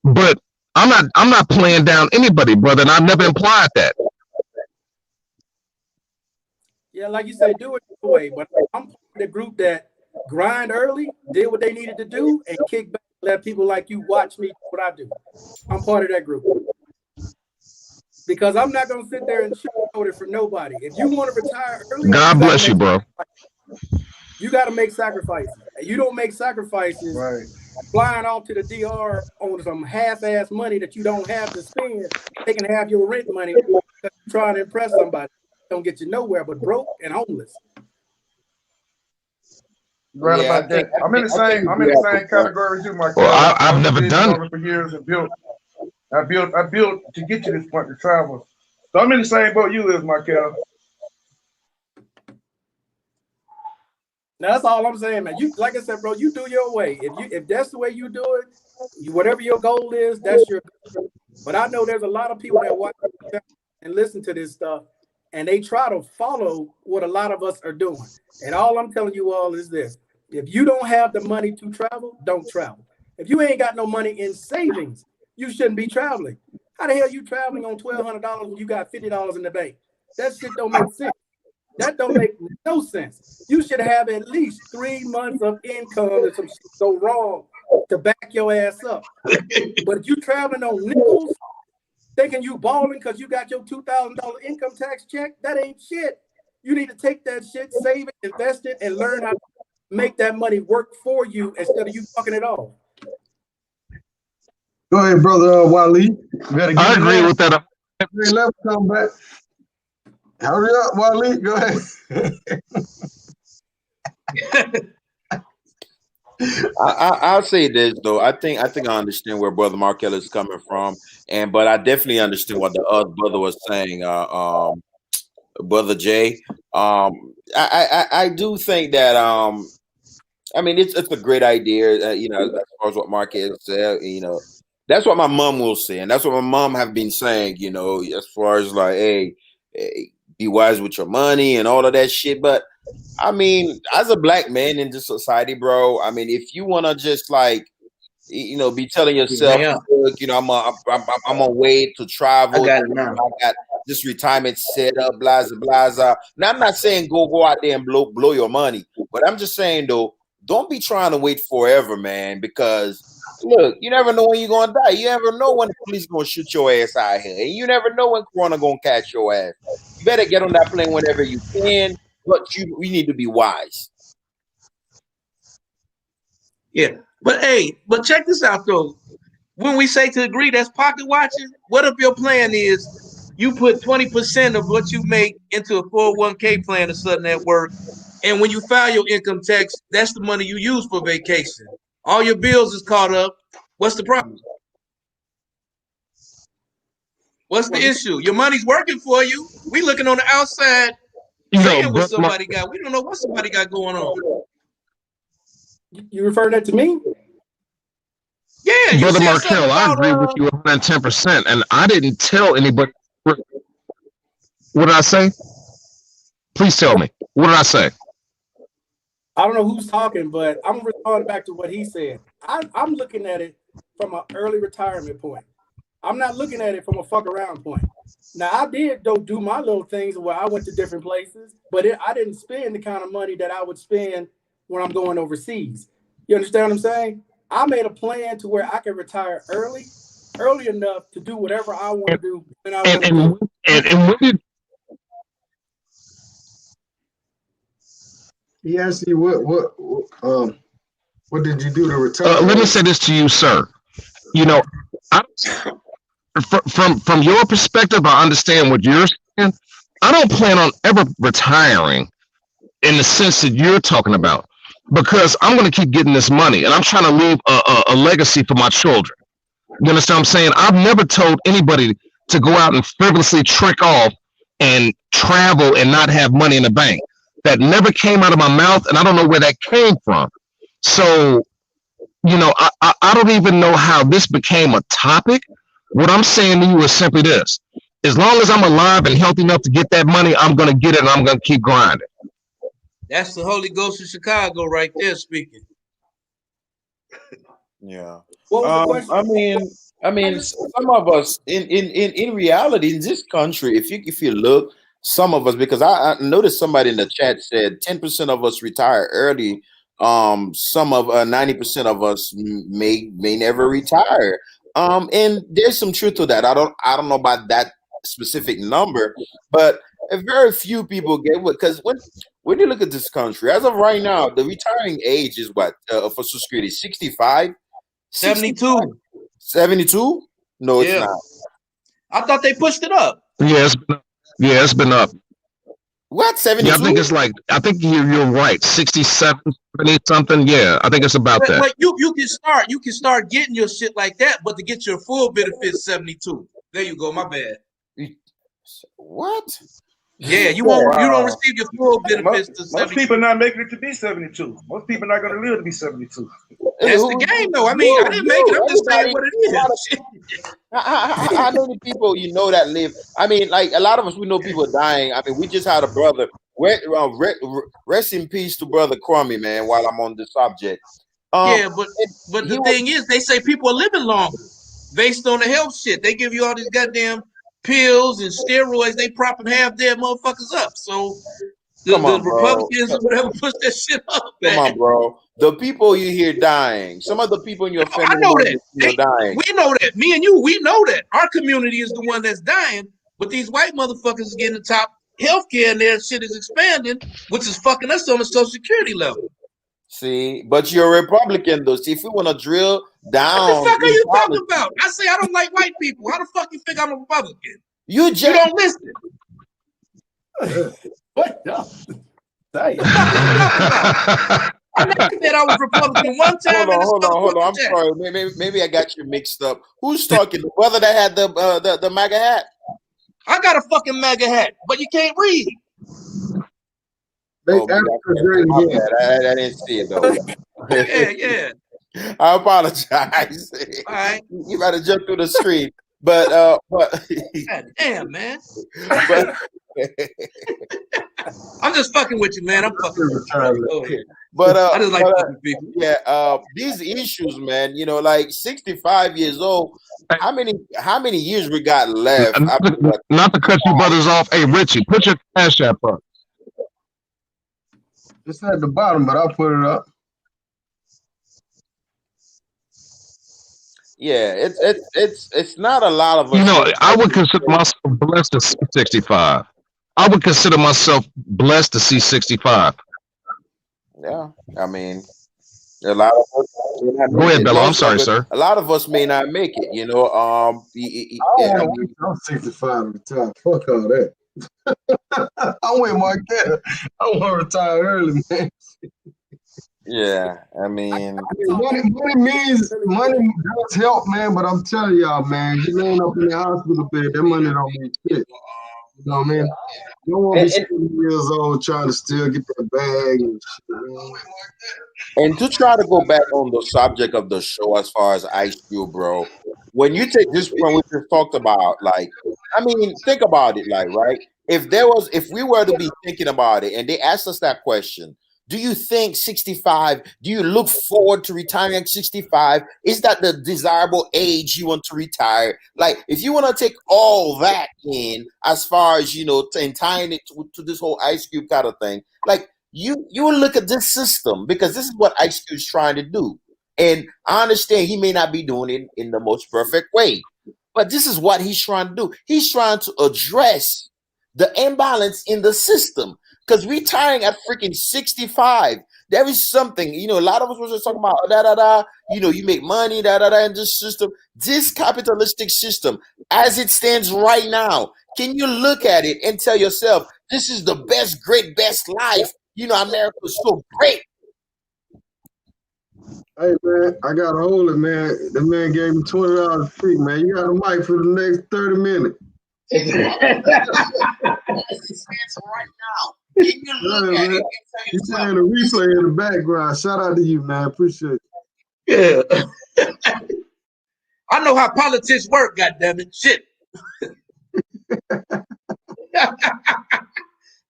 But I'm not playing down anybody, brother, and I've never implied that. Yeah, like you say, do it your way. But I'm part of the group that grind early, did what they needed to do, and kick back, let people like you watch me do what I do. I'm part of that group. Because I'm not going to sit there and sugarcoat it for nobody. If you want to retire early, God bless you, bro. You got to make sacrifices. And you don't make sacrifices flying off to the DR on some half-ass money that you don't have to spend, taking half your rent money because you're trying to impress somebody. Don't get you nowhere but broke and homeless. Right about that. I'm in the same category too, Mark. Well, I've never done it for years and built. I built to get to this point to travel. So I'm in the same boat you is, Markel. Now that's all I'm saying, man. You, like I said, bro, you do your way. If that's the way you do it, whatever your goal is, that's your goal. But I know there's a lot of people that watch and listen to this stuff, and they try to follow what a lot of us are doing. And all I'm telling you all is this: if you don't have the money to travel, don't travel. If you ain't got no money in savings, you shouldn't be traveling. How the hell are you traveling on $1,200 when you got $50 in the bank? That shit don't make sense. That don't make no sense. You should have at least 3 months of income if some shit go wrong to back your ass up. But if you traveling on nickels, thinking you balling because you got your $2,000 income tax check, that ain't shit. You need to take that shit, save it, invest it, and learn how to make that money work for you instead of you fucking it off. Go ahead, brother Wally. I agree with that. Left, come back. Hurry up, Wally. Go ahead. I'll say this though. I think I understand where Brother Markel is coming from, but I definitely understand what the other brother was saying. Brother Jay. I do think that I mean it's a great idea. You know, as far as what Markel said, you know. That's what my mom will say, and that's what my mom have been saying, you know, as far as like, hey, be wise with your money and all of that shit. But I mean, as a black man in this society, bro, I mean, if you want to just like, you know, be telling yourself, look, you know, I'm on way to travel. I got this retirement set up, blah, blah, blah. Now, I'm not saying go out there and blow your money, but I'm just saying though, don't be trying to wait forever, man, because look, you never know when you're gonna die. You never know when the police gonna shoot your ass out here, and you never know when Corona gonna catch your ass. You better get on that plane whenever you can, but we need to be wise. Yeah, but hey, check this out though. When we say to agree, that's pocket watching. What if your plan is you put 20% of what you make into a 401k plan or something at work, and when you file your income tax, that's the money you use for vacation. All your bills is caught up. What's the problem? What's the issue? Your money's working for you. We looking on the outside, saying what somebody got. We don't know what somebody got going on. You refer that to me? Yeah, you Brother said Markel, I agree with you 110%, and I didn't tell anybody. What did I say? Please tell me. What did I say? I don't know who's talking, but I'm responding back to what he said. I'm looking at it from an early retirement point. I'm not looking at it from a fuck around point. Now, I did do my little things where I went to different places, but I didn't spend the kind of money that I would spend when I'm going overseas. You understand what I'm saying? I made a plan to where I could retire early enough to do whatever I want to do when I want to do it. And when did he asked you what did you do to retire? let me say this to you, sir. You know, from your perspective, I understand what you're saying. I don't plan on ever retiring in the sense that you're talking about, because I'm going to keep getting this money, and I'm trying to leave a legacy for my children. You understand what I'm saying? I've never told anybody to go out and frivolously trick off and travel and not have money in the bank. That never came out of my mouth, and I don't know where that came from. So, you know, I don't even know how this became a topic. What I'm saying to you is simply this. As long as I'm alive and healthy enough to get that money, I'm going to get it, and I'm going to keep grinding. That's the Holy Ghost of Chicago right there speaking. Yeah. What was the question? I mean, some of us in reality in this country, if you look, some of us, because I noticed somebody in the chat said 10% of us retire early. Some of 90% of us may never retire. And there's some truth to that. I don't know about that specific number, but a very few people get what, because when you look at this country, as of right now, the retiring age is what for Social Security, 65? 72. 72? No, it's not. I thought they pushed it up. Yeah, it's been up. What, 72? Yeah, I think you're right. 67, 70 something. Yeah, I think it's about that. But you can start getting your shit like that, but to get your full benefits, 72. There you go. My bad. What? Yeah, you don't receive your full benefits to 72. Most people not making it to be 72. Most people not going to live to be 72. That's the game, though. I mean, I didn't make it. I'm just saying what it is. How many people you know that live? I mean, like a lot of us, we know people dying. I mean, we just had a brother. Rest in peace to Brother Crummy, man. While I'm on the subject, yeah, but the thing is, they say people are living longer based on the health shit. They give you all these goddamn pills and steroids. They propping half dead motherfuckers up. So the Republicans or whatever push that shit up. Man. Come on, bro. The people you hear dying. Some of the people in your family. I know that. Dying. We know that. Me and you, we know that. Our community is the one that's dying, but these white motherfuckers is getting the top healthcare and their shit is expanding, which is fucking us on the Social Security level. See, but you're a Republican, though. See, if we want to drill down. What the fuck are you talking about? I say I don't like white people. How the fuck you think I'm a Republican? You don't listen. What the? I never said I was Republican one time. Hold on. I'm sorry. Maybe I got you mixed up. Who's talking? The brother that had the MAGA hat? I got a fucking MAGA hat, but you can't read. I didn't see it though. Yeah. I apologize. All right. You gotta jump through the screen. But God damn, man. I'm just fucking with you, man. I'm fucking with you. But I just like fucking people. Yeah, these issues, man, you know, like 65 years old. How many years we got left? Not to cut you brothers off. Hey, Richie, put your Cash App up. It's at the bottom, but I'll put it up. Yeah, it's not a lot of us. You know, I would consider myself blessed to see 65. I would consider myself blessed to see 65. Yeah, I mean, a lot of us. Go ahead, Bello. I'm sorry, sir. A lot of us may not make it. You know, I'm 65 to retire. Fuck all that. I'm with Marquette. I want to retire early, man. Yeah, I mean, money does help, man. But I'm telling y'all, man, you laying up in the hospital bed, that money don't mean shit. You know what I mean? You don't want to be 70 years old trying to still get that bag and shit, man. and to try to go back on the subject of the show as far as Ice Cube, bro, when you take this point we just talked about, like, I mean, think about it, like, right? If we were to be thinking about it and they asked us that question, do you think 65, do you look forward to retiring at 65? Is that the desirable age you want to retire? Like, if you want to take all that in as far as, and tying it to this whole Ice Cube kind of thing, like, you will look at this system because this is what Ice Cube is trying to do. And I understand he may not be doing it in the most perfect way, but this is what he's trying to do. He's trying to address the imbalance in the system. Because retiring at freaking 65, there is something, a lot of us were just talking about you make money, in this system. This capitalistic system, as it stands right now, can you look at it and tell yourself, this is the best life? America is so great. Hey man, I got a hold of it, man. The man gave me $20 free, man. You got a mic for the next 30 minutes. Right now. Can you look at it? You playing a replay in the background. Shout out to you, man. Appreciate it. Yeah. I know how politics work, goddammit. Shit.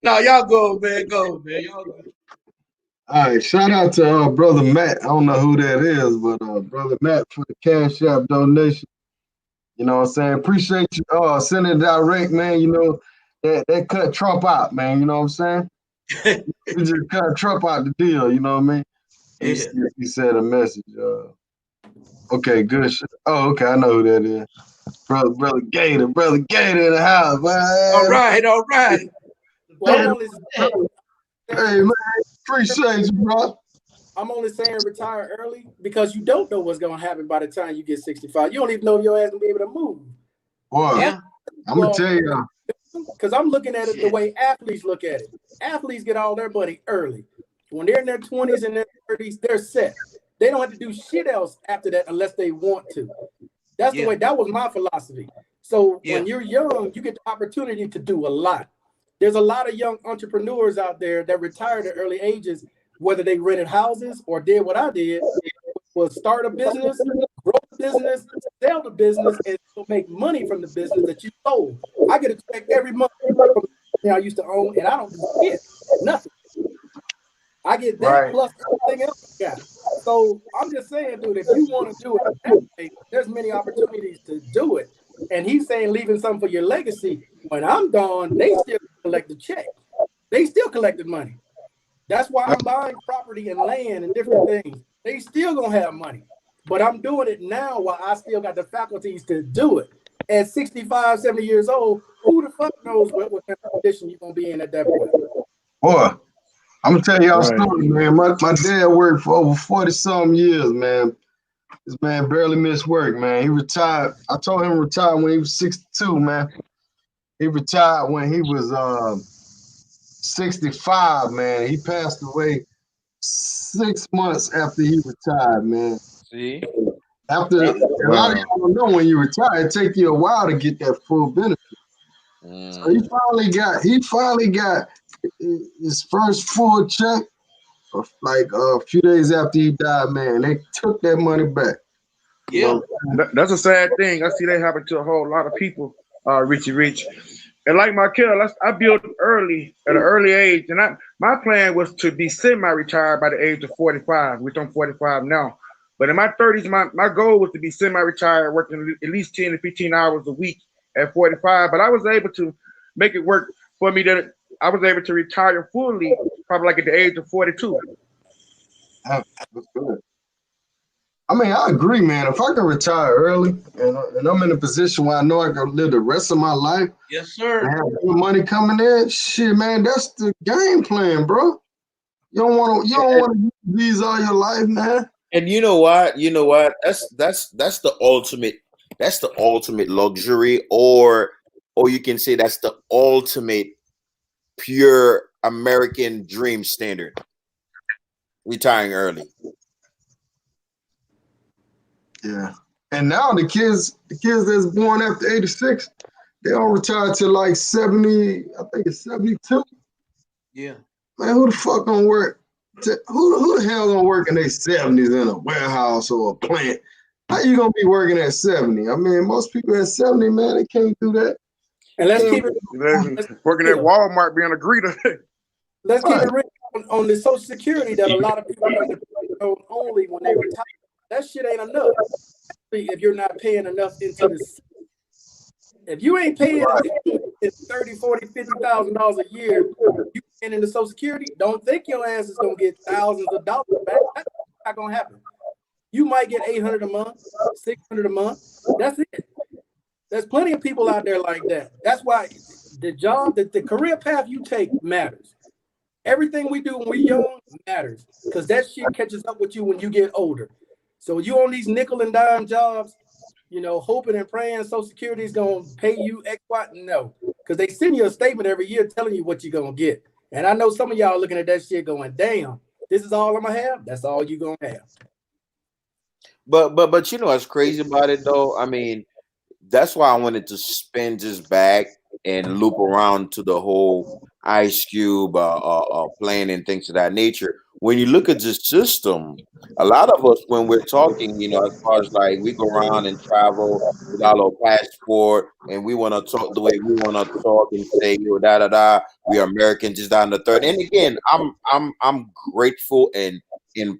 No, y'all go, man. Go, man. Y'all go. All right, shout out to brother Matt. I don't know who that is, but brother Matt for the Cash App donation. You know what I'm saying? Appreciate you sending it direct, man. That cut Trump out, man. You know what I'm saying? We just cut Trump out the deal, you know what I mean? He said a message. Okay, good shit. Oh, okay, I know who that is. Brother Gator in the house, man. All right. Well, hey, man, appreciate you, bro. I'm only saying retire early because you don't know what's going to happen by the time you get 65. You don't even know if your ass will be able to move. Boy, yeah. I'm going to tell you. Because I'm looking at it the way athletes look at it. Athletes get all their money early. When they're in their 20s and their 30s, they're set. They don't have to do shit else after that unless they want to. That's the way. That was my philosophy. So when you're young, you get the opportunity to do a lot. There's a lot of young entrepreneurs out there that retired at early ages, whether they rented houses or did what I did, was start a business, grow a business, sell the business, and make money from the business that you sold. I get a check every month from the thing I used to own, and I don't do shit, nothing. I get that plus everything else I got. So I'm just saying, dude, if you want to do it, there's many opportunities to do it. And he's saying leaving something for your legacy. When I'm gone, they still collect the check. They still collected money. That's why I'm buying property and land and different things. They still gonna have money. But I'm doing it now while I still got the faculties to do it. At 65, 70 years old, who the fuck knows what kind of condition you're gonna be in at that point? Boy, I'm gonna tell y'all a story, man. My dad worked for over 40-some years, man. This man barely missed work, man. He retired. I told him to retire when he was 62, man. He retired when he was 65, man. He passed away 6 months after he retired, man. See? After a lot of y'all don't know, when you retire, it takes you a while to get that full benefit. So he finally got his first full check, like a few days after he died, man. They took that money back. Yeah, that's a sad thing. I see that happen to a whole lot of people, Richie Rich. And like my kid, I built early at an early age, and my plan was to be semi-retired by the age of 45, which I'm 45 now. But in my 30s, my goal was to be semi-retired, working at least 10 to 15 hours a week at 45. But I was able to make it work for me that I was able to retire fully, probably like at the age of 42. That's good. I mean, I agree, man. If I can retire early and I'm in a position where I know I can live the rest of my life, yes, sir, and have good money coming in, shit, man, that's the game plan, bro. You don't want to use these all your life, man. And you know what? That's the ultimate luxury, or you can say that's the ultimate pure American dream standard. retiring early. Yeah. And now the kids that's born after 86, they don't retire till like 70, I think it's 72. Yeah. Man, who the fuck gonna work? Who the hell gonna work in their 70s in a warehouse or a plant? How you gonna be working at 70? I mean, most people at 70, man, they can't do that. And let's keep it working at Walmart being a greeter. Let's keep it real on the Social Security that a lot of people are only when they retire. That shit ain't enough. If you're not paying enough into the system. If you ain't paying $30,000, $40,000, $50,000 a year, you paying into Social Security, don't think your ass is gonna get thousands of dollars back. That's not gonna happen. You might get $800 a month, $600 a month. That's it. There's plenty of people out there like that. That's why the job, the career path you take matters. Everything we do when we're young matters because that shit catches up with you when you get older. So you on these nickel and dime jobs, you know, hoping and praying Social Security is going to pay you X, Y, no. Because they send you a statement every year telling you what you're going to get. And I know some of y'all looking at that shit going, damn, this is all I'm going to have? That's all you're going to have. But you know what's crazy about it, though? I mean, that's why I wanted to spin this back and loop around to the whole Ice Cube playing and things of that nature. When you look at this system, a lot of us, when we're talking, you know, as far as like we go around and travel with our little passport and we want to talk the way we want to talk and say, you know, da da da, we are Americans, just down the third. And again, I'm grateful and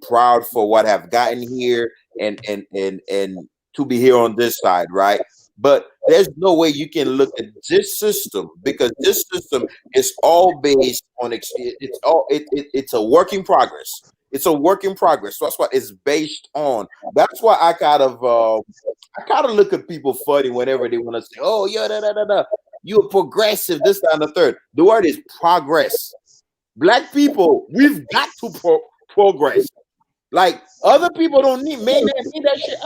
proud for what I've gotten here and to be here on this side, right? But there's no way you can look at this system because this system is all based on it's a work in progress. It's a work in progress. So that's what it's based on. That's why I kind of look at people funny whenever they want to say, "Oh, yeah, da da da da, you're progressive." This, that, and the third. The word is progress. Black people, we've got to progress. Like other people don't may not need that shit.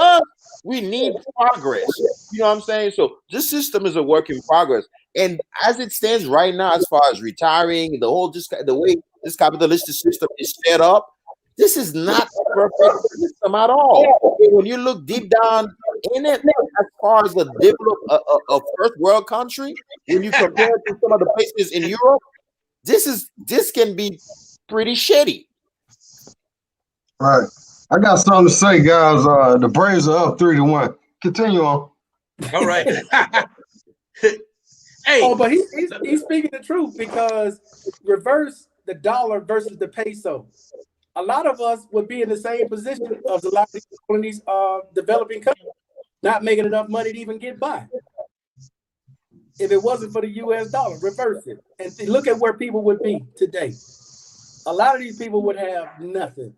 We need progress. You know what I'm saying? So this system is a work in progress. And as it stands right now, as far as retiring, the way this capitalistic system is set up, this is not a perfect system at all. When you look deep down in it, as far as the developed a first world country, when you compare it to some of the places in Europe, this can be pretty shitty. Right. I got something to say, guys. The Braves are up 3-1. Continue on. All right. Hey. Oh, but he's speaking the truth because reverse the dollar versus the peso. A lot of us would be in the same position of a lot of these people in these developing countries, not making enough money to even get by. If it wasn't for the U.S. dollar, reverse it and look at where people would be today. A lot of these people would have nothing.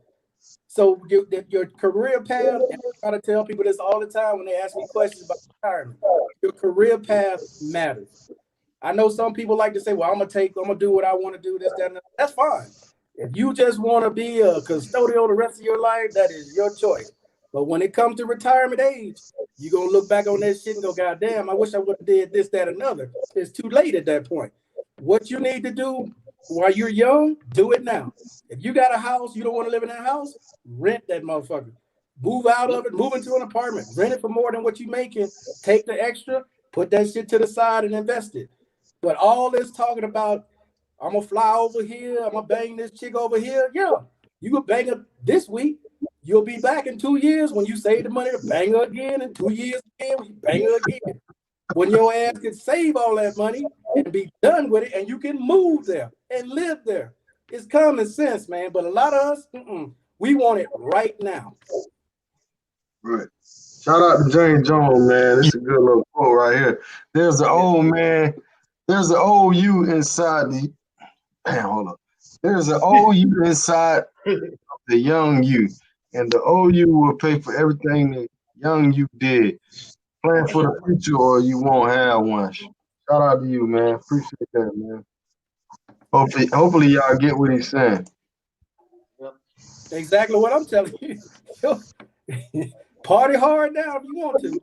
So your career path, and I try to tell people this all the time when they ask me questions about retirement, your career path matters. I know some people like to say, well, I'm gonna do what I want to do, this, that, and that. That's fine. If you just want to be a custodial the rest of your life, that is your choice. But when it comes to retirement age, you're gonna look back on that shit and go, God damn, I wish I would have did this, that, another. It's too late at that point. What you need to do while you're young, do it now. If you got a house, you don't want to live in that house, rent that motherfucker. Move out of it, move into an apartment, rent it for more than what you're making, take the extra, put that shit to the side and invest it. But all this talking about, I'm going to fly over here, I'm going to bang this chick over here. Yeah, you could bang her this week. You'll be back in 2 years when you save the money to bang her again, and 2 years again when you bang her again. When your ass can save all that money and be done with it, and you can move there and live there. It's common sense, man. But a lot of us, we want it right now. Right. Shout out to James Jones, man. It's a good little quote right here. There's an old man. There's an old you inside the. Damn, hold up. There's an old you inside the young you, and the old you will pay for everything the young you did. Plan for the future, or you won't have one. Shout out to you, man. Appreciate that, man. Hopefully y'all get what he's saying. Exactly what I'm telling you. Party hard now if you want to.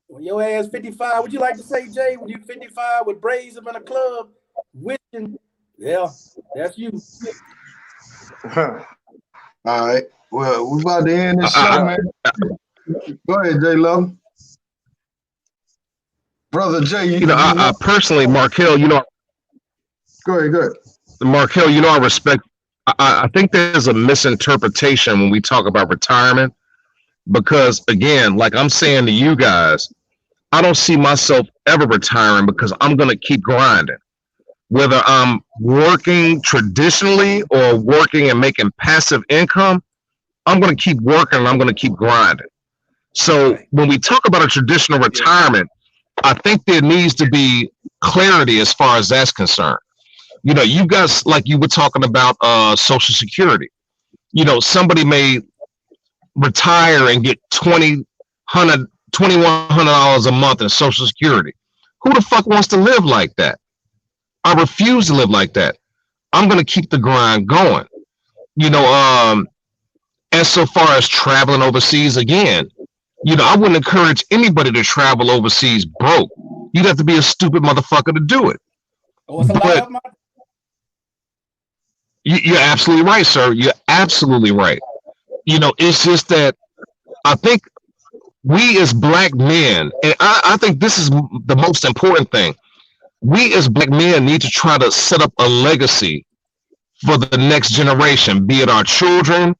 When your ass 55, would you like to say, Jay, when you 55 with braids up in a club, wishing, yeah, that's you. All right. Well, we about to end this show, man. Go ahead, Jay Love. Brother Jay, I personally, Markel, go ahead. Markel, I respect. I think there's a misinterpretation when we talk about retirement because, again, like I'm saying to you guys, I don't see myself ever retiring because I'm going to keep grinding. Whether I'm working traditionally or working and making passive income, I'm going to keep working and I'm going to keep grinding. So when we talk about a traditional retirement, I think there needs to be clarity as far as that's concerned. You guys, like you were talking about Social Security. Somebody may retire and get $2,100 a month in Social Security. Who the fuck wants to live like that? I refuse to live like that. I'm going to keep the grind going. As so far as traveling overseas, again, I wouldn't encourage anybody to travel overseas broke. You'd have to be a stupid motherfucker to do it. But you're absolutely right, sir. You're absolutely right. It's just that I think we as black men, and I think this is the most important thing, we as black men need to try to set up a legacy for the next generation, be it our children,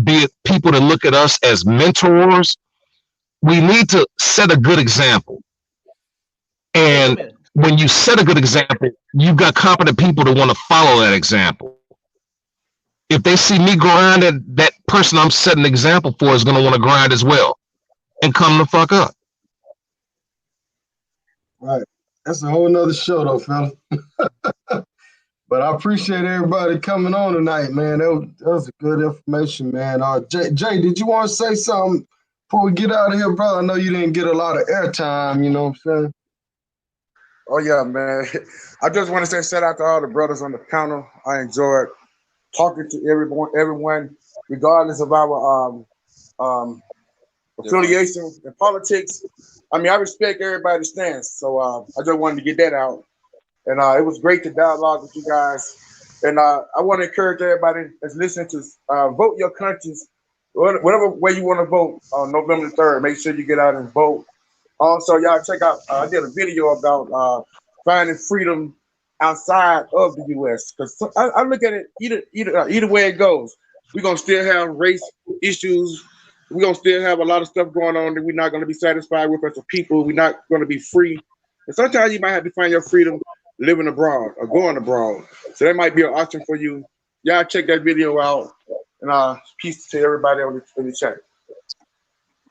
be it people that look at us as mentors. We need to set a good example. And when you set a good example, you've got competent people that want to follow that example. If they see me grinding, that person I'm setting an example for is going to want to grind as well and come the fuck up. Right. That's a whole nother show, though, fella. But I appreciate everybody coming on tonight, man. That was good information, man. Jay, did you want to say something before we get out of here, brother? I know you didn't get a lot of airtime, you know what I'm saying? Oh, yeah, man. I just want to say shout out to all the brothers on the panel. I enjoyed talking to everyone, regardless of our affiliation in politics. I mean, I respect everybody's stance, so I just wanted to get that out. And it was great to dialogue with you guys. And I want to encourage everybody that's listening to vote your conscience, whatever way you want to vote on November 3rd. Make sure you get out and vote. Also, y'all check out, I did a video about finding freedom outside of the U.S. because I look at it either way it goes. We're going to still have race issues. We're going to still have a lot of stuff going on that we're not going to be satisfied with as a people. We're not going to be free. And sometimes you might have to find your freedom living abroad or going abroad. So that might be an option for you. Y'all check that video out. And peace to everybody in the chat.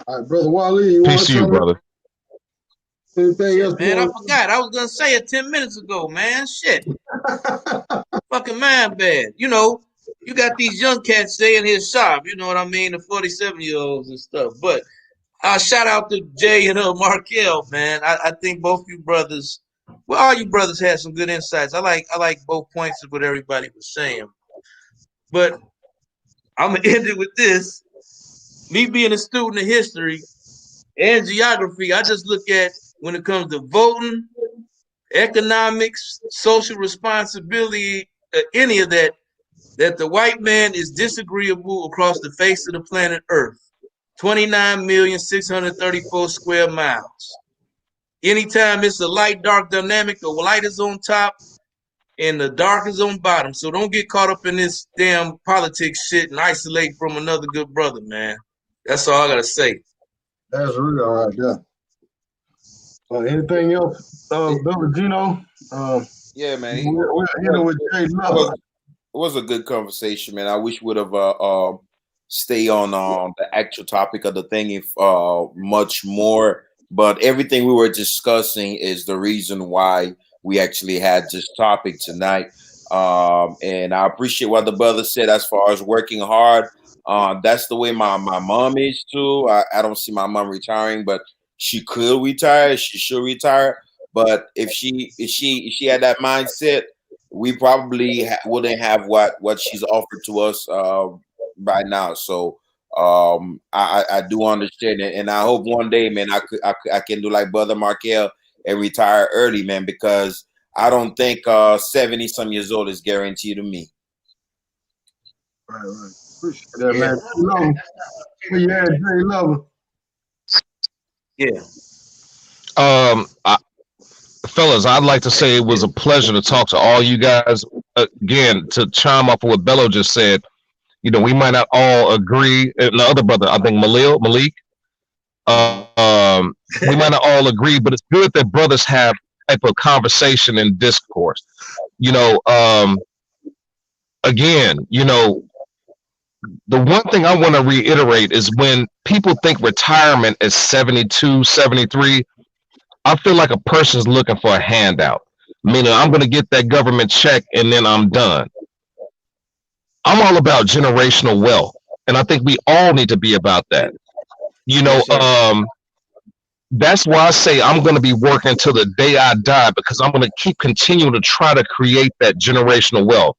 All right, Brother Wally. Peace to you, brother. Anything else, man? I forgot. I was gonna say it 10 minutes ago, man. Shit. Fucking mind bad. You got these young cats staying here sharp. You know what I mean? The 47-year-olds and stuff. But shout out to Jay and Markel, man. I think both you brothers, well, all you brothers had some good insights. I like both points of what everybody was saying. But I'm gonna end it with this. Me being a student of history and geography, I just look at when it comes to voting, economics, social responsibility, any of that the white man is disagreeable across the face of the planet Earth. 29,634 square miles. Anytime it's a light-dark dynamic, the light is on top and the dark is on bottom. So don't get caught up in this damn politics shit and isolate from another good brother, man. That's all I got to say. That's real right there. Anything else, Brother Gino? Yeah, man. It was a good conversation, man. I wish we would have stay on the actual topic of the thing if much more. But everything we were discussing is the reason why we actually had this topic tonight. And I appreciate what the brother said as far as working hard. That's the way my mom is too. I don't see my mom retiring, but she could retire. She should retire. But if she had that mindset, we probably wouldn't have what she's offered to us right now. So I do understand it, and I hope one day, man, I can do like Brother Markel and retire early, man, because I don't think 70 some years old is guaranteed to me. Right. Appreciate that, man. Love him. Where you at, Jay Lover? Yeah. Fellas, I'd like to say it was a pleasure to talk to all you guys. Again, to chime off of what Bello just said, you know, we might not all agree. And the other brother, I think Malik, we might not all agree, but it's good that brothers have type of conversation and discourse. You know, again, you know, the one thing I want to reiterate is when people think retirement is 72, 73, I feel like a person's looking for a handout, meaning I'm going to get that government check and then I'm done. I'm all about generational wealth, and I think we all need to be about that. You know, that's why I say I'm going to be working till the day I die, because I'm going to keep continuing to try to create that generational wealth.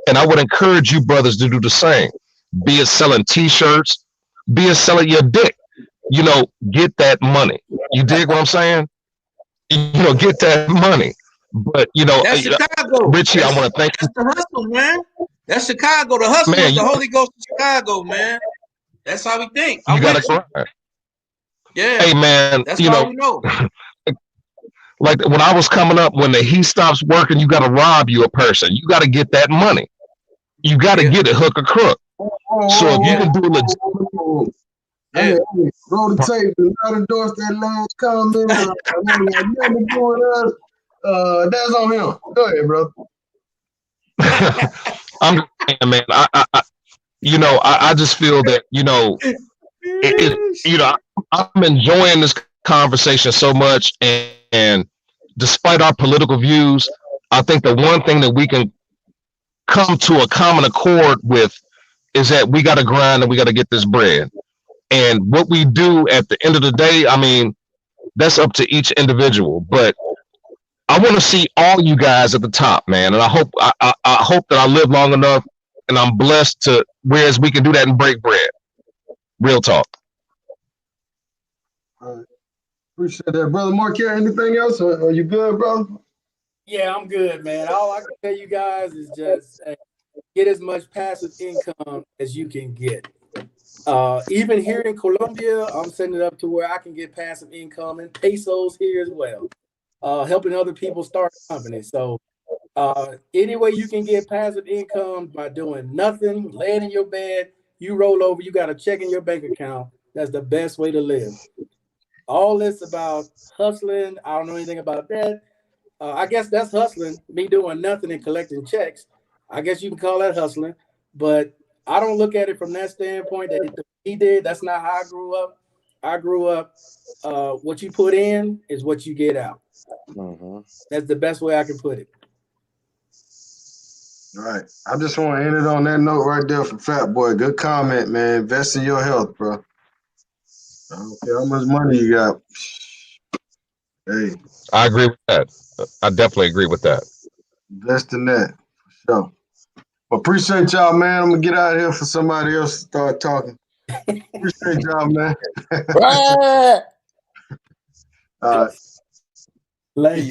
And I would encourage you brothers to do the same, be it selling t-shirts, be it selling your dick, you know, get that money. You dig what I'm saying? You know, get that money. But, you know, that's Chicago. Richie, I want to thank you. That's the hustle, man. That's Chicago. The hustle is the Holy Ghost of Chicago, man. That's how we think. You got to grind. Yeah. Hey, man, that's you all know, we know. like when I was coming up, when the heat stops working, you got to rob you a person. You got to get that money. You got to get it hook or crook. So if you can do legit. Hey, roll the tape and not endorse that last comment. Nothing doing us. That's on him. Go ahead, bro. I'm just saying, man. I just feel that, you know, I'm enjoying this conversation so much, and despite our political views, I think the one thing that we can come to a common accord with is that we got to grind and we got to get this bread. And what we do at the end of the day, I mean, that's up to each individual. But I want to see all you guys at the top, man. And I hope I hope that I live long enough and I'm blessed to whereas we can do that and break bread. Real talk. All right. Appreciate that, brother. Marquette, anything else? Are you good, brother? Yeah, I'm good, man. All I can tell you guys is just get as much passive income as you can get. Even here in Colombia, I'm setting it up to where I can get passive income in pesos here as well, helping other people start companies. So any way you can get passive income by doing nothing, laying in your bed, you roll over, you got a check in your bank account, that's the best way to live. All this about hustling, I don't know anything about that. I guess that's hustling, me doing nothing and collecting checks. I guess you can call that hustling, but I don't look at it from that standpoint that he did. That's not how I grew up. I grew up, what you put in is what you get out. That's the best way I can put it. All right. I just want to end it on that note right there from Fat Boy. Good comment, man. Invest in your health, bro. I don't care how much money you got. Hey. I agree with that. I definitely agree with that. Invest in that, for sure. Appreciate y'all, man. I'm gonna get out of here for somebody else to start talking. Appreciate y'all, man. All right. Ladies.